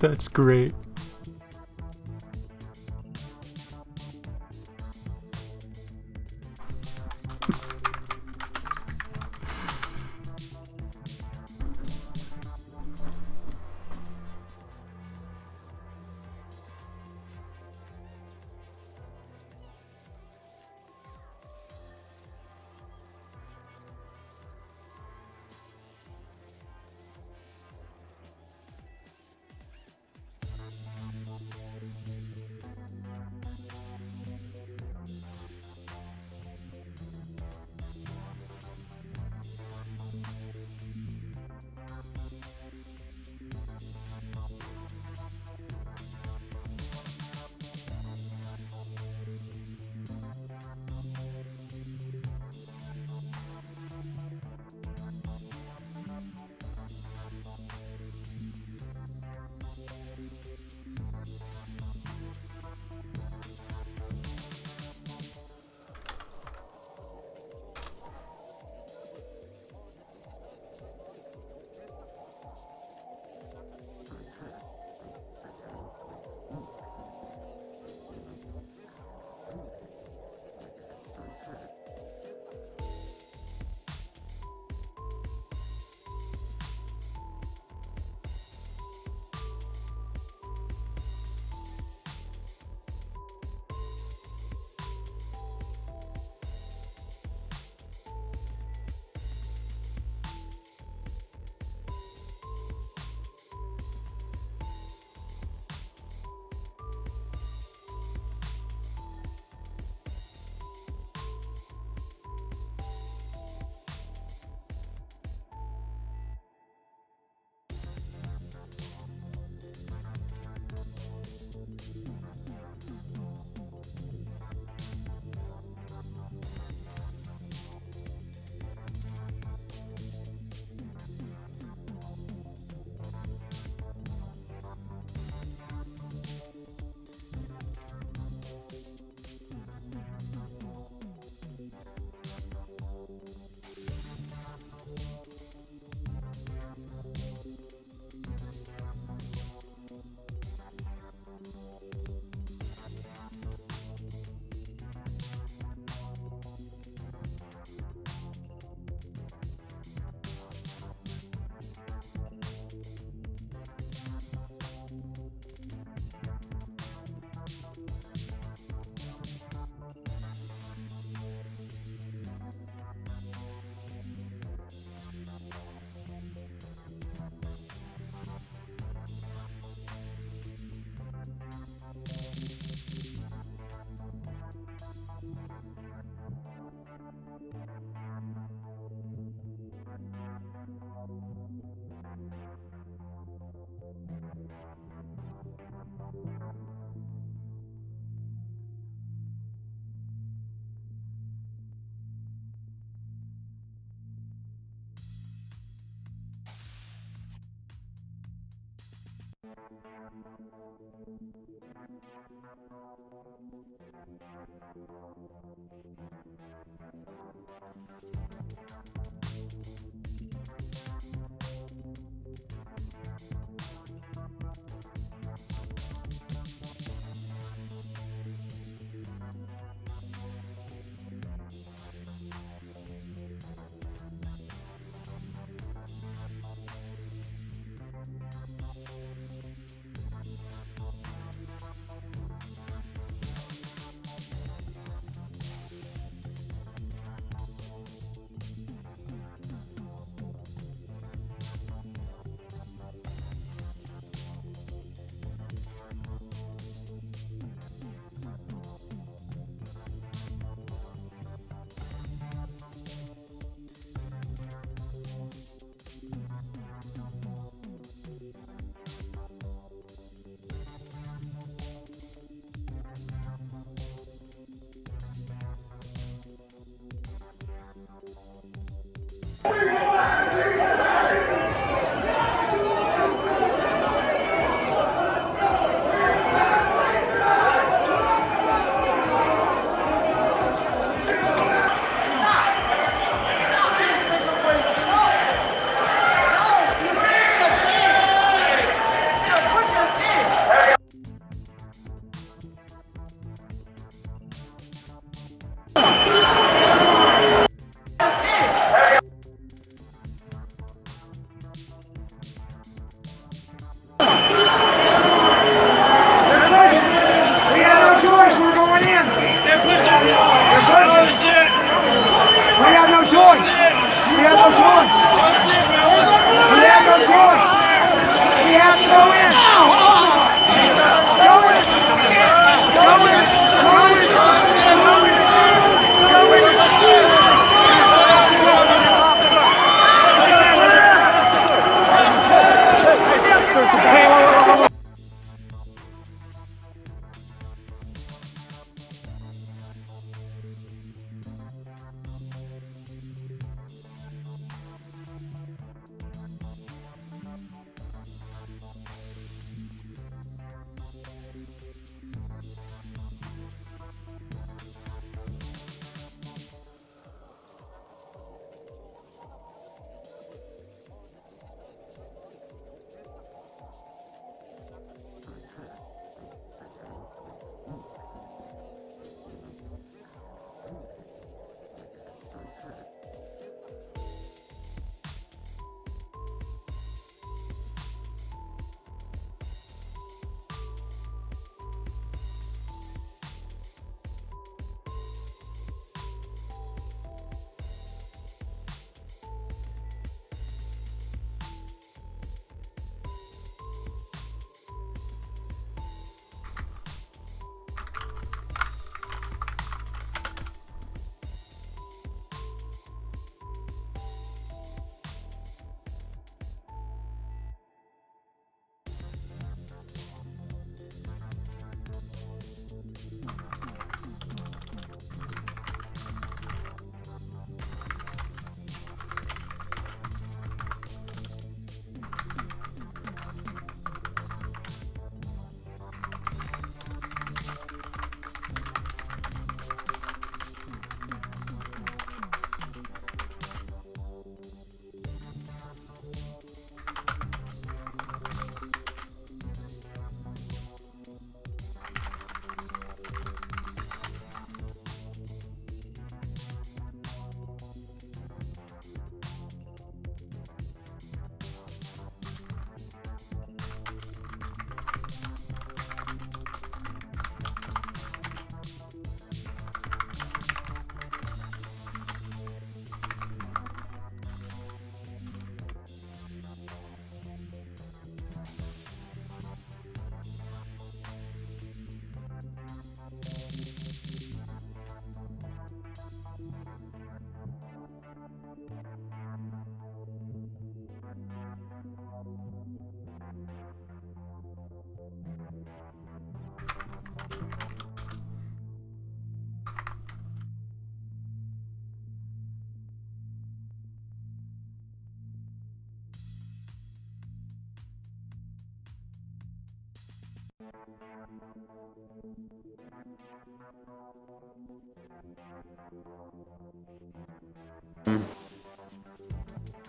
That's great.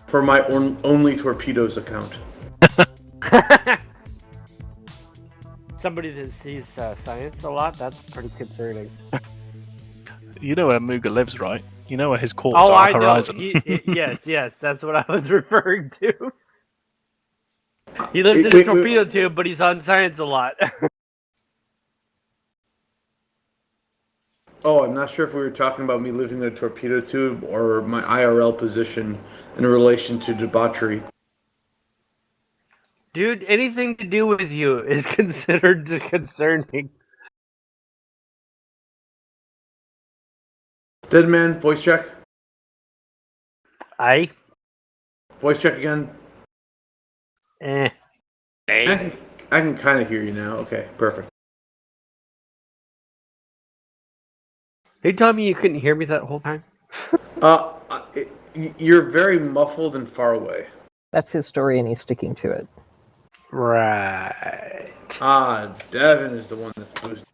For my only torpedoes account. Somebody that sees science a lot, that's pretty concerning. You know where Muga lives, right? You know where his quarters Oh, are I on Horizon. know. Yes, that's what I was referring to. He lives in a torpedo tube, but he's on science a lot. Oh, I'm not sure if we were talking about me living in a torpedo tube or my IRL position in relation to debauchery. Dude, anything to do with you is considered concerning. Dead man, voice check. Aye. Voice check again. Eh. I can kind of hear you now. Okay, perfect. Are you telling me you couldn't hear me that whole time? You're very muffled and far away. That's his story, and he's sticking to it. Right. Devin is the one that's boosting.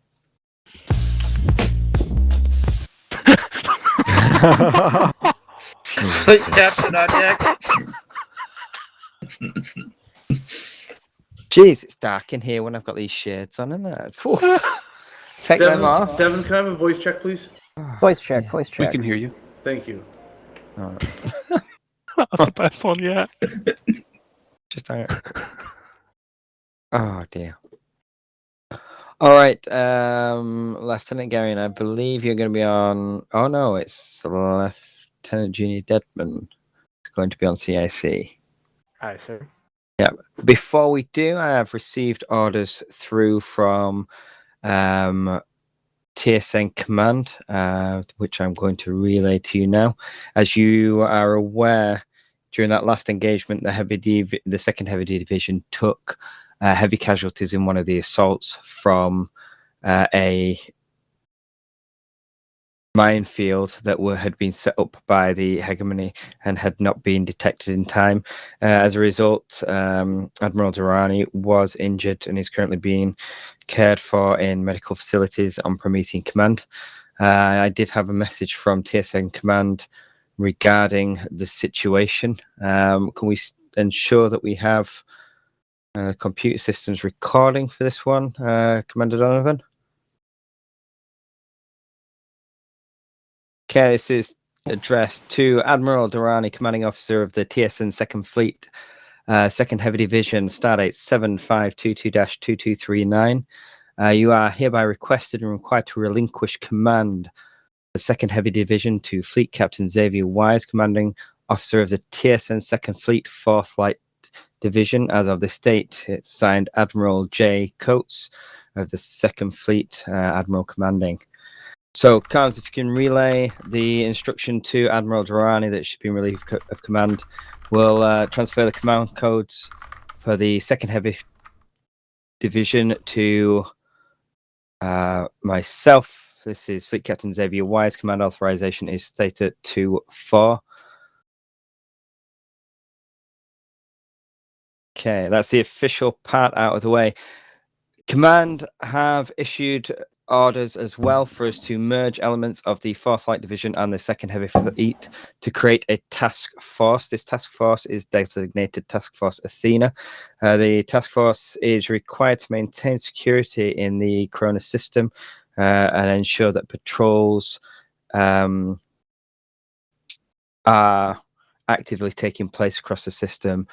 Captain on deck. Jeez, it's dark in here when I've got these shades on, isn't it? Take them off. Devin, can I have a voice check, please? Voice check, voice check. We can hear you. Thank you. That's the best one yet. Just oh dear. All right, Lieutenant Garion, I believe you're going to be on. Oh no, it's Lieutenant Junior Deadman. It's going to be on CIC. Aye, sir. Yeah. Before we do, I have received orders through from TSN Command, which I'm going to relay to you now. As you are aware, during that last engagement, the second Heavy Division took heavy casualties in one of the assaults from a minefield that had been set up by the hegemony and had not been detected in time. As a result, Admiral Durrani was injured and is currently being cared for in medical facilities on Promethean Command. I did have a message from TSN Command regarding the situation. Can we ensure that we have computer systems recording for this one, Commander Donovan? Okay, this is addressed to Admiral Durrani, Commanding Officer of the TSN Second Fleet, Second Heavy Division, Stardate 7522-2239. You are hereby requested and required to relinquish command of the Second Heavy Division to Fleet Captain Xavier Wise, Commanding Officer of the TSN Second Fleet, 4th Light Division. As of this date, it's signed Admiral J. Coates of the Second Fleet, Admiral Commanding. So, Carms, if you can relay the instruction to Admiral Durrani that she's been relieved of command, we'll transfer the command codes for the Second Heavy Division to myself. This is Fleet Captain Xavier Wise. Command authorization is stated to 4. Okay, that's the official part out of the way. Command have issued orders as well for us to merge elements of the 4th Light Division and the 2nd Heavy Fleet to create a task force. This task force is designated Task Force Athena. The task force is required to maintain security in the Corona system and ensure that patrols are actively taking place across the system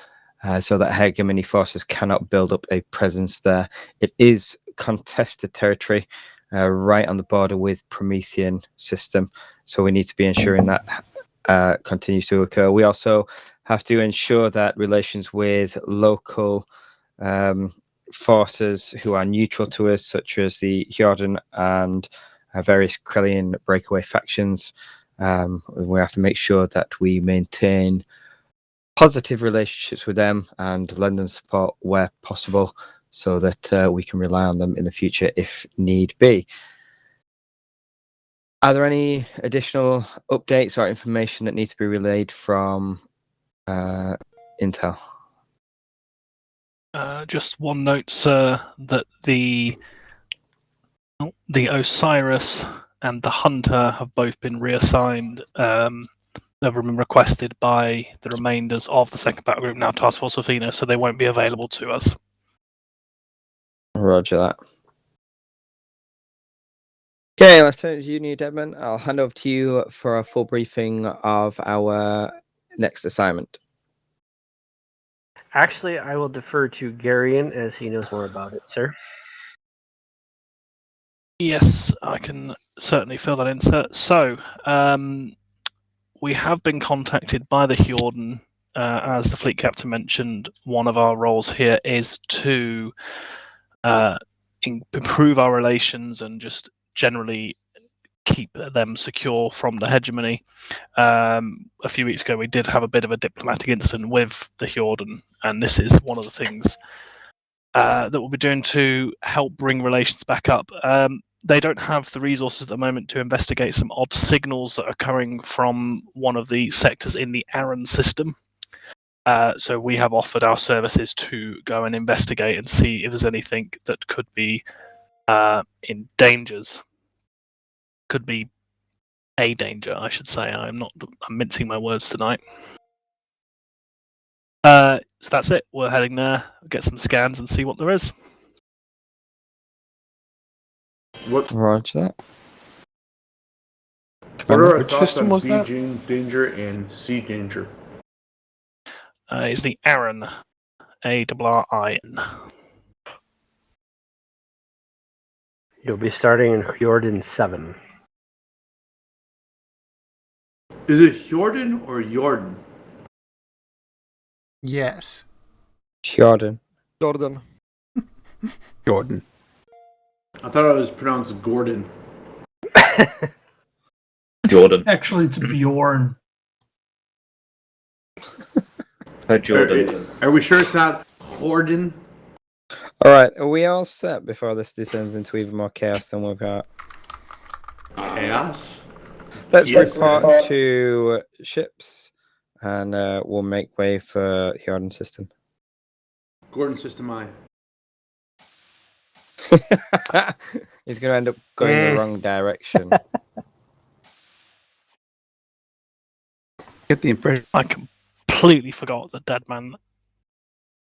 so that hegemony forces cannot build up a presence there. It is contested territory right on the border with Promethean system, so we need to be ensuring that continues to occur. We also have to ensure that relations with local forces who are neutral to us, such as the Jordan and various Krellian breakaway factions, we have to make sure that we maintain positive relationships with them and lend them support where possible so that we can rely on them in the future if need be. Are there any additional updates or information that need to be relayed from Intel? Just one note, sir, that the Osiris and the Hunter have both been reassigned. They've been requested by the remainders of the second battle group, now Task Force Athena, so they won't be available to us. Roger that. Okay, Lieutenant Junior Deadman, I'll hand over to you for a full briefing of our next assignment. Actually, I will defer to Garion as he knows more about it, sir. Yes, I can certainly fill that in, sir. So, we have been contacted by the Hjorden. As the fleet captain mentioned, one of our roles here is to improve our relations and just generally keep them secure from the hegemony. A few weeks ago, we did have a bit of a diplomatic incident with the Hjorden, and this is one of the things that we'll be doing to help bring relations back up. They don't have the resources at the moment to investigate some odd signals that are coming from one of the sectors in the Terran system. So we have offered our services to go and investigate and see if there's anything that could be in dangers. Could be a danger, I should say. I'm mincing my words tonight. So that's it. We're heading there, get some scans and see what there is. What? Roger that. What are our Which thoughts system on was B that? danger and C danger? Is the Terran, A-R-R-I-N. You'll be starting in Hjorden 7. Is it Hjorden or Jordan? Yes. Jordan. Jordan. Jordan. I thought it was pronounced Gordon. Jordan. Actually, it's Bjorn. Jordan. Are we sure it's not Horden? All right, are we all set before this descends into even more chaos than we've got? Chaos? Let's Yes. report to ships, and we'll make way for the Jordan system. Gordon System I. He's going to end up going the wrong direction. Get the impression. I completely forgot that Deadman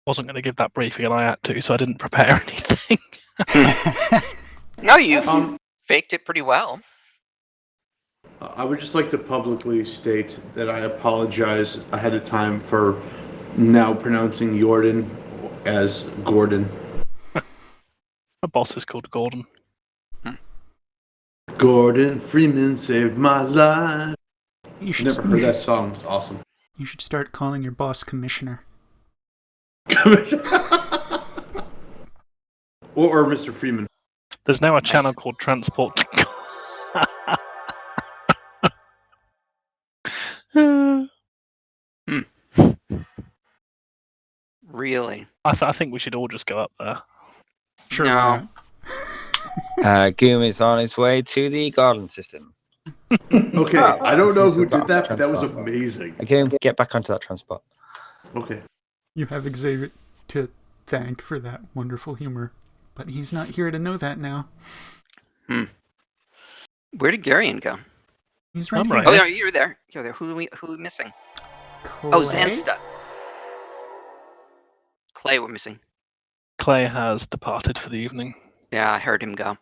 wasn't going to give that briefing, and I had to, so I didn't prepare anything. No, you've faked it pretty well. I would just like to publicly state that I apologize ahead of time for now pronouncing Jordan as Gordon. My boss is called Gordon. Gordon Freeman saved my life. You should Never heard that song. It's awesome. You should start calling your boss Commissioner. or Mr. Freeman. There's now a channel called Transport. Really? I think we should all just go up there. Sure. No. Goom is on its way to the garden system. Okay, I don't know who did that, but that was Transport. amazing. Goom, get back onto that transport. Okay. You have Xavier to thank for that wonderful humor, but he's not here to know that now. Where did Garion go? He's right I'm here. right. Oh, no, you're there. You're there. Who are we missing? Clay? Oh, Zansta. Clay, we're missing. Clay has departed for the evening. Yeah, I heard him go.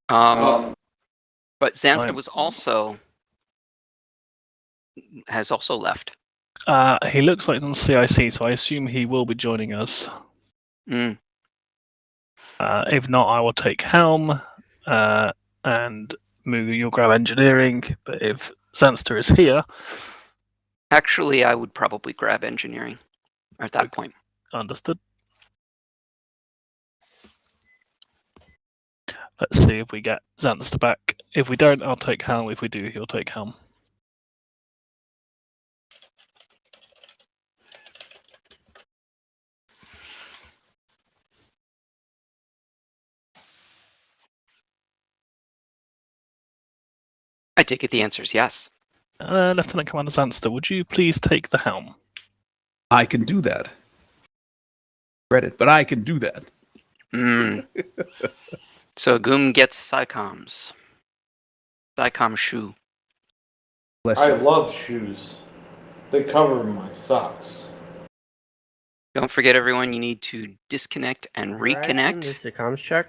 But Zansta has also left. He looks like on CIC, so I assume he will be joining us. Mm. If not, I will take helm, and Mugu, you'll grab engineering. But if Zanster is here, Actually, I would probably grab engineering at that point. understood. Let's see if we get Zanster back. If we don't, I'll take helm. If we do, he'll take helm. I take it the answer is yes. Lieutenant Commander Zanster, would you please take the helm? I can do that. credit, but I can do that. So Goom gets Psycoms. Psycom shoe. I love shoes. They cover my socks. Don't forget, everyone, you need to disconnect and reconnect. This is a comms check.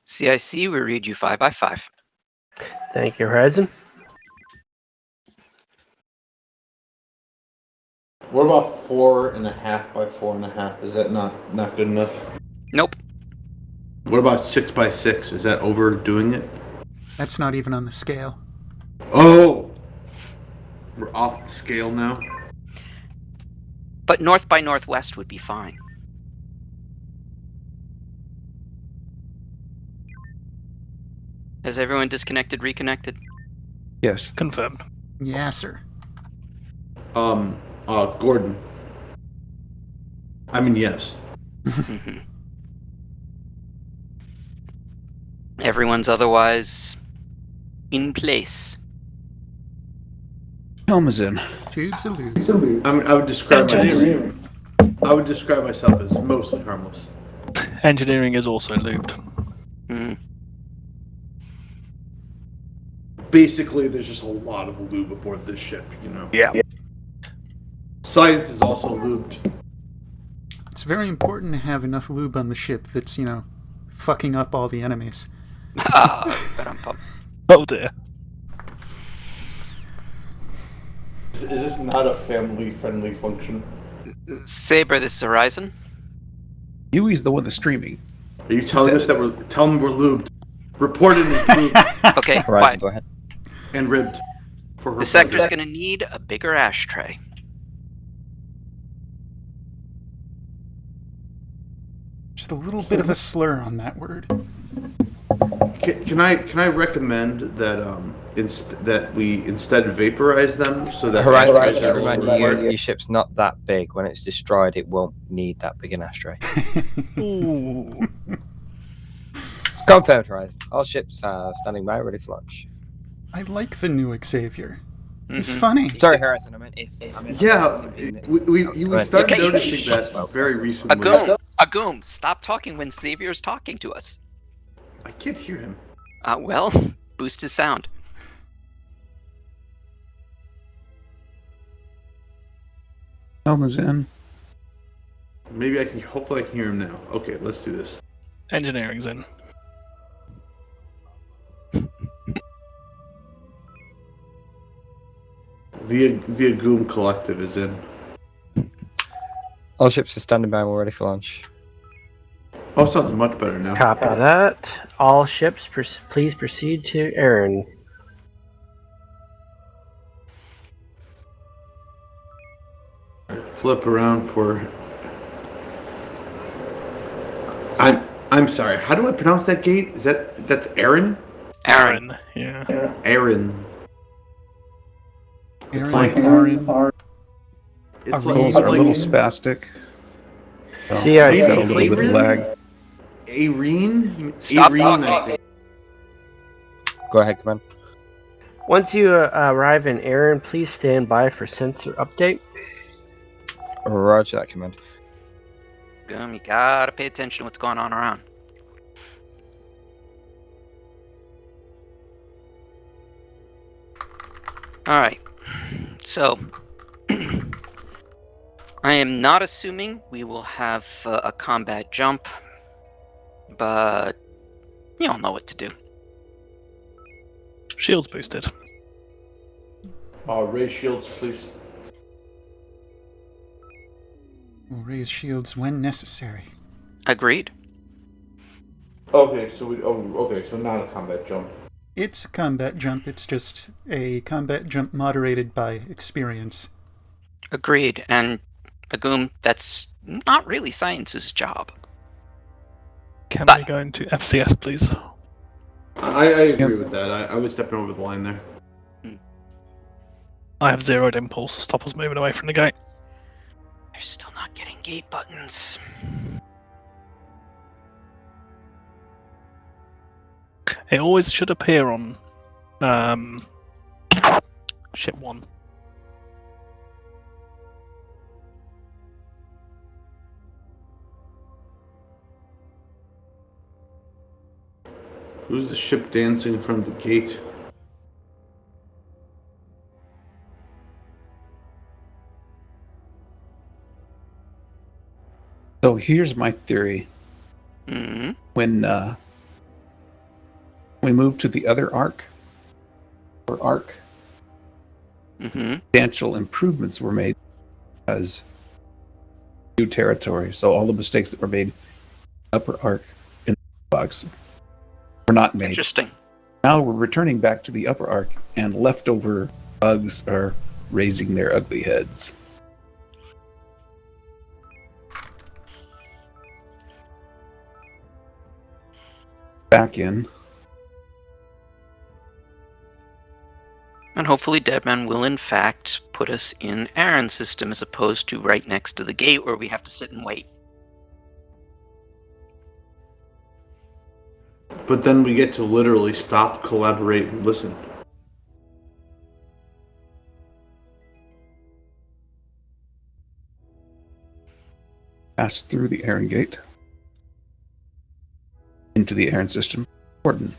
CIC, we read you 5x5. Thank you, Horizon. What about 4.5 by 4.5? Is that not good enough? Nope. What about 6 by 6? Is that overdoing it? That's not even on the scale. Oh! We're off the scale now? But north by northwest would be fine. Has everyone disconnected, reconnected? Yes. Confirmed. Yeah, sir. Gordon. I mean, yes. Everyone's otherwise in place. Helm is in. Tubes allude. I would describe myself as mostly harmless. Engineering is also lubed. Basically, there's just a lot of lube aboard this ship, you know? Yeah. Science is also lubed. It's very important to have enough lube on the ship that's, fucking up all the enemies. Oh dear. Is this not a family-friendly function? Saber, this is Horizon. Yui's the one that's streaming. Are you telling us that we're lubed? Reported as lubed. Okay, Horizon, quiet. go ahead. And ribbed. For her The sector's pleasure. going to need a bigger ashtray. Just a little bit of a slur on that word. Can I recommend that that we instead vaporize them so that Horizon, remind you, your ship's not that big. When it's destroyed, it won't need that big an ashtray. Ooh. It's confirmed, Horizon. All ships are standing by, ready for launch. I like the new Xavier. He's funny. Sorry, Horizon. I meant if. We started noticing that very recently. Agoom, stop talking when Xavier's talking to us. I can't hear him. Well, boost his sound. Helm is in. Maybe hopefully I can hear him now. Okay, let's do this. Engineering's in. The Agoom Collective is in. All ships are standing by, we're ready for launch. Oh, it sounds much better now. Copy that. All ships, please proceed to Aaron. Flip around for. I'm sorry. How do I pronounce that gate? That's Aaron? Aaron, yeah. Aaron. It's like Aaron. It's Those are a little spastic. See, I got a little bit of lag. Arene? Stop Arene, talking. I think. Go ahead, come on. Once you arrive in Aaron, please stand by for sensor update. Roger that command. Goom, you gotta pay attention to what's going on around. Alright, so I am not assuming we will have a combat jump, but you all know what to do. Shields boosted. Raise shields, please. We'll raise shields when necessary. Agreed. Okay, so not a combat jump. It's a combat jump, it's just a combat jump moderated by experience. Agreed, and Agoom, that's not really Science's job. Can we go into FCS, please? I agree with that. I was stepping over the line there. I have zeroed impulse to stop us moving away from the gate. They're still not getting gate buttons. It always should appear on ship 1. Who's the ship dancing from the gate? So here's my theory. Mm-hmm. When we moved to the other arc, substantial improvements were made as new territory. So all the mistakes that were made upper arc in the box were not made. Interesting. Now we're returning back to the upper arc, and leftover bugs are raising their ugly heads. Back in. And hopefully Deadman will in fact put us in Aaron's system as opposed to right next to the gate where we have to sit and wait. But then we get to literally stop, collaborate, and listen. Pass through the Aaron gate into the Aaron system. Important.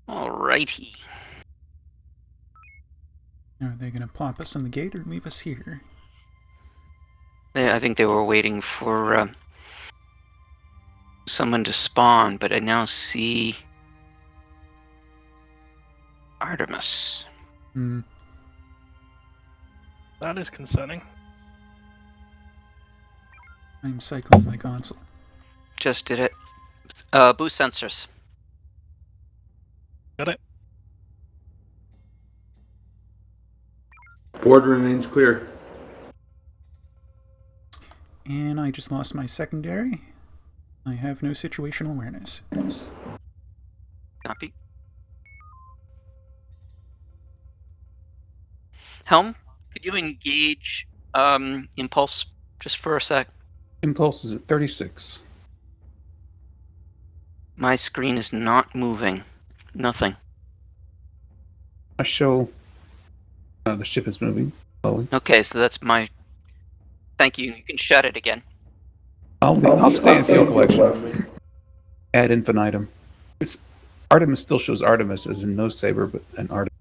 Alrighty. Are they going to plop us on the gate or leave us here? I think they were waiting for someone to spawn, but I now see Artemis. That is concerning. I'm cycling my console. Just did it. Boost sensors. Got it. Board remains clear. And I just lost my secondary. I have no situational awareness. Copy. Helm, could you engage Impulse just for a sec? Impulse is at 36. My screen is not moving. Nothing. I show the ship is moving slowly. Okay, so that's my... Thank you. You can shut it again. I'll stay in field collection. Ad infinitum. Artemis still shows Artemis as in no saber, but an Artemis.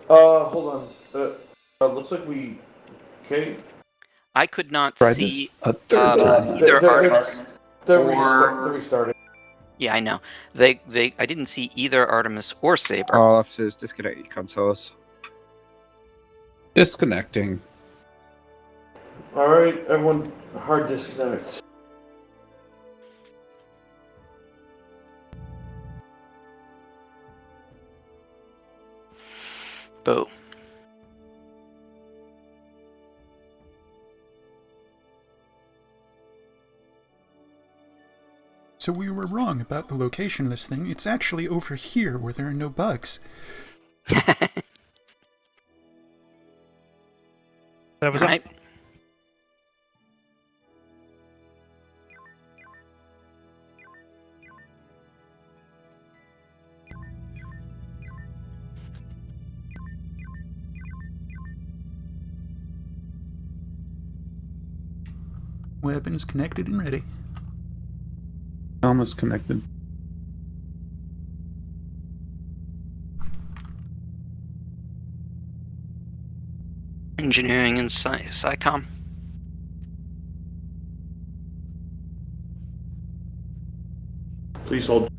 Hold on. Looks like we... Okay. I could not Tried see this a third time. either Artemis They're or... restarting. Yeah, I know. I didn't see either Artemis or Saber. All officers, disconnect your consoles. Disconnecting. Alright, everyone, hard disconnect. Boo. So we were wrong about the location of this thing. It's actually over here where there are no bugs. There was Right. Weapons connected and ready. Almost connected. Engineering and SciComm. Please hold.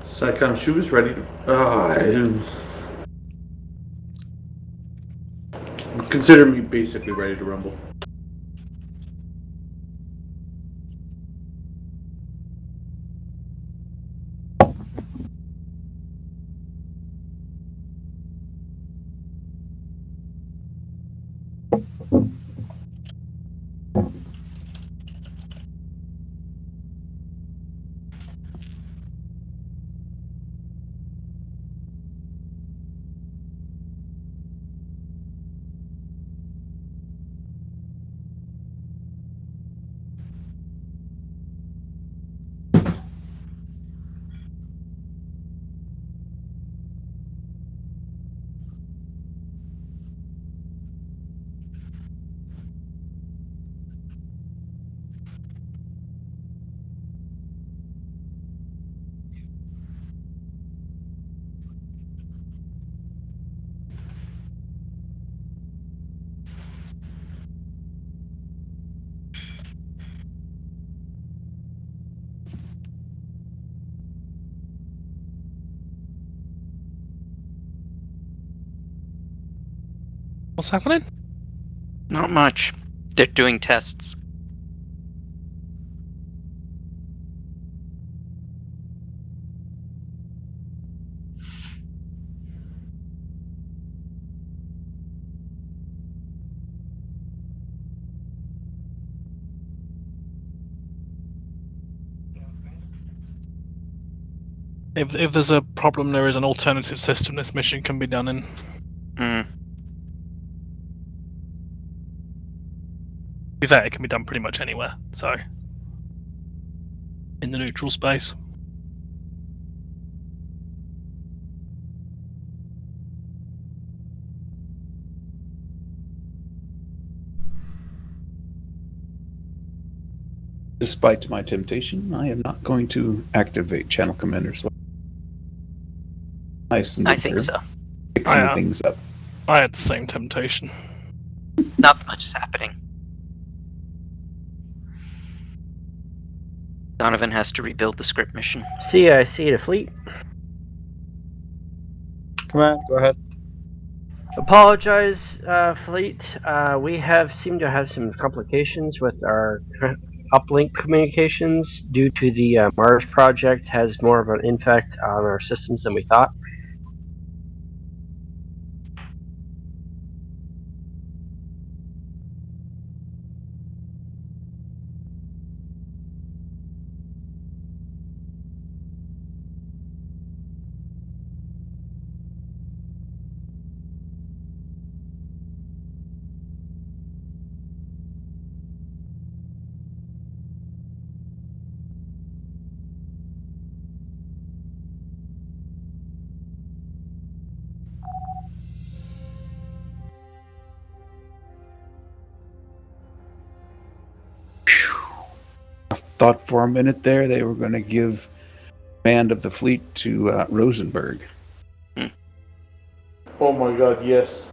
SciComm, she was ready to... Consider me basically ready to rumble. What's happening? Not much. They're doing tests. If there's a problem, there is an alternative system this mission can be done in. Mm. To be fair, it can be done pretty much anywhere, so in the neutral space. Despite my temptation, I am not going to activate Channel Commander. So nice and I think so. Fixing things up. I had the same temptation. Not much is happening. Donovan has to rebuild the script mission. CIC to fleet. Command, go ahead. Apologize, fleet. We have seemed to have some complications with our uplink communications due to the Mars project has more of an impact on our systems than we thought. I thought for a minute there they were going to give command of the fleet to Rosenberg. Oh my god, yes.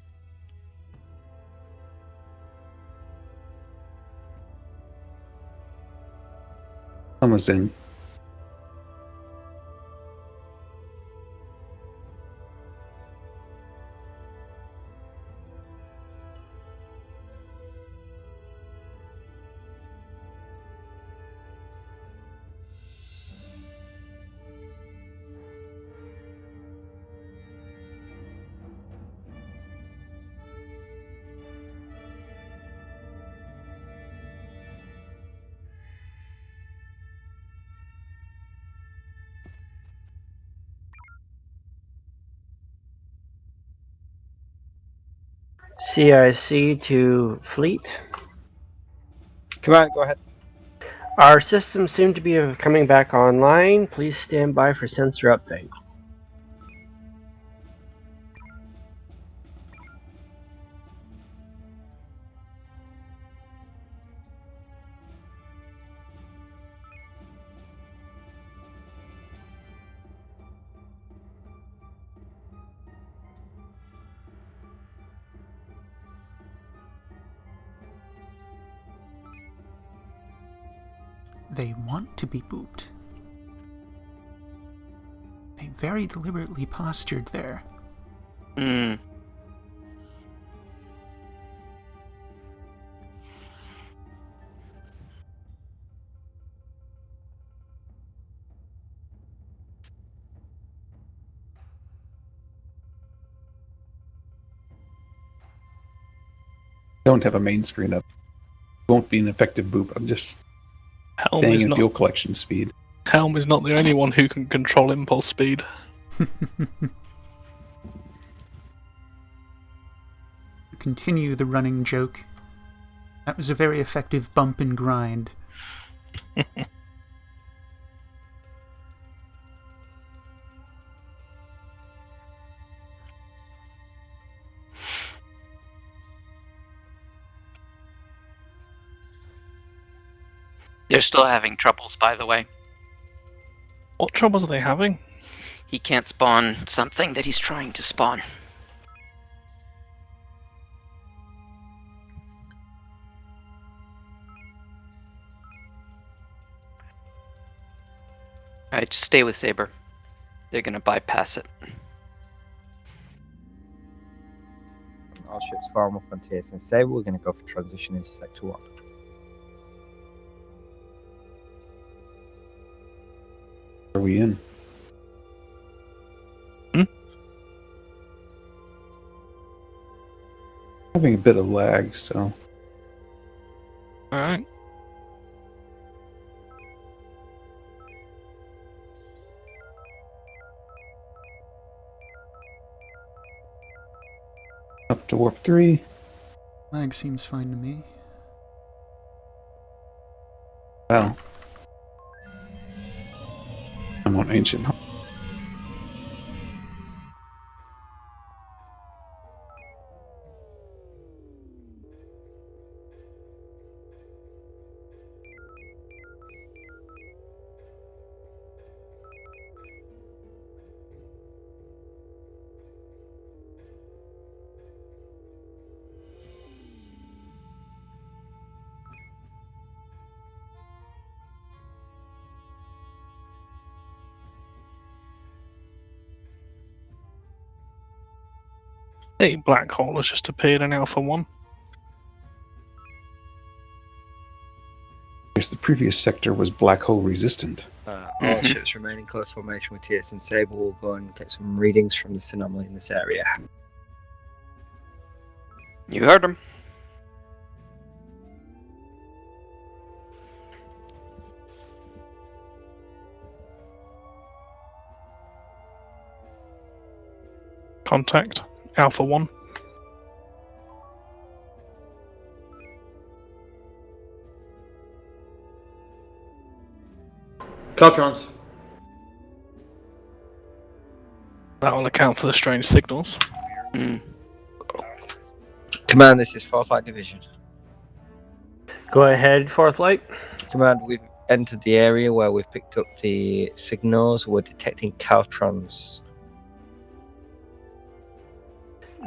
Someone's in. CIC to fleet. Command, go ahead. Our systems seem to be coming back online. Please stand by for sensor update. They want to be booped. They very deliberately postured there. Hmm. Don't have a main screen up. Won't be an effective boop. I'm just staying in fuel collection speed. Helm is not the only one who can control impulse speed. Continue the running joke. That was a very effective bump and grind. They're still having troubles, by the way. What troubles are they having? He can't spawn something that he's trying to spawn. Alright, just stay with Saber. They're gonna bypass it. all ships form up on TSN Sabre. We're going to go for transition into Sector 1. Are we in? Having a bit of lag, so. Alright. Up to warp 3. Lag seems fine to me. Well. I'm on ancient. A black hole has just appeared in Alpha 1. Yes, the previous sector was black hole resistant. All ships remain in close formation with TSN Sabre. We'll go and get some readings from this anomaly in this area. You heard him. Contact Alpha 1. Caltrons. That will account for the strange signals. Command, this is 4th Light Division. Go ahead, 4th Light. Command, we've entered the area where we've picked up the signals. We're detecting Caltrons.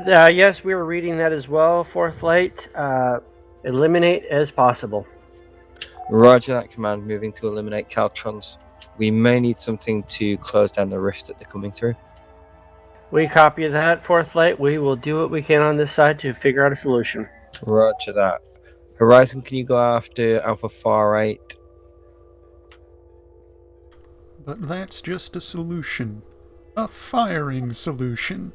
Yes, we were reading that as well, 4th Light. Eliminate as possible. Roger that, Command. Moving to eliminate Caltrons. We may need something to close down the rift that they're coming through. We copy that, 4th Light. We will do what we can on this side to figure out a solution. Roger that. Horizon, can you go after Alpha 4-8? But that's just a solution. A firing solution.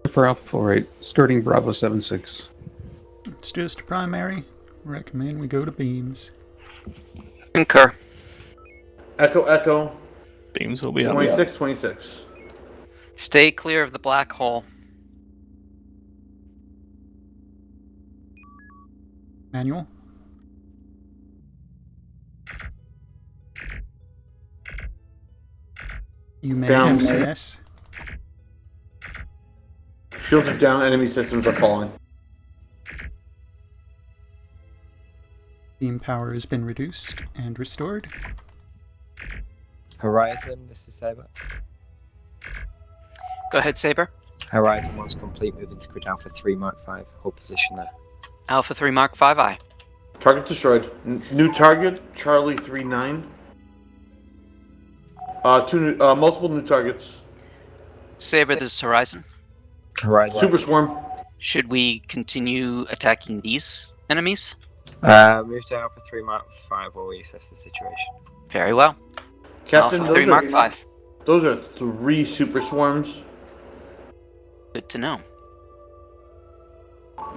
For Alpha 4-8, skirting Bravo 7-6. It's just primary. Recommend we go to beams. Concur. Echo, echo. Beams will be up. 26, 26. Stay clear of the black hole. Manual. You may Down. have CS. Shields are down, enemy systems are falling. Beam power has been reduced and restored. Horizon, this is Sabre. Go ahead, Saber. Horizon 1's complete. Moving to grid Alpha 3 Mark 5. Hold position there. Alpha 3 Mark 5 I. Target destroyed. New target, Charlie 3-9. Multiple new targets. Saber, this is Horizon. Horizon. Super Swarm. Should we continue attacking these enemies? Move to Alpha 3 Mark 5 while we assess the situation. Very well. Captain, Alpha 3 Mark 5. Those are 3 Super Swarms. Good to know.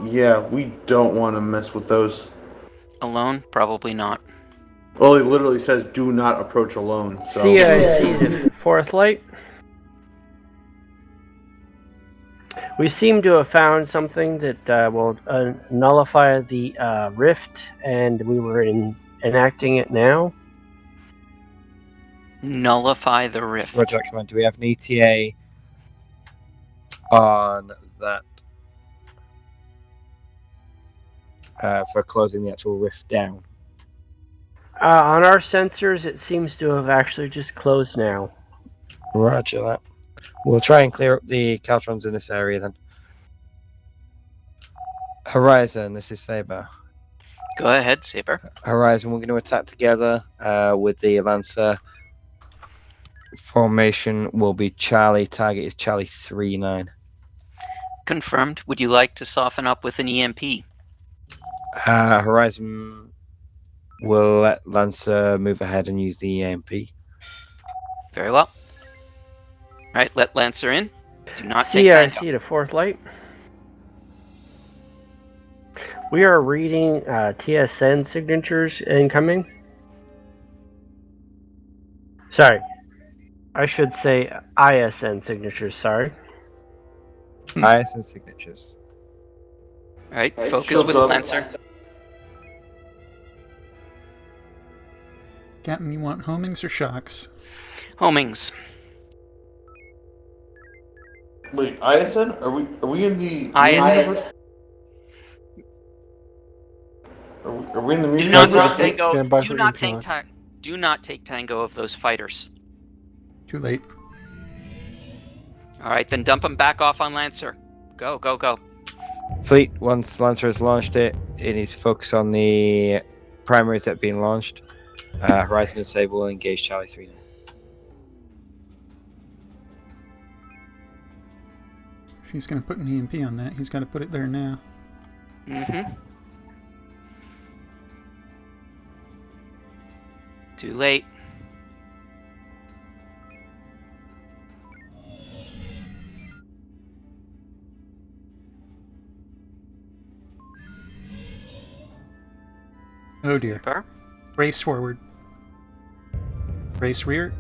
Yeah, we don't want to mess with those. Alone? Probably not. Well, it literally says do not approach alone, so... CIC, 4th Light. We seem to have found something that will nullify the rift, and we were enacting it now. Nullify the rift. Roger, Command. Do we have an ETA on that for closing the actual rift down? On our sensors, it seems to have actually just closed now. Roger that. We'll try and clear up the Caltrons in this area then. Horizon, this is Saber. Go ahead, Saber. Horizon, we're going to attack together with the Lancer. Formation will be Charlie. Target is Charlie 3-9. Confirmed. Would you like to soften up with an EMP? Horizon will let Lancer move ahead and use the EMP. Very well. Alright, let Lancer in. Do not take tango. CIC to fourth light. We are reading TSN signatures incoming. Sorry. I should say ISN signatures, sorry. ISN signatures. Alright, focus shields with up. Lancer. Captain, you want homings or shocks? Homings. Wait, ISN? Are we in the ISN. universe? Are we in the Do media? not Roger, take tango. stand by Do for not intel. take do not take tango of those fighters. Too late. Alright, then dump them back off on Lancer. Go, go, go. Fleet, once Lancer has launched it, it needs to focus on the primaries that have been launched. Horizon and Sabre will engage Charlie 3 now. If he's going to put an EMP on that, he's got to put it there now. Mm-hmm. Too late. Oh dear. Bar? Brace forward. Brace rear.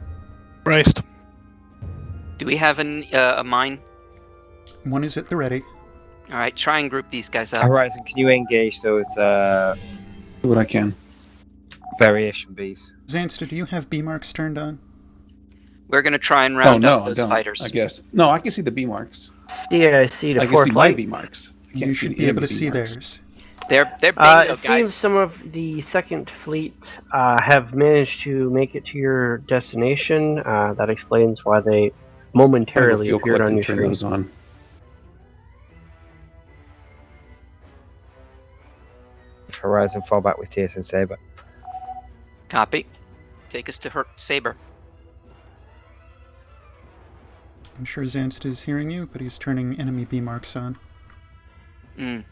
Braced. Do we have a mine? One is at the ready. Alright, try and group these guys up. Horizon, can you engage those Do what I can. variation bees? Xansta, do you have B marks turned on? We're gonna try and Oh round no, up I those don't. fighters. I guess. No, I can see the B marks. CIC I to can fourth see my light. B marks. I You can't see should the be able to enemy see B marks. theirs. They're bingo, It guys. seems some of the Second Fleet have managed to make it to your destination. That explains why they momentarily Fuel appeared on collecting your turn screen. those on. Horizon fall back with TSN Sabre. Copy. Take us to her Saber. I'm sure Xansta is hearing you, but he's turning enemy B marks on. Mm.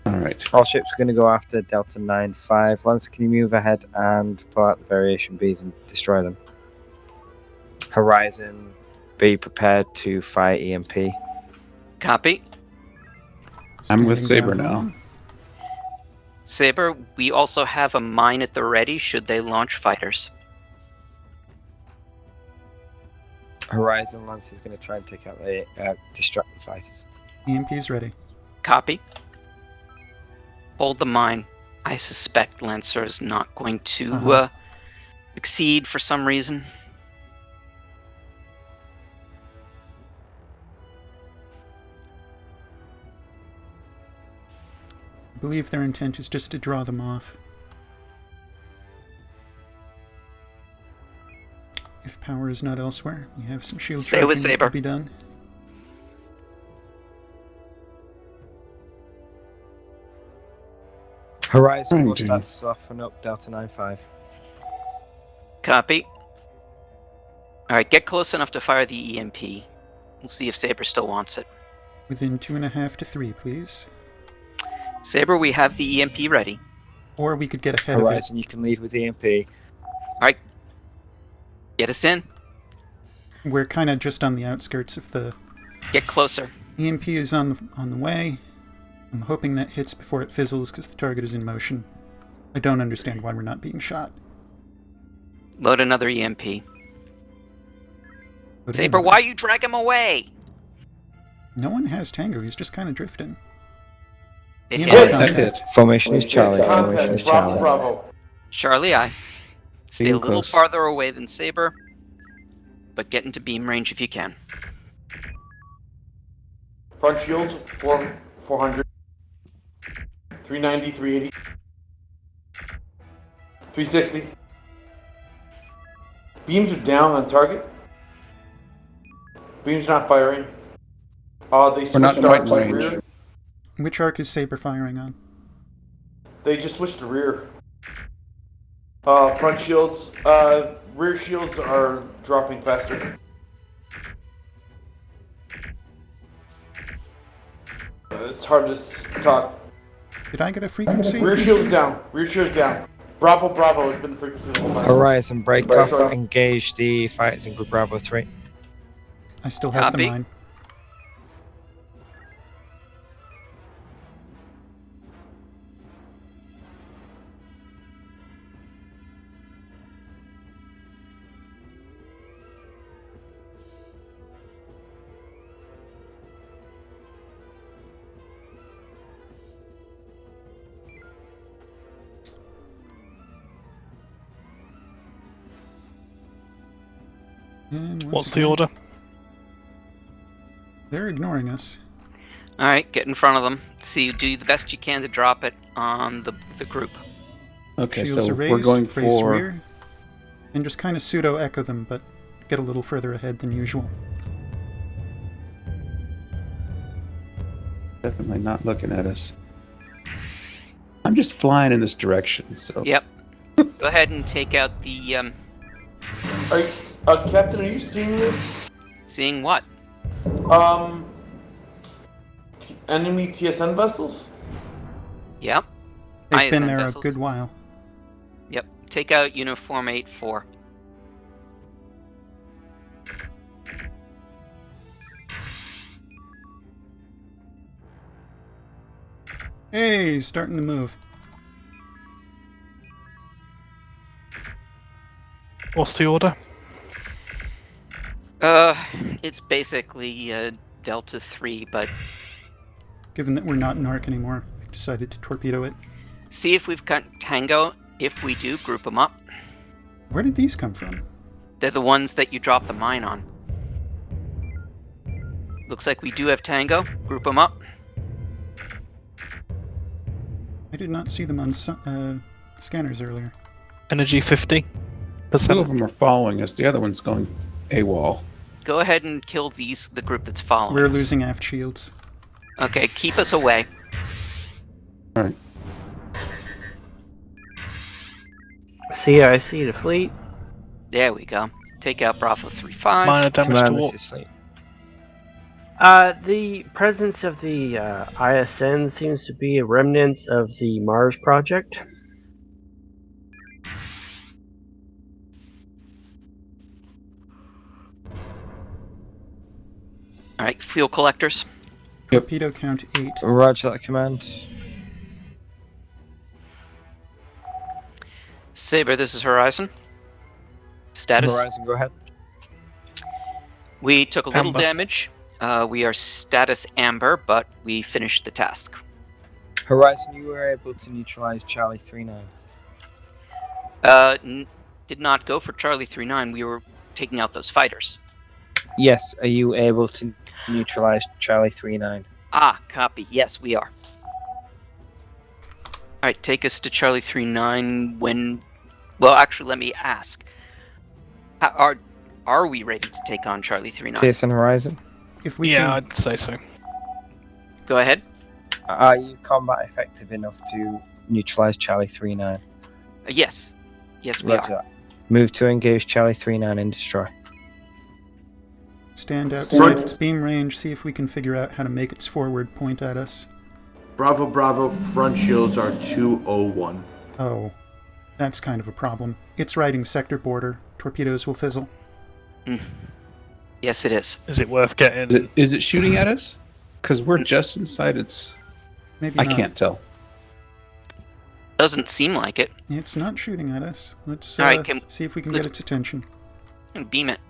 Alright. All ships are going to go after Delta 9-5. Lancer, can you move ahead and pull out the variation bees and destroy them? Horizon, be prepared to fire EMP. Copy. I'm with Standing Saber down now. one. Saber, we also have a mine at the ready should they launch fighters. Horizon, Lancer's going to try and take out the distract the fighters. EMP is ready. Copy. Hold the mine. I suspect Lancer is not going to succeed for some reason. I believe their intent is just to draw them off. If power is not elsewhere, we have some shield Stay with charging that Saber. could be done. Horizon will Okay. start to soften up Delta 9-5. Copy. Alright, get close enough to fire the EMP. We'll see if Saber still wants it. Within 2.5 to 3, please. Saber, we have the EMP ready. Or we could get ahead Horizon, you can lead with EMP. Alright. Get us in. of it. We're kind of just on the outskirts of the... Get closer. EMP is on the way. I'm hoping that hits before it fizzles because the target is in motion. I don't understand why we're not being shot. Load another EMP. But Saber, anyway, why you drag him away? No one has Tango, he's just kind of drifting. It Yeah, hit. That hit. Formation is Charlie. Formation Content, is Bravo, Charlie. Bravo. Charlie, I. Stay Beam a little close. farther away than Saber, but get into beam range if you can. Front shields, 400. 390, 380. 360. Beams are down on target. Beams not firing. They We're not switched in arcs right to range. rear. Which arc is Saber firing on? They just switched to rear. Front shields. rear shields are dropping faster. It's hard to talk. Did I get a frequency? Rear shields down. Rear shields down. Bravo, Bravo has been the frequency. Horizon, break off. Engage the fighters in Group Bravo 3. I still have the Copy. mine. And once What's the again, order? They're ignoring us. All right, get in front of them. See, do the best you can to drop it on the group. Okay, Shields so are raised, we're going brace for. rear, and just kind of pseudo-echo them, but get a little further ahead than usual. Definitely not looking at us. I'm just flying in this direction, so. Yep. Go ahead and take out the. Captain, are you seeing this? Seeing what? Enemy TSN vessels? Yep. They've been ISN there vessels. a good while. Yep. Take out Uniform 8-4. Hey, starting to move. What's the order? It's basically Delta 3, but Given that we're not in Arc anymore, we decided to torpedo it. see if we've got Tango. If we do, group them up. Where did these come from? They're the ones that you dropped the mine on. Looks like we do have Tango. Group them up. I did not see them on scanners earlier. Energy 50%. Two of them are following us. The other one's going AWOL. Go ahead and kill the group that's following We're us. losing aft shields. Okay, keep us away. Alright. I see the fleet. There we go. Take out Bravo 3-5. Minor damage to Command, warp. this is Fleet. The presence of the ISN seems to be a remnant of the Mars project. Alright, fuel collectors. Torpedo count 8. Roger that command. Saber, this is Horizon. Status. Horizon, go ahead. We took a little Amber. damage. We are status Amber, but we finished the task. Horizon, you were able to neutralize Charlie 39. Did not go for Charlie 39. We were taking out those fighters. Yes, are you able to neutralize Charlie 39? Ah, copy. Yes, we are. Alright, take us to Charlie 39 when... Well, actually, let me ask. Are we ready to take on Charlie 39? TSN Horizon? If we Yeah, can, I'd say so. Go ahead. Are you combat effective enough to neutralize Charlie 39? Yes. Yes, we Roger are. that. Move to engage Charlie 39 and destroy. stand outside its beam range, see if we can figure out how to make its forward point at us. Bravo, Bravo, front shields are 201. Oh, that's kind of a problem. It's riding sector border. Torpedoes will fizzle. Yes, it is. Is it worth getting? Is it shooting at us? Because we're just inside its. Maybe I not. can't tell. Doesn't seem like it. It's not shooting at us. Let's All right, see if we can get its attention. And beam it.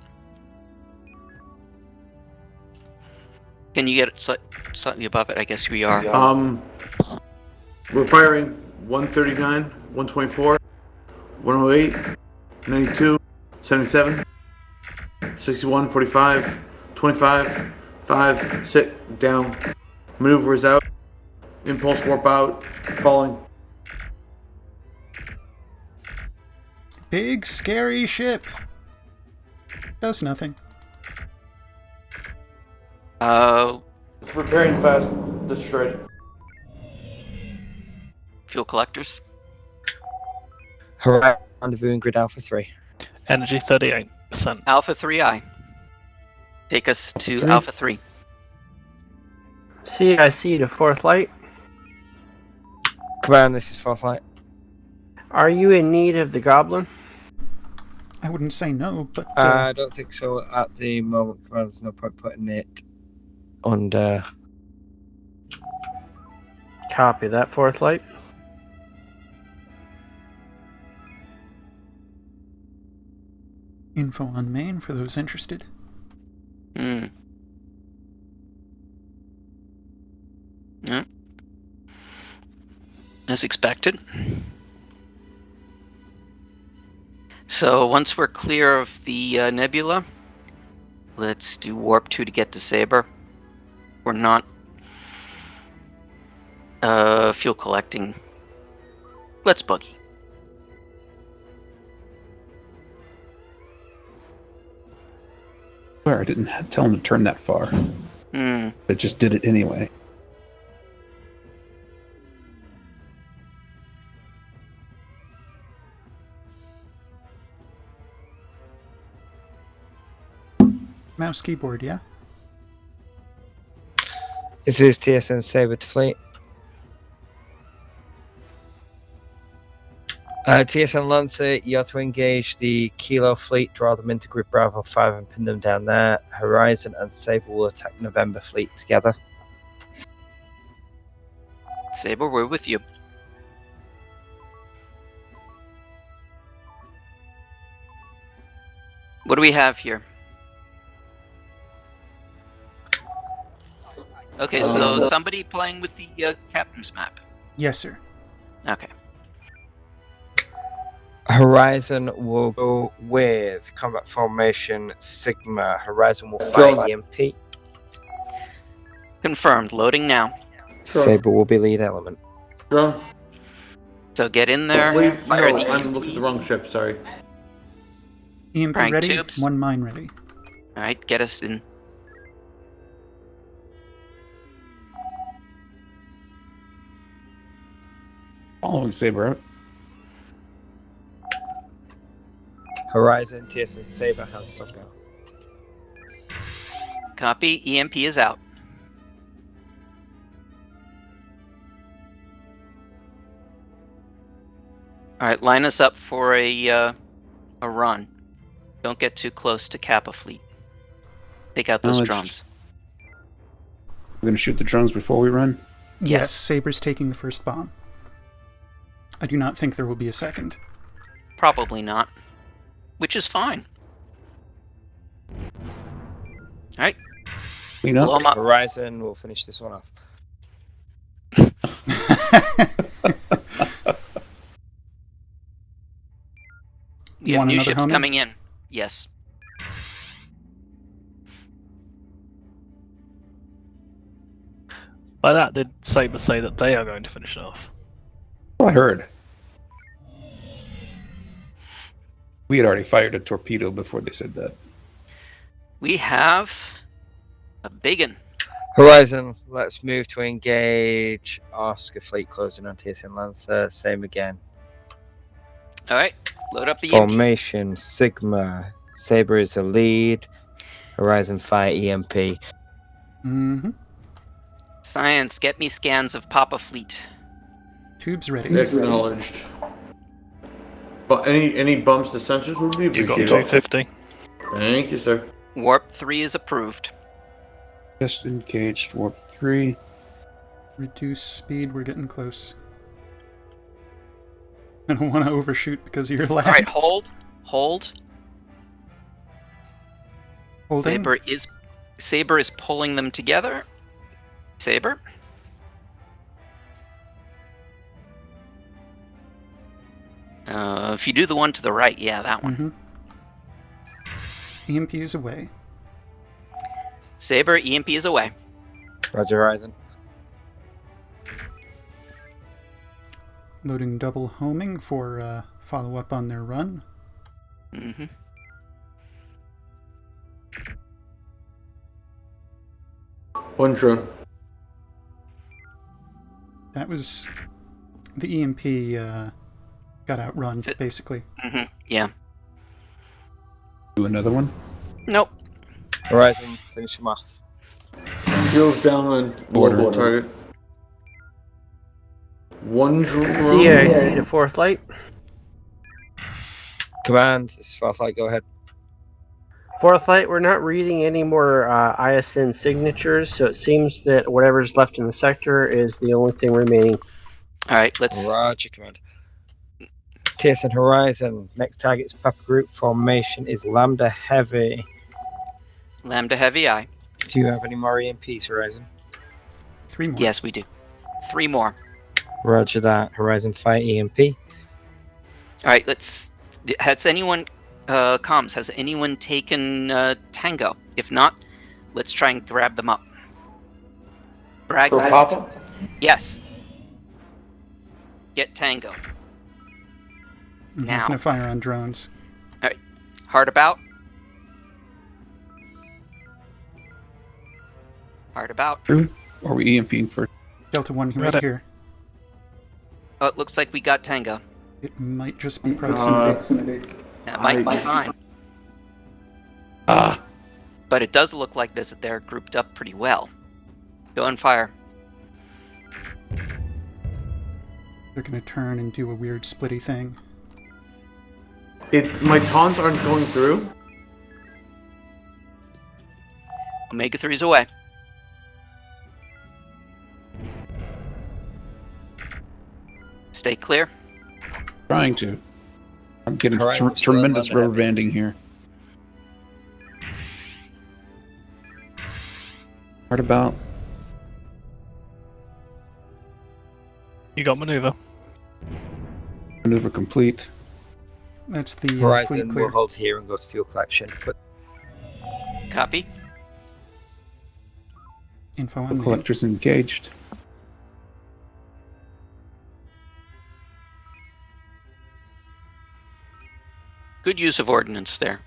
Can you get it slightly above it? I guess we are. We're firing 139, 124, 108, 92, 77, 61, 45, 25, 5, sit, down. Maneuvers out. Impulse warp out. Falling. Big, scary ship. Does nothing. It's repairing fast. Destroyed. Fuel collectors. Horizon, rendezvous in grid Alpha 3. Energy 38%. Alpha 3I. Take us to Three. Alpha 3. CIC to fourth light. Command, this is fourth light. Are you in need of the goblin? I wouldn't say no, but I don't think so at the moment. Command, there's no point putting it under. Copy that, fourth light. info on main for those interested. Hmm. Yep. As expected. So once we're clear of the nebula, let's do warp 2 to get to Saber. We're not fuel collecting. Let's boogie. I swear I didn't tell him to turn that far. It just did it anyway. Mouse keyboard, yeah? This is TSN Saber to Fleet. TSN Lancer, you're to engage the Kilo Fleet, draw them into Grid Bravo 5 and pin them down there. Horizon and Saber will attack November Fleet together. Saber, we're with you. What do we have here? Okay, so somebody playing with the captain's map. Yes, sir. Okay. Horizon will go with Combat Formation Sigma. Horizon will fire EMP. Confirmed. Loading now. Saber will be lead element. Drone. So get in there. Wait, Fire no, the I'm looking at the wrong ship. Sorry. EMP Prank ready, tubes. one mine ready. Alright, get us in. Following Saber out. Horizon, TSN Saber has soft go. Copy. EMP is out. Alright, line us up for a run. Don't get too close to Kappa Fleet. Take out those drones. We're going to shoot the drones before we run? Yes, Saber's taking the first bomb. I do not think there will be a second. Probably not. Which is fine. Alright. Clean up. Blow 'em up. Horizon will finish this one off. You have want new another ships homing? coming in. Yes. By that, did Saber say that they are going to finish it off? Well, I heard. We had already fired a torpedo before they said that. We have a biggin. Horizon, let's move to engage Oscar Fleet closing on TSN Lancer. Same again. Alright, load up the EMP. Formation Sigma. Saber is the lead. Horizon fire EMP. Mm-hmm. Science, get me scans of Papa Fleet. Tubes ready. Acknowledged. But any bumps to sensors would be You got appreciated. 250. Thank you, sir. Warp 3 is approved. Just engaged warp 3. Reduce speed, we're getting close. I don't want to overshoot because of your lag. Alright, hold. Hold. Holding. Saber is pulling them together. Saber. If you do the one to the right, yeah, that one. Mm-hmm. EMP is away. Saber, EMP is away. Roger, Horizon. Loading double homing for follow-up on their run. Mm-hmm. One drone. That was... The EMP got outrun, basically. Mm-hmm. Yeah. Do another one. Nope. Horizon, finish him off. Drills down on Order. target. One drone. CIC to fourth light. Command, this is Farflight, go ahead. Fourth light, we're not reading any more ISN signatures, so it seems that whatever's left in the sector is the only thing remaining. All right, let's. Roger, Command. TSN Horizon, next target's Papa Group formation is Lambda Heavy. Lambda Heavy, aye. Do you have any more EMPs, Horizon? 3 more. Yes, we do. 3 more. Roger that. Horizon Fire EMP. All right, let's. Has anyone. Comms, has anyone taken Tango? If not, let's try and grab them up. Drag For them. Papa? Yes. Get Tango. I'm Now. having to fire on drones. All right. Hard about. Hard about. True. Or we EMPing for Delta 1 Read right it. here. Oh, it looks like we got Tango. It might just be proximity. That might be fine. Ah. But it does look like they're grouped up pretty well. Go and fire. They're going to turn and do a weird splitty thing. My taunts aren't going through. Omega 3's away. Stay clear. trying to. I'm getting Horizon tremendous still at rubber banding here. Hard about. You got maneuver. Maneuver complete. That's the fleet Horizon clear. will hold here and go to fuel collection. But Copy. Info on the Collectors engaged. Good use of ordnance there.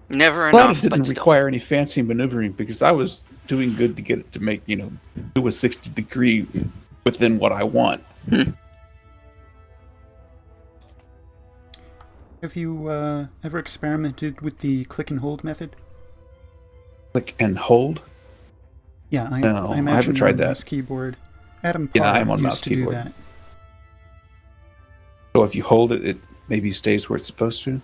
Never Glad enough, it didn't but still. require any fancy maneuvering because I was doing good to get it to make, do a 60 degree within what I want. Have you ever experimented with the click and hold method? Click and hold? Yeah, I No, I imagine haven't you're tried on that. mouse keyboard. Adam Yeah, Parr I'm on used mouse to keyboard. do that. So if you hold it, it maybe stays where it's supposed to?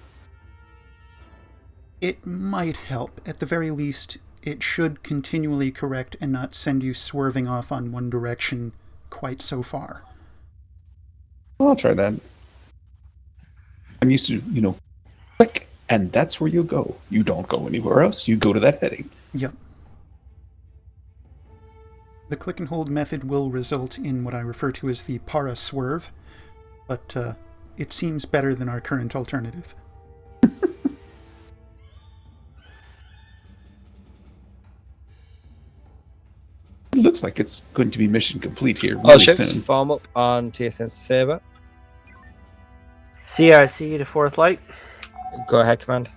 It might help. At the very least, it should continually correct and not send you swerving off on one direction quite so far. Well, I'll try that. I'm used to, click, and that's where you go. You don't go anywhere else. You go to that heading. Yep. The click and hold method will result in what I refer to as the para swerve, but it seems better than our current alternative. It looks like it's going to be mission complete here all really ships soon. form up on TSN Saber. CIC to fourth light. Go ahead, Command.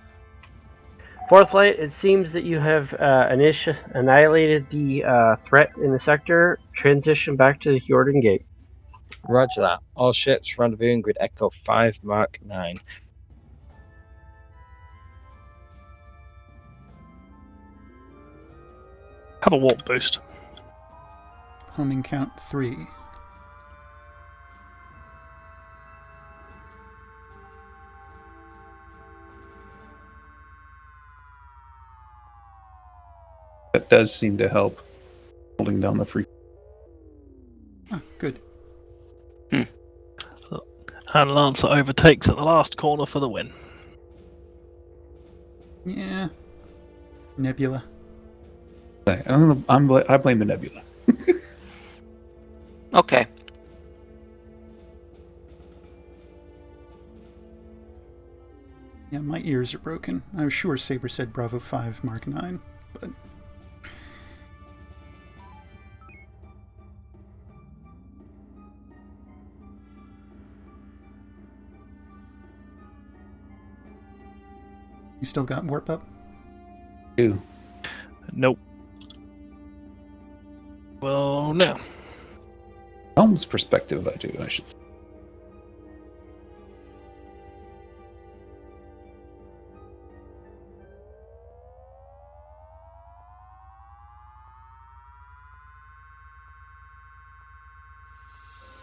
Fourth light, it seems that you have annihilated the threat in the sector. Transition back to the Jordan Gate. Roger that. All ships rendezvousing grid Echo 5 Mark 9. Have a warp boost. Homing count 3. That does seem to help holding down the free. Ah, good. And Lancer overtakes at the last corner for the win. Yeah. Nebula. I blame the Nebula. Okay. Yeah, my ears are broken. I was sure Saber said Bravo 5 Mark 9, but... You still got warp up? Ew. Nope. Well, no. Helm's perspective, I do, I should say.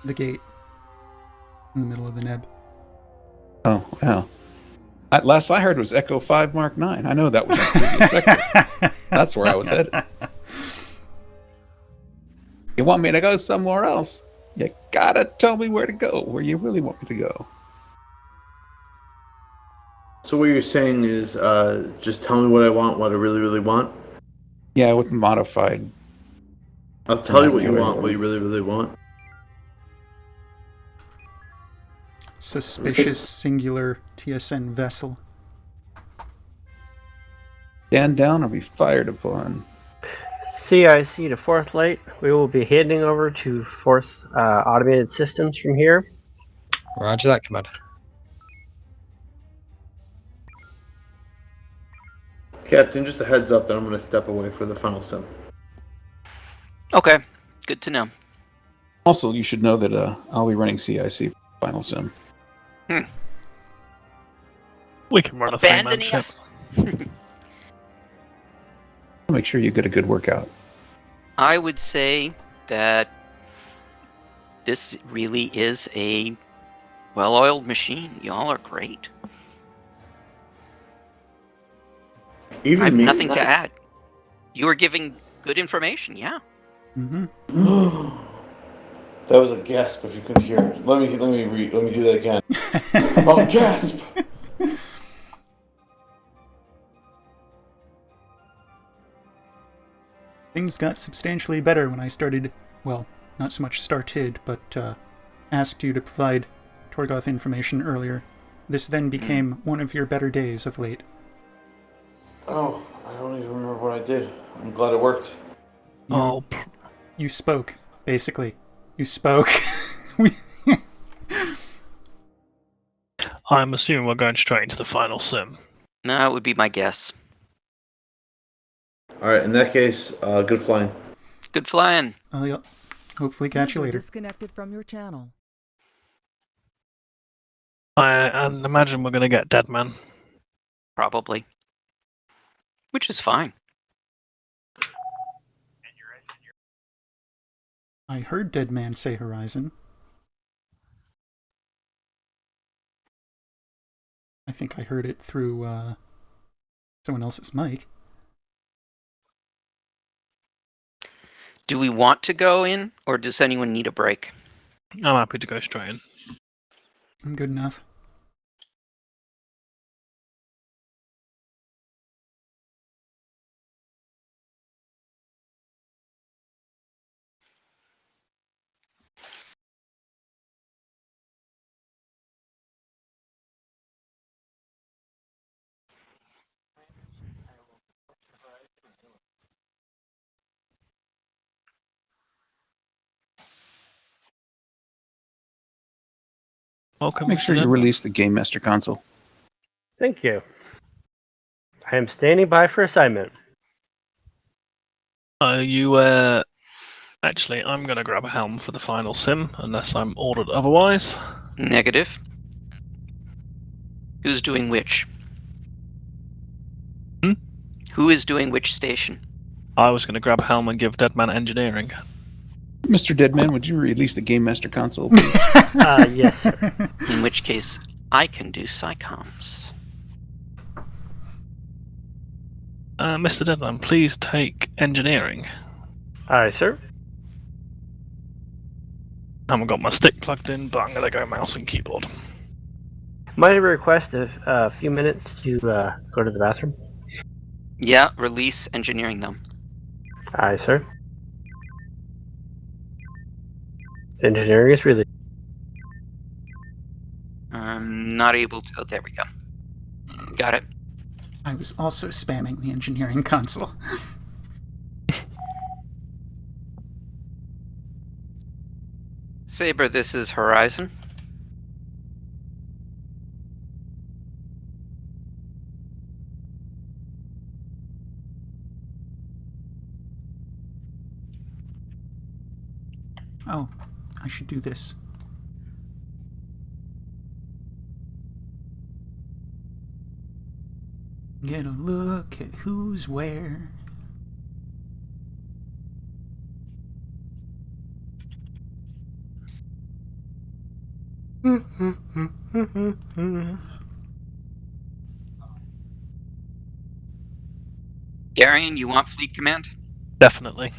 The gate. In the middle of the neb. Oh, wow. Last I heard was Echo 5 Mark 9. I know that was in the previous sector. That's where I was headed. You want me to go somewhere else? You gotta tell me where to go, where you really want me to go. So what you're saying is just tell me what I want, what I really, really want? Yeah, with modified. I'll tell you what you want, what you really, really want. Suspicious singular TSN vessel. Stand down or be fired upon. CIC to 4th Light. We will be handing over to 4th Automated Systems from here. Roger that, Commander. Captain, just a heads up that I'm going to step away for the final sim. Okay, good to know. Also, you should know that I'll be running CIC Final Sim. We can run a three-man Abandoning ship. us. Make sure you get a good workout. I would say that this really is a well-oiled machine. Y'all are great. I have nothing to add. You are giving good information, yeah. Mm-hmm. That was a gasp if you couldn't hear it. Let me do that again. Oh, gasp! Things got substantially better when I started, well, not so much started, but asked you to provide Torgoth information earlier. This then became one of your better days of late. Oh, I don't even remember what I did. I'm glad it worked. You spoke, basically. You spoke. I'm assuming we're going straight into the final sim. No, that would be my guess. Alright, in that case, good flying. Good flying. I'll hopefully catch you later. Disconnected from your channel. I imagine we're going to get Deadman. Probably. Which is fine. I heard Deadman say Horizon. I think I heard it through someone else's mic. Do we want to go in, or does anyone need a break? I'm happy to go straight in. I'm good enough. Welcome. Make sure you release the Game Master console. Thank you. I am standing by for assignment. Actually, I'm going to grab a helm for the final sim, unless I'm ordered otherwise. Negative. Who's doing which? Who is doing which station? I was going to grab a helm and give Deadman engineering. Mr. Deadman, would you release the Game Master console, please? Yes, sir. In which case, I can do SciComms. Mr. Deadman, please take engineering. Aye, sir. I haven't got my stick plugged in, but I'm going to go mouse and keyboard. Might I request a few minutes to go to the bathroom? Yeah, release engineering them. Aye, sir. Engineering is really. I'm not able to. Oh, there we go. Got it. I was also spamming the engineering console. Saber, this is Horizon. Oh, I should do this. Get a look at who's where. Darian, you want fleet command? Definitely.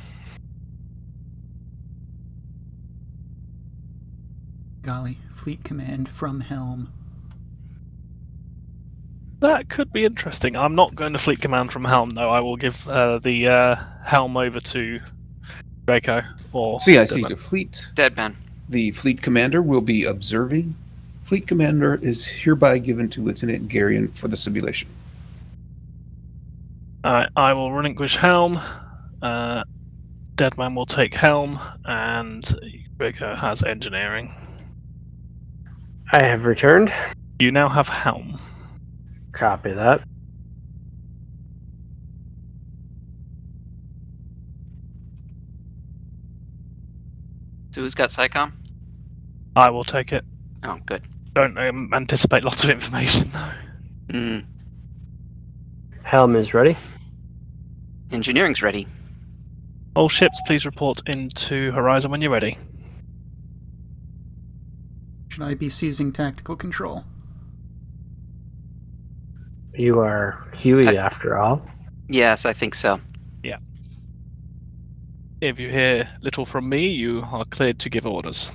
Golly, fleet command from helm. That could be interesting. I'm not going to fleet command from helm, though. I will give the helm over to Draco or CIC Deadman. to fleet. Deadman. The fleet commander will be observing. Fleet commander is hereby given to Lieutenant Garion for the simulation. I will relinquish helm. Deadman will take helm, and Draco has engineering. I have returned. You now have helm. Copy that. So who's got SciComm? I will take it. Oh, good. Don't anticipate lots of information, though. Mm. Helm is ready. Engineering's ready. All ships, please report into Horizon when you're ready. Should I be seizing tactical control? You are Huey after all. Yes, I think so. Yeah. If you hear little from me, you are cleared to give orders.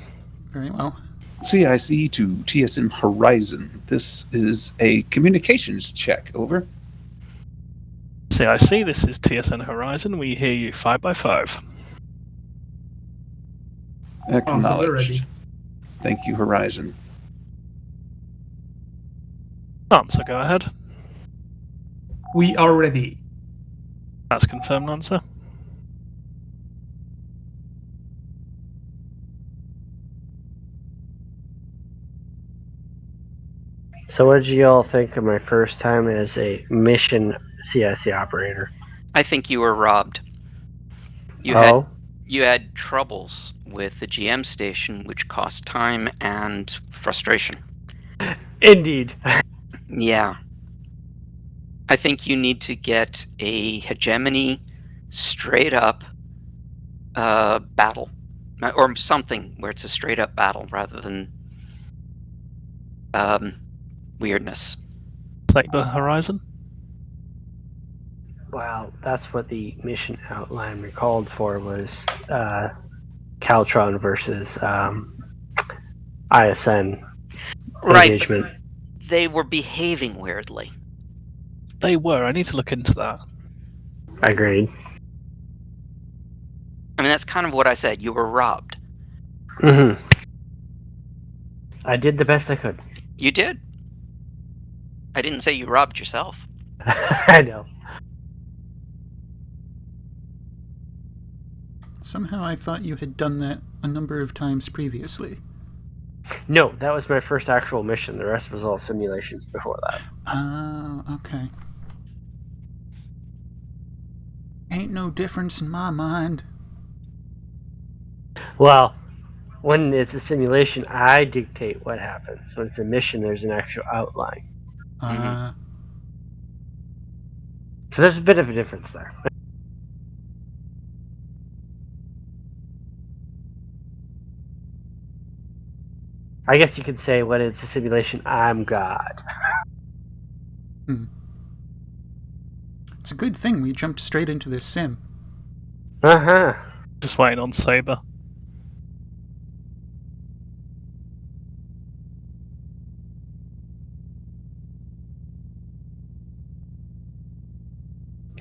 Very well. CIC to TSN Horizon. This is a communications check. Over. CIC, this is TSN Horizon. We hear you 5x5. Acknowledged. Thank you, Horizon. Answer, go ahead. We are ready. That's confirmed answer. So what did you all think of my first time as a mission CIC operator? I think you were robbed. You had troubles with the GM station, which cost time and frustration. Indeed. Yeah. I think you need to get a hegemony straight up battle. Or something where it's a straight up battle rather than weirdness. Saber Horizon? Well, that's what the mission outline recalled for was Caltron versus ISN engagement. Right, they were behaving weirdly. They were. I need to look into that. Agreed. I mean, that's kind of what I said. You were robbed. Mm-hmm. I did the best I could. You did. I didn't say you robbed yourself. I know. Somehow I thought you had done that a number of times previously. No, that was my first actual mission. The rest was all simulations before that. Oh, okay. Ain't no difference in my mind. Well, when it's a simulation, I dictate what happens. When it's a mission, there's an actual outline. So there's a bit of a difference there. I guess you could say when it's a simulation, I'm God. It's a good thing we jumped straight into this sim. Uh-huh. Just waiting on Saber.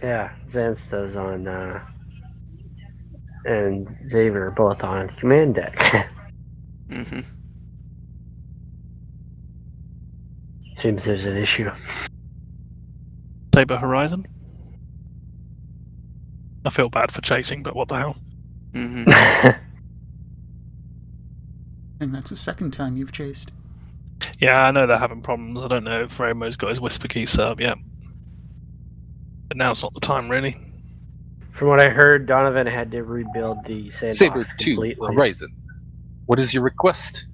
Yeah, Zansta's on, and Xavier are both on command deck. Mm-hmm. Seems there's an issue. Saber Horizon? I feel bad for chasing, but what the hell? Mm-hmm. And that's the second time you've chased. Yeah, I know they're having problems. I don't know if Romo's got his whisper key set up yet. But now's not the time, really. From what I heard, Donovan had to rebuild the sandbox Saber 2 completely. Horizon. What is your request?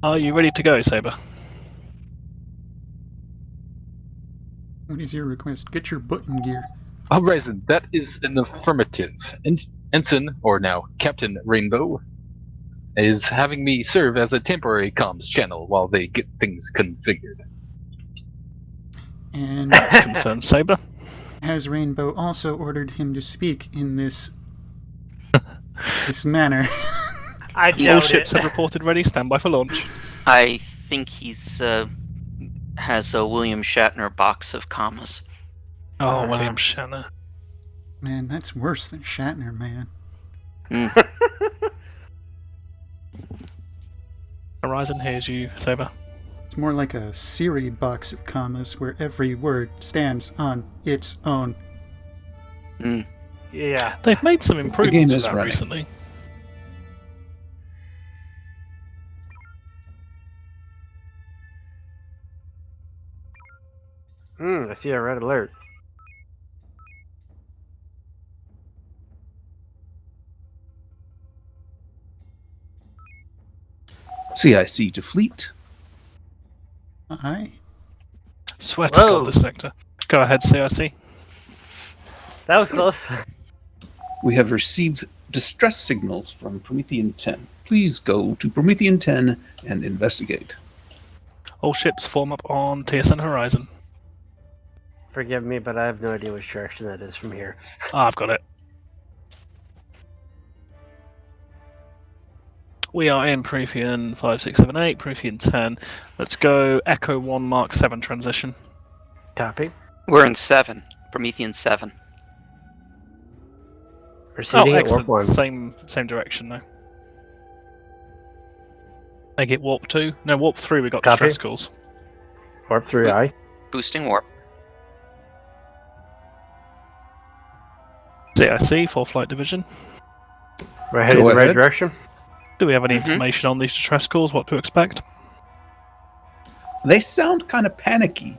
Are you ready to go, Saber? What is your request? Get your butt in gear. Horizon, that is an affirmative. Ensign, or now Captain Rainbow. is having me serve as a temporary comms channel while they get things configured. And That's confirmed, Saber. has Rainbow also ordered him to speak in this manner? I All doubt ships it. have reported ready. Stand by for launch. I think he's has a William Shatner box of commas. Oh, William Shatner. Man, that's worse than Shatner, man. Horizon hears you, Saber. It's more like a Siri box of commas where every word stands on its own. Yeah. They've made some improvements game to is that running. recently. I see a red alert. CIC to fleet. Aye. Swear to God, this sector. Go ahead, CIC. That was close. We have received distress signals from Promethean 10. Please go to Promethean 10 and investigate. All ships form up on TSN Horizon. Forgive me, but I have no idea which direction that is from here. I've got it. We are in Promethean 5, 6, 7, 8, Promethean 10. Let's go Echo 1 Mark 7 transition. Copy. We're in 7. Promethean 7. Proceeding at excellent. warp 1. Same direction though. They get warp 2. No, warp 3 we got Copy. distress calls. Warp 3, aye. Boosting warp. CIC, 4 Flight Division. We're heading in the right direction. Do we have any information on these distress calls? What to expect? They sound kind of panicky.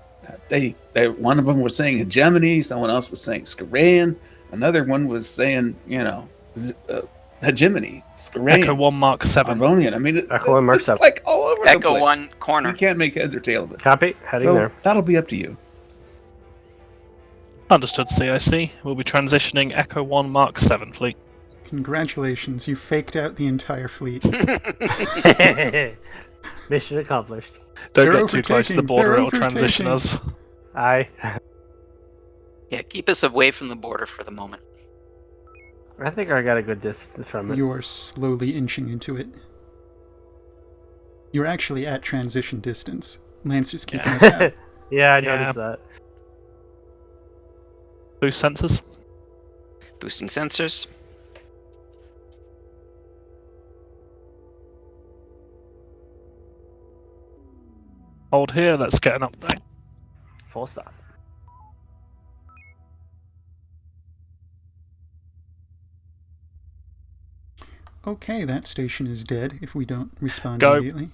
They one of them was saying hegemony, someone else was saying Skarayan, another one was saying, hegemony, Skarayan. Echo 1 Mark 7. Arvonian. I mean, Echo 1 Mark it's 7. like all over the Echo place. 1 corner. You can't make heads or tail of it. Copy. Heading there. That'll be up to you. Understood, CIC. We'll be transitioning Echo 1 Mark 7 fleet. Congratulations, you faked out the entire fleet. Mission accomplished. Don't They're get too close to the overtaking. border, They're it'll transition us. Aye. Yeah, keep us away from the border for the moment. I think I got a good distance from it. You're slowly inching into it. You're actually at transition distance. Lancer's keeping us out. Yeah, I noticed that. Boost sensors. Boosting sensors. Hold here, let's get an update. Full stop. Okay, that station is dead if we don't respond Go. immediately.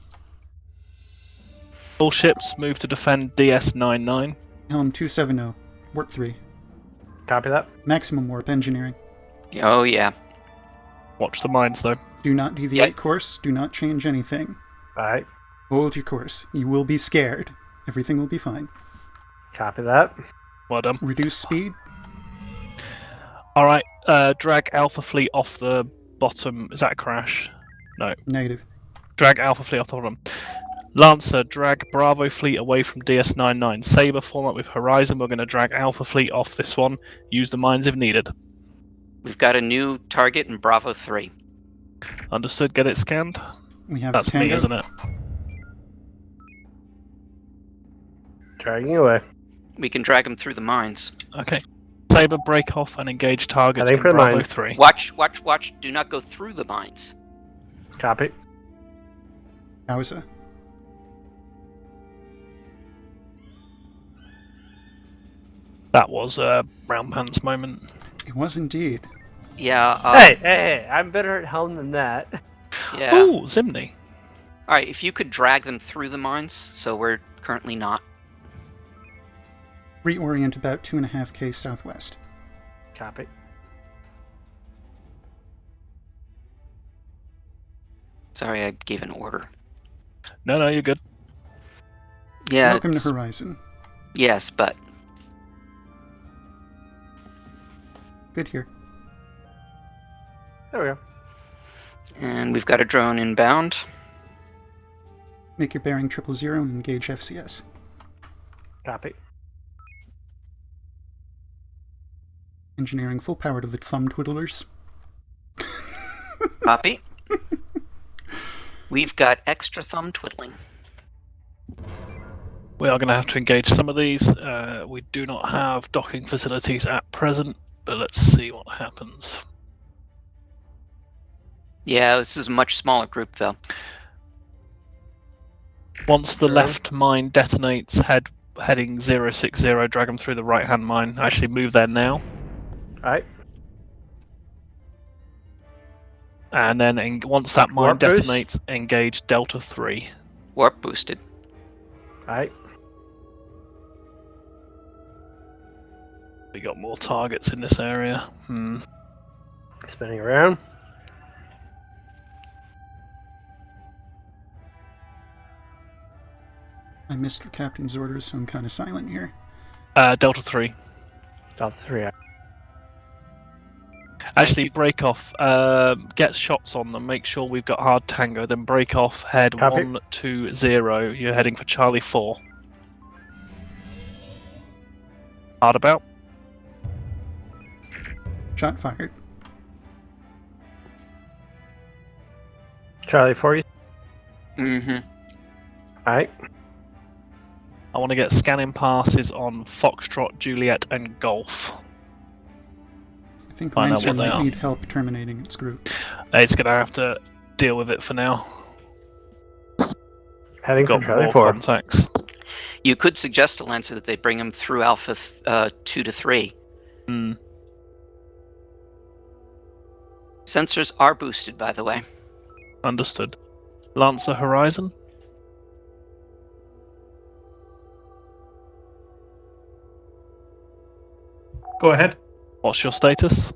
All ships move to defend DS-99. Helm 270, warp 3. Copy that. Maximum warp engineering. Oh, yeah. Watch the mines, though. Do not deviate course, do not change anything. Alright. Hold your course. You will be scared. Everything will be fine. Copy that. Well done. Reduce speed. Alright, drag Alpha Fleet off the bottom. Is that a crash? No. Negative. Drag Alpha Fleet off the bottom. Lancer, drag Bravo Fleet away from DS-99. Saber, form up with Horizon. We're going to drag Alpha Fleet off this one. Use the mines if needed. We've got a new target in Bravo 3. Understood, get it scanned? We have That's me, Tango. isn't it? Dragging away. We can drag him through the mines. Okay. Saber, break off and engage targets Heading in for the Bravo mines. 3. Watch. Do not go through the mines. Copy. Howza. That was a brown pants moment. It was indeed. Yeah. Hey, I'm better at helm than that. Yeah. Ooh, Zimni. Alright, if you could drag them through the mines, so we're currently not. Reorient about 2.5k southwest. Copy. Sorry, I gave an order. No, you're good. Yeah. Welcome to Horizon. Yes, but Good here. There we go. And we've got a drone inbound. Make your bearing 000 and engage FCS. Copy. Engineering full power to the thumb twiddlers. Copy. We've got extra thumb twiddling. We are going to have to engage some of these. We do not have docking facilities at present, but let's see what happens. Yeah, this is a much smaller group, though. Once the left mine detonates, heading 060, drag them through the right-hand mine. Actually, move there now. Alright. And then once that mine Warp boost. detonates, engage Delta 3. Warp boosted. Alright. We got more targets in this area. Spinning around. I missed the captain's orders, so I'm kind of silent here. Delta 3. Delta 3. Actually, break off. Get shots on them. Make sure we've got hard tango. Then break off. Head Copy. 120. You're heading for Charlie 4. Hard about. Shot fired. Charlie 4. Mm-hmm. Alright. I want to get scanning passes on Foxtrot, Juliet, and Golf. I think Find out Lancer what they might are. need help terminating its group. It's going to have to deal with it for now. Heading for Got Charlie more 4. contacts. You could suggest to Lancer that they bring him through Alpha 2 to 3. Sensors are boosted, by the way. Understood. Lancer Horizon. Go ahead. What's your status?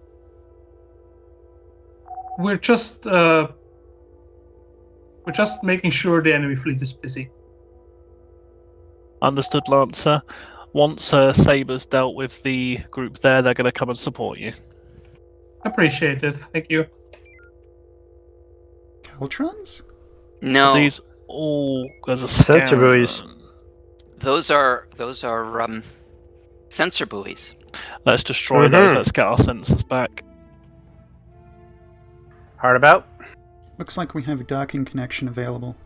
We're just making sure the enemy fleet is busy. Understood, Lancer. Once Saber's dealt with the group there, they're going to come and support you. Appreciate it. Thank you. Caltrons? No, These all as a Sensor buoys. those are sensor buoys. Let's destroy those. Let's get our sensors back. Hard about. Looks like we have a docking connection available.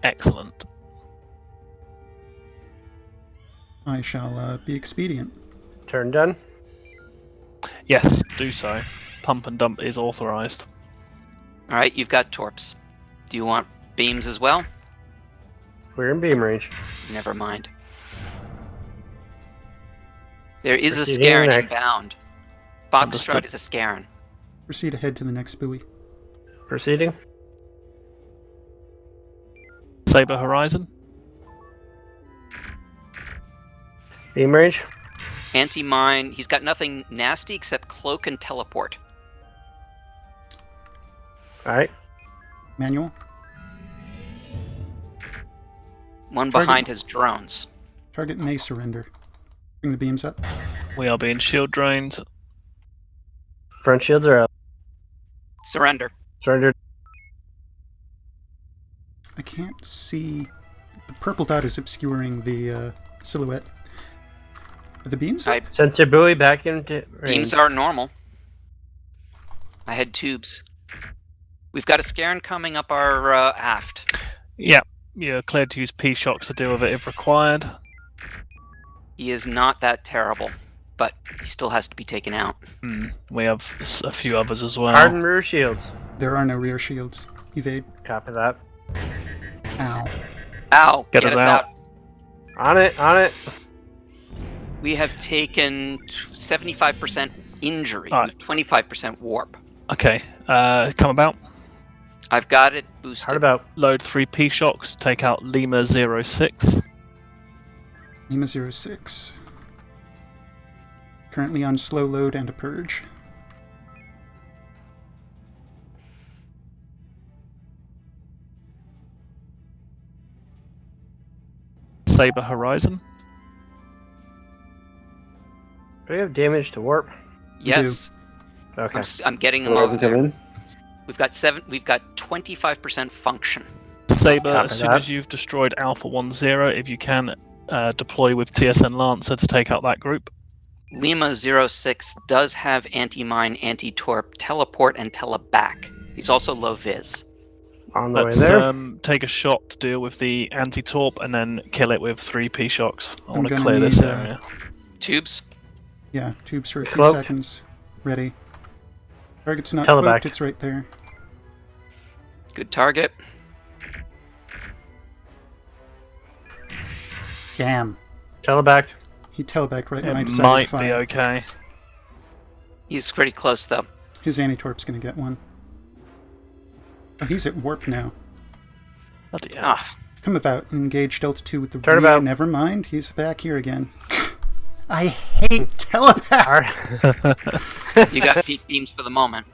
Excellent. I shall be expedient. Turn done. Yes, do so. Pump and dump is authorized. All right, you've got torps. Do you want beams as well? We're in beam range. Never mind. There is Proceeding a Scaran next. inbound. Foxtrot Understood. is a Scaran. Proceed ahead to the next buoy. Proceeding. Saber Horizon. Beam range. Anti-mine. He's got nothing nasty except cloak and teleport. Alright. Manual. One Target. behind his drones. Target may surrender. Bring the beams up. We are being shield drained. Front shields are up. Surrender. Surrendered. I can't see. The purple dot is obscuring the silhouette. Are the beams up? Sensor buoy back into range. Beams are normal. I had tubes. We've got a Scaran coming up our aft. Yeah, you're cleared to use P-shocks to deal with it if required. He is not that terrible, but he still has to be taken out. We have a few others as well. Hardened rear shields. There are no rear shields. Evade. Copy that. Ow. Ow! Get us out. On it, on it. We have taken 75% injury Alright. with 25% warp. Okay, come about. I've got it boosted. Hard about. Load 3 P-shocks, take out Lima 06. Lima 06. Currently on slow load and a purge. Saber Horizon. Do we have damage to warp? Yes. Okay. I'm getting them over there. We've got 25% function. Saber, Copy as soon that. as you've destroyed Alpha 10, if you can, deploy with TSN Lancer to take out that group. Lima 06 does have anti-mine, anti-torp, teleport, and teleback. He's also low vis. On the Let's way there. take a shot to deal with the anti-torp and then kill it with 3 P shocks. I want to gonna clear this need, area. Tubes. Yeah, tubes for a few Cloaked. seconds. Ready. Target's not Teleback. cloaked, it's right there. Good target. Damn. Teleback. He telebacked right when I It decided might to fire. be okay. He's pretty close, though. His anti-torp's gonna get one. Oh, he's at warp now. Bloody hell. Ah, Come about and engage Delta 2 with the Turn rear. about. Never mind, he's back here again. I hate teleback! you got peak beams for the moment.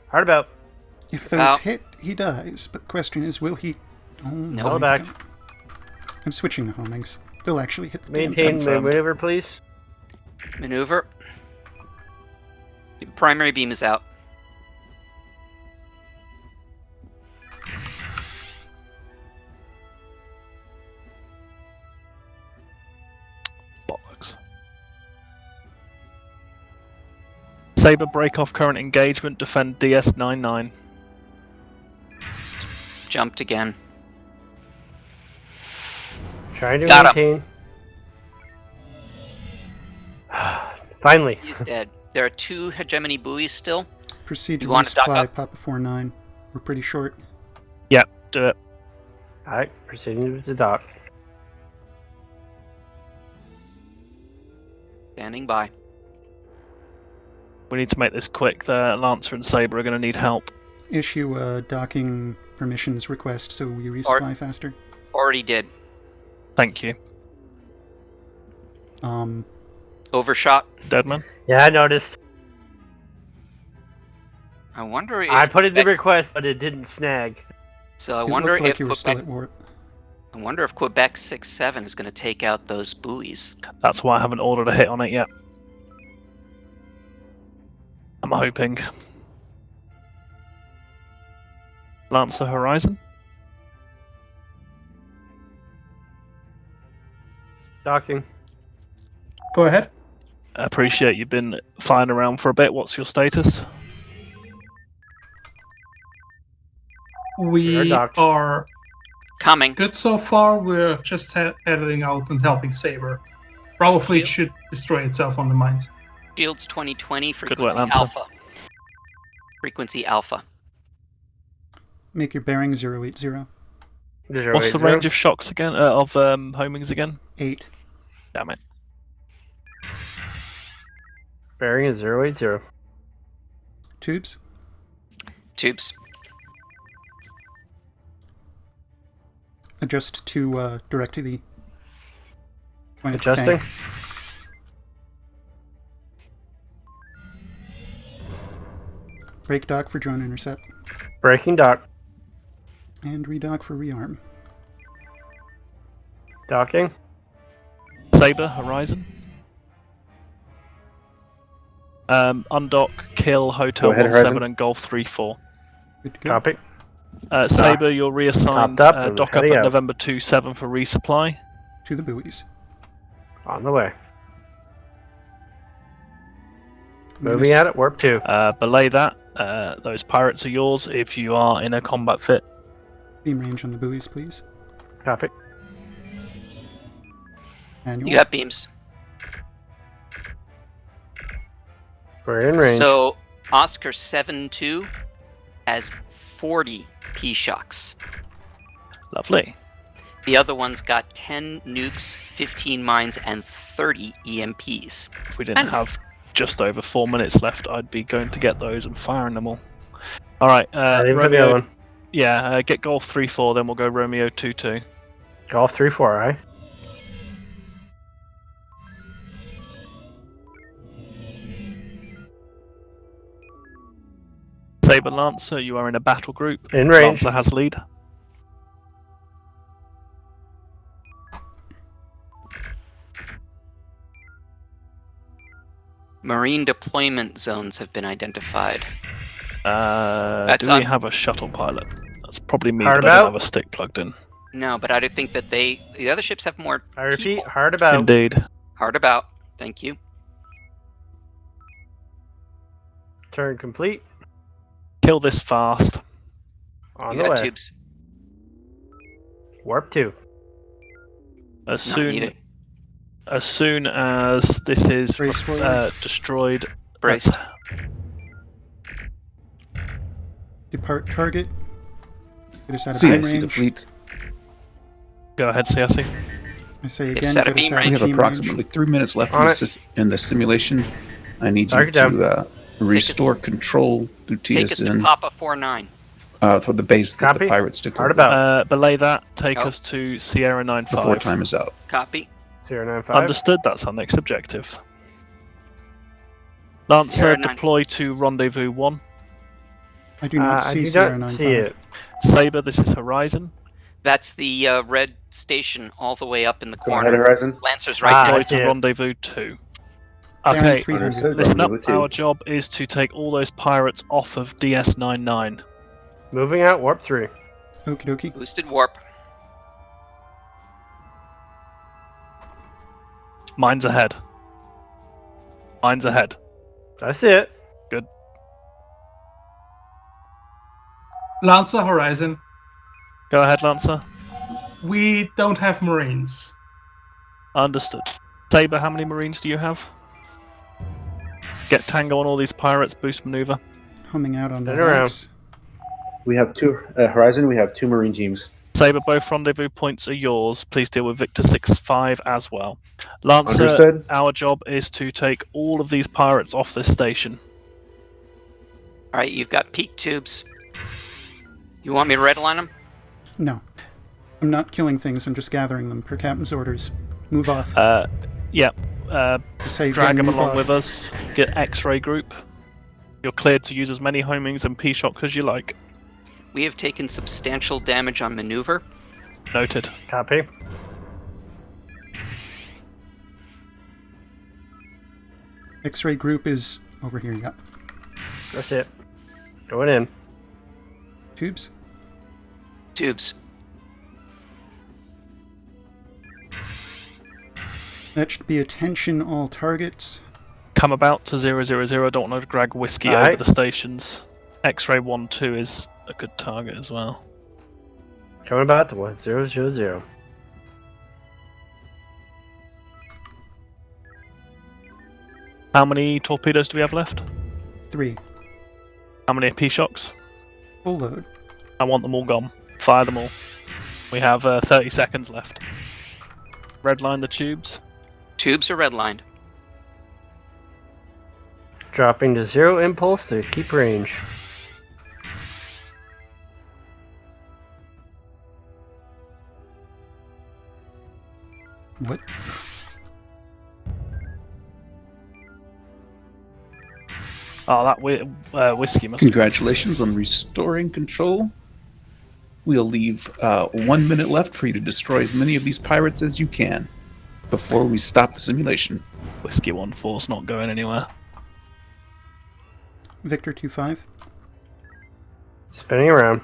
Hard about. If those hit, he dies. But the question is, will he... Oh, No. my Teleback. God. I'm switching the homings. They'll actually hit the damn Maintain thing. confirmed. maneuver, please. Maneuver. The primary beam is out. Bollocks. Saber, break off current engagement, defend DS99. Jumped again. Trying to Got maintain. Finally. He's dead. There are 2 hegemony buoys still. Proceed to You want to dock resupply up? Papa 49. We're pretty short. Yep, do it. Alright, proceeding with the dock. Standing by. We need to make this quick. The Lancer and Saber are going to need help. Issue a docking permissions request so we resupply faster. Already did. Thank you. Overshot. Deadman? Yeah, I noticed. I wonder if I put in the Quebec- request, but it didn't snag. So I It wonder looked like if you were still Quebec. at warp. I wonder if Quebec 6-7 is going to take out those buoys. That's why I haven't ordered a hit on it yet. I'm hoping. Lancer Horizon? Docking. Go ahead. I appreciate you've been flying around for a bit. What's your status? We docked. are Coming. good so far. We're just heading out and helping Saber. Bravo fleet should destroy itself on the mines. Shields 2020, work, frequency Lancer. alpha. Frequency alpha. Make your bearing 080. What's the range of shocks again? Of homings again? 8. Damn it. Bearing is 080. Tubes. Tubes. Adjust to direct to the point of Adjusting. tank. Break dock for drone intercept. Breaking dock. And redock for rearm. Docking. Saber Horizon? Undock, kill Hotel Go ahead, 17 Horizon. and Golf 34. Good to go. Copy. Saber, you're reassigned. Topped up and Dock up heading at out. November 27 for resupply. To the buoys. On the way. I'm gonna Moving at it. Warp 2. Belay that. Those pirates are yours if you are in a combat fit. Beam range on the buoys, please. Copy. Manual. You got beams. We're in range. So Oscar 7-2 has 40 P shocks. Lovely. The other one's got 10 nukes, 15 mines, and 30 EMPs. If we didn't And- have just over 4 minutes left, I'd be going to get those and firing them all. Alright, Ready for the other one. Yeah, get Golf 3-4, then we'll go Romeo 2-2. Golf 3-4, aye. Saber Lancer, you are in a battle group. In range. Lancer has lead. Marine deployment zones have been identified. Do we have a shuttle pilot? That's probably me, Hard but I don't about? have a stick plugged in. No, but I do think that the other ships have more I repeat, people. hard about. Indeed. Hard about. Thank you. Turn complete. Kill this fast. On You the got way. tubes. Warp 2. As Not soon needed. as this is Brace forward. destroyed, Braced. Depart target. Get us out of See, I beam see the range. fleet. Go ahead, CSC. I say Get again, us out get of us beam out We of have beam approximately 3 minutes left On in the simulation. I need you Target down. to restore control through Take us to TSN Papa 49. for the base that the Copy. pirates took Hard over about. Belay that. Take Oh. us to Sierra 95. before time is out. Copy. 095. Understood. That's our next objective. Lancer, Sierra 9. deploy to Rendezvous 1. I do not I see do Sierra not 95. see it. Saber, this is Horizon. That's the red station all the way up in the Go corner. ahead, Horizon. Lancer's right Ah, Deploy there. I see to it. Rendezvous 2. Down Okay, 300. Understood. listen up. Rendezvous two. Our job is to take all those pirates off of DS99. Moving out, warp 3. Okie dokie. Boosted warp. Mine's ahead. Mine's ahead. I see it. Good. Lancer Horizon. Go ahead, Lancer. We don't have Marines. Understood. Saber, how many Marines do you have? Get Tango on all these pirates, boost maneuver. Humming out on Turn that around. axe. We have two Horizon. We have 2 Marine teams. Saber, both rendezvous points are yours. Please deal with Victor 6-5 as well. Lancer, Understood. our job is to take all of these pirates off this station. Alright, you've got peak tubes. You want me to redline them? No. I'm not killing things, I'm just gathering them per captain's orders. Move off. Yeah. Just say Drag again, them move along off. with us. Get X-ray group. You're cleared to use as many homings and P-shocks as you like. We have taken substantial damage on maneuver. Noted. Copy. X-ray group is over here, yeah. That's it. Going in. Tubes. Tubes. That should be attention all targets. Come about to 000. Don't want to drag whiskey over Alright. the stations. X-ray 1-2 is a good target as well. Coming about to 1000. How many torpedoes do we have left? 3. How many P-shocks? Full load. I want them all gone. Fire them all. We have 30 seconds left. Redline the tubes. Tubes are redlined. Dropping to 0 impulse to keep range. What? Oh, that whiskey must. Congratulations on restoring control. We'll leave 1 minute left for you to destroy as many of these pirates as you can before we stop the simulation. Whiskey 1-4's not going anywhere. Victor 2-5. Spinning around.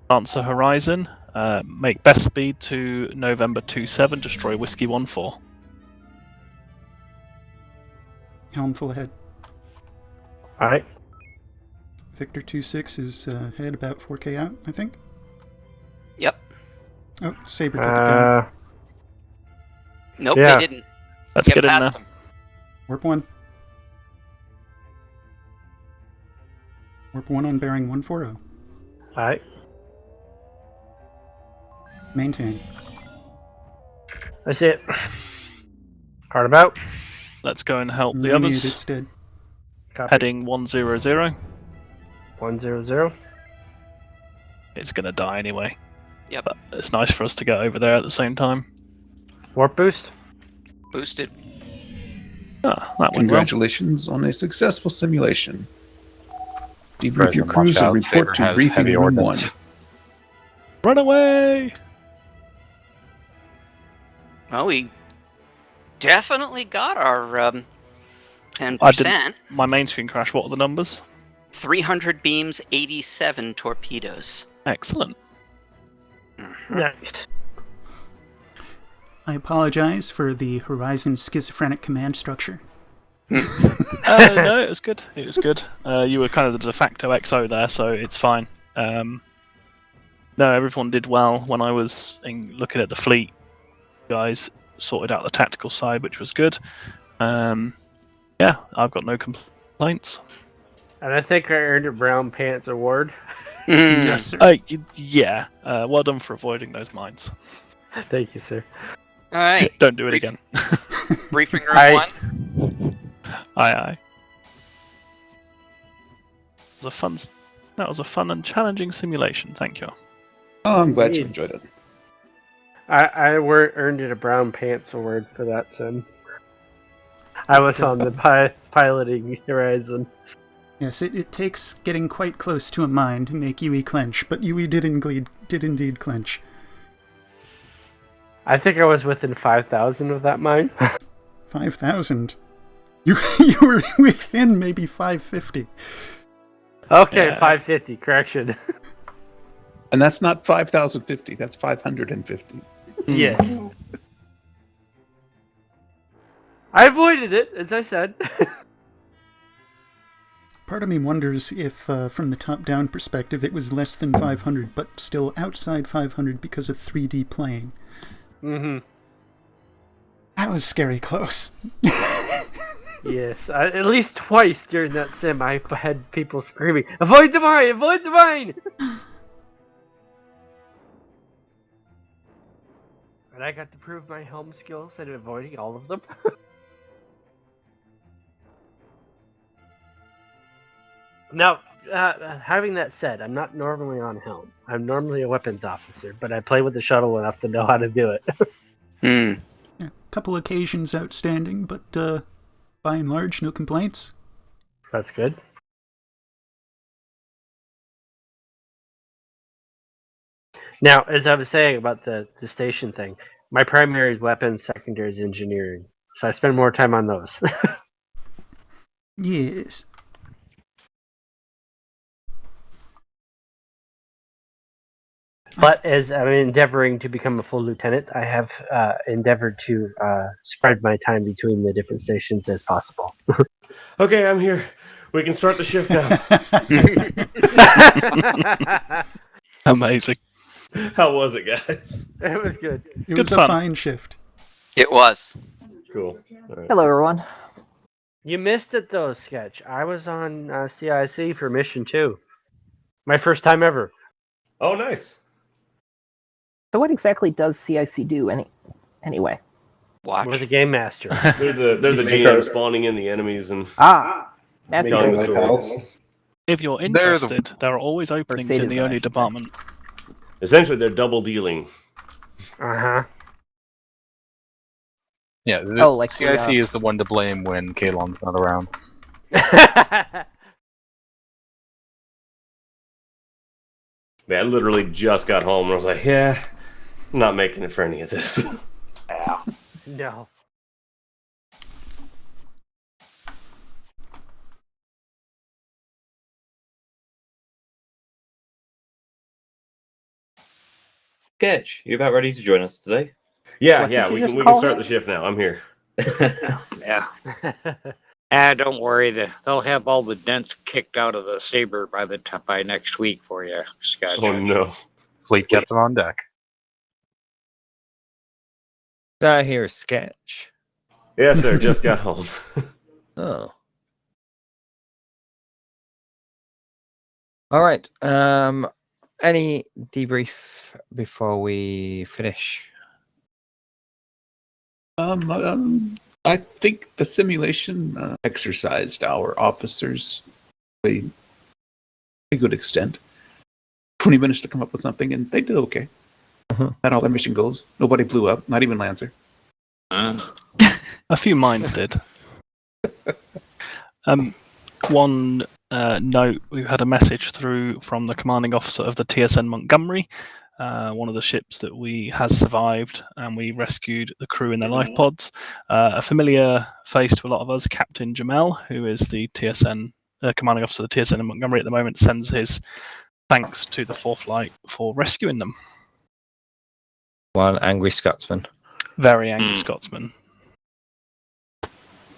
Answer Horizon. Make best speed to November 27. Destroy Whiskey 1-4. Helm full ahead. Alright. Victor 2-6 is head about 4k out, I think. Yep. Oh, Saber took it down. Nope, Yeah. they didn't. Let's Get get in past there. them. Warp 1. Warp 1 on bearing 140. Alright. Maintain. That's it. Hard about. Let's go and help the Renewed, others. it's dead. Copy. Heading 100. 100. It's gonna die anyway. Yep. But it's nice for us to get over there at the same time. Warp boost. Boosted. Ah, that went well. Congratulations on a successful simulation. Debrief Horizon, your watch crews and out, report Saber to has briefing heavy room 1. ordnance. Run away! Well, we definitely got our 10%. My main screen crashed. What are the numbers? 300 beams, 87 torpedoes. Excellent. Nice. I apologize for the Horizon schizophrenic command structure. No, it was good. It was good. You were kind of the de facto XO there, so it's fine. No, everyone did well. When I was looking at the fleet, you guys sorted out the tactical side, which was good. Yeah, I've got no complaints. And I think I earned a Brown Pants Award. Yes, sir. Yeah, well done for avoiding those mines. Thank you, sir. All right. Don't do it again. Briefing room 1. Aye. That was a fun and challenging simulation. Thank you. Oh, I'm glad you enjoyed it. I earned it a Brown Pants Award for that sim. I was on the piloting Horizon. Yes, it takes getting quite close to a mine to make Yui clench, but Yui did indeed clench. I think I was within 5,000 of that mine. 5,000? You were within maybe 550. Okay, Yeah. 550, correction. And that's not 5,050, that's 550. Yes. I avoided it, as I said. Part of me wonders if, from the top-down perspective, it was less than 500, but still outside 500 because of 3D playing. Mm-hmm. That was scary close. Yes, at least twice during that sim I had people screaming, "Avoid the mine! Avoid the mine!" And I got to prove my helm skills at avoiding all of them. Now, having that said, I'm not normally on helm. I'm normally a weapons officer, but I play with the shuttle enough to know how to do it. Yeah, a couple occasions outstanding, but by and large, no complaints. That's good. Now, as I was saying about the station thing, my primary is weapons, secondary is engineering. So I spend more time on those. Yes. But as I'm endeavoring to become a full lieutenant, I have endeavored to spread my time between the different stations as possible. Okay, I'm here. We can start the shift now. Amazing. How was it, guys? It was good. It was a fine shift. It was. Cool. All right. Hello, everyone. You missed it though, Sketch. I was on CIC for mission 2. My first time ever. Oh, nice. So what exactly does CIC do anyway? Watch. We're the game master. They're the GM spawning in the enemies and That's telling the story. If you're interested, there are always openings in the Sadism, I only should say. department. Essentially, they're double dealing. Uh-huh. Yeah, like CIC the, is the one to blame when Kalon's not around. Man, I literally just got home and I was like, yeah, I'm not making it for any of this. No. Sketch, you about ready to join us today? Yeah, What did yeah, you we just can call start him? the shift now. I'm here. Yeah. Don't worry. They'll have all the dents kicked out of the Saber by next week for you, Scott. Oh no. Fleet captain on deck. Did I hear a sketch? Yes, sir. Just got home. Oh. All right. Any debrief before we finish? I think the simulation exercised our officers to a good extent. 20 minutes to come up with something, and they did okay. Not all their mission goals. Nobody blew up, not even Lancer. A few mines did. One note, we've had a message through from the commanding officer of the TSN Montgomery. one of the ships that has survived, and we rescued the crew in their life pods. A familiar face to a lot of us, Captain Jamel, who is the TSN commanding officer of the TSN in Montgomery at the moment, sends his thanks to the Fourth Light for rescuing them. One angry Scotsman. Very angry Scotsman.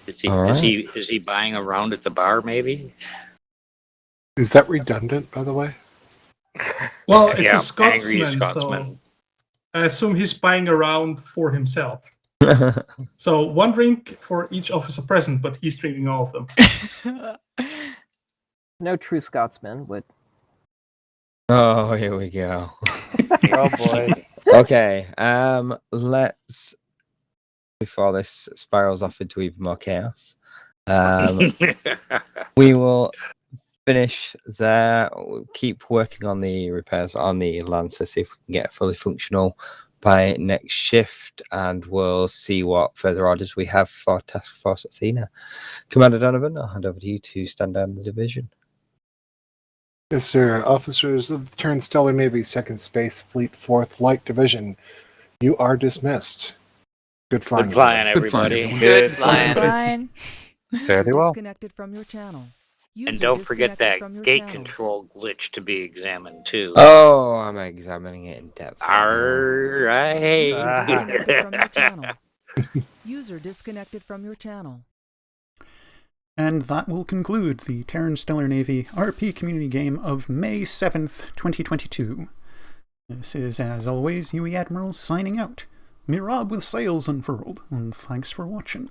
Is he, All right. is he buying around at the bar, maybe? Is that redundant, by the way? Well, it's Yeah, a Scotsman, angry Scotsman. so I assume he's buying around for himself. So 1 drink for each officer present, but he's drinking all of them. No true Scotsman would. Oh, here we go. Oh boy. Okay, let's, before this spirals off into even more chaos, we will finish there. We'll keep working on the repairs on the Lancer, see if we can get it fully functional by next shift, and we'll see what further orders we have for Task Force Athena. Commander Donovan, I'll hand over to you to stand down the division. Yes, sir. Officers of the Terran Stellar Navy Second Space Fleet 4th Light Division, you are dismissed. Good flying. Good flying, everybody. Good flying. Fine. User well. disconnected from your channel. And User don't forget disconnected that from your gate channel. control glitch to be examined too. Oh, I'm examining it in depth. Alright. User disconnected from your channel. User disconnected from your channel. And that will conclude the Terran Stellar Navy RP community game of May 7th, 2022. This is, as always, UE Admiral signing out. Mirab with sails unfurled, and thanks for watching.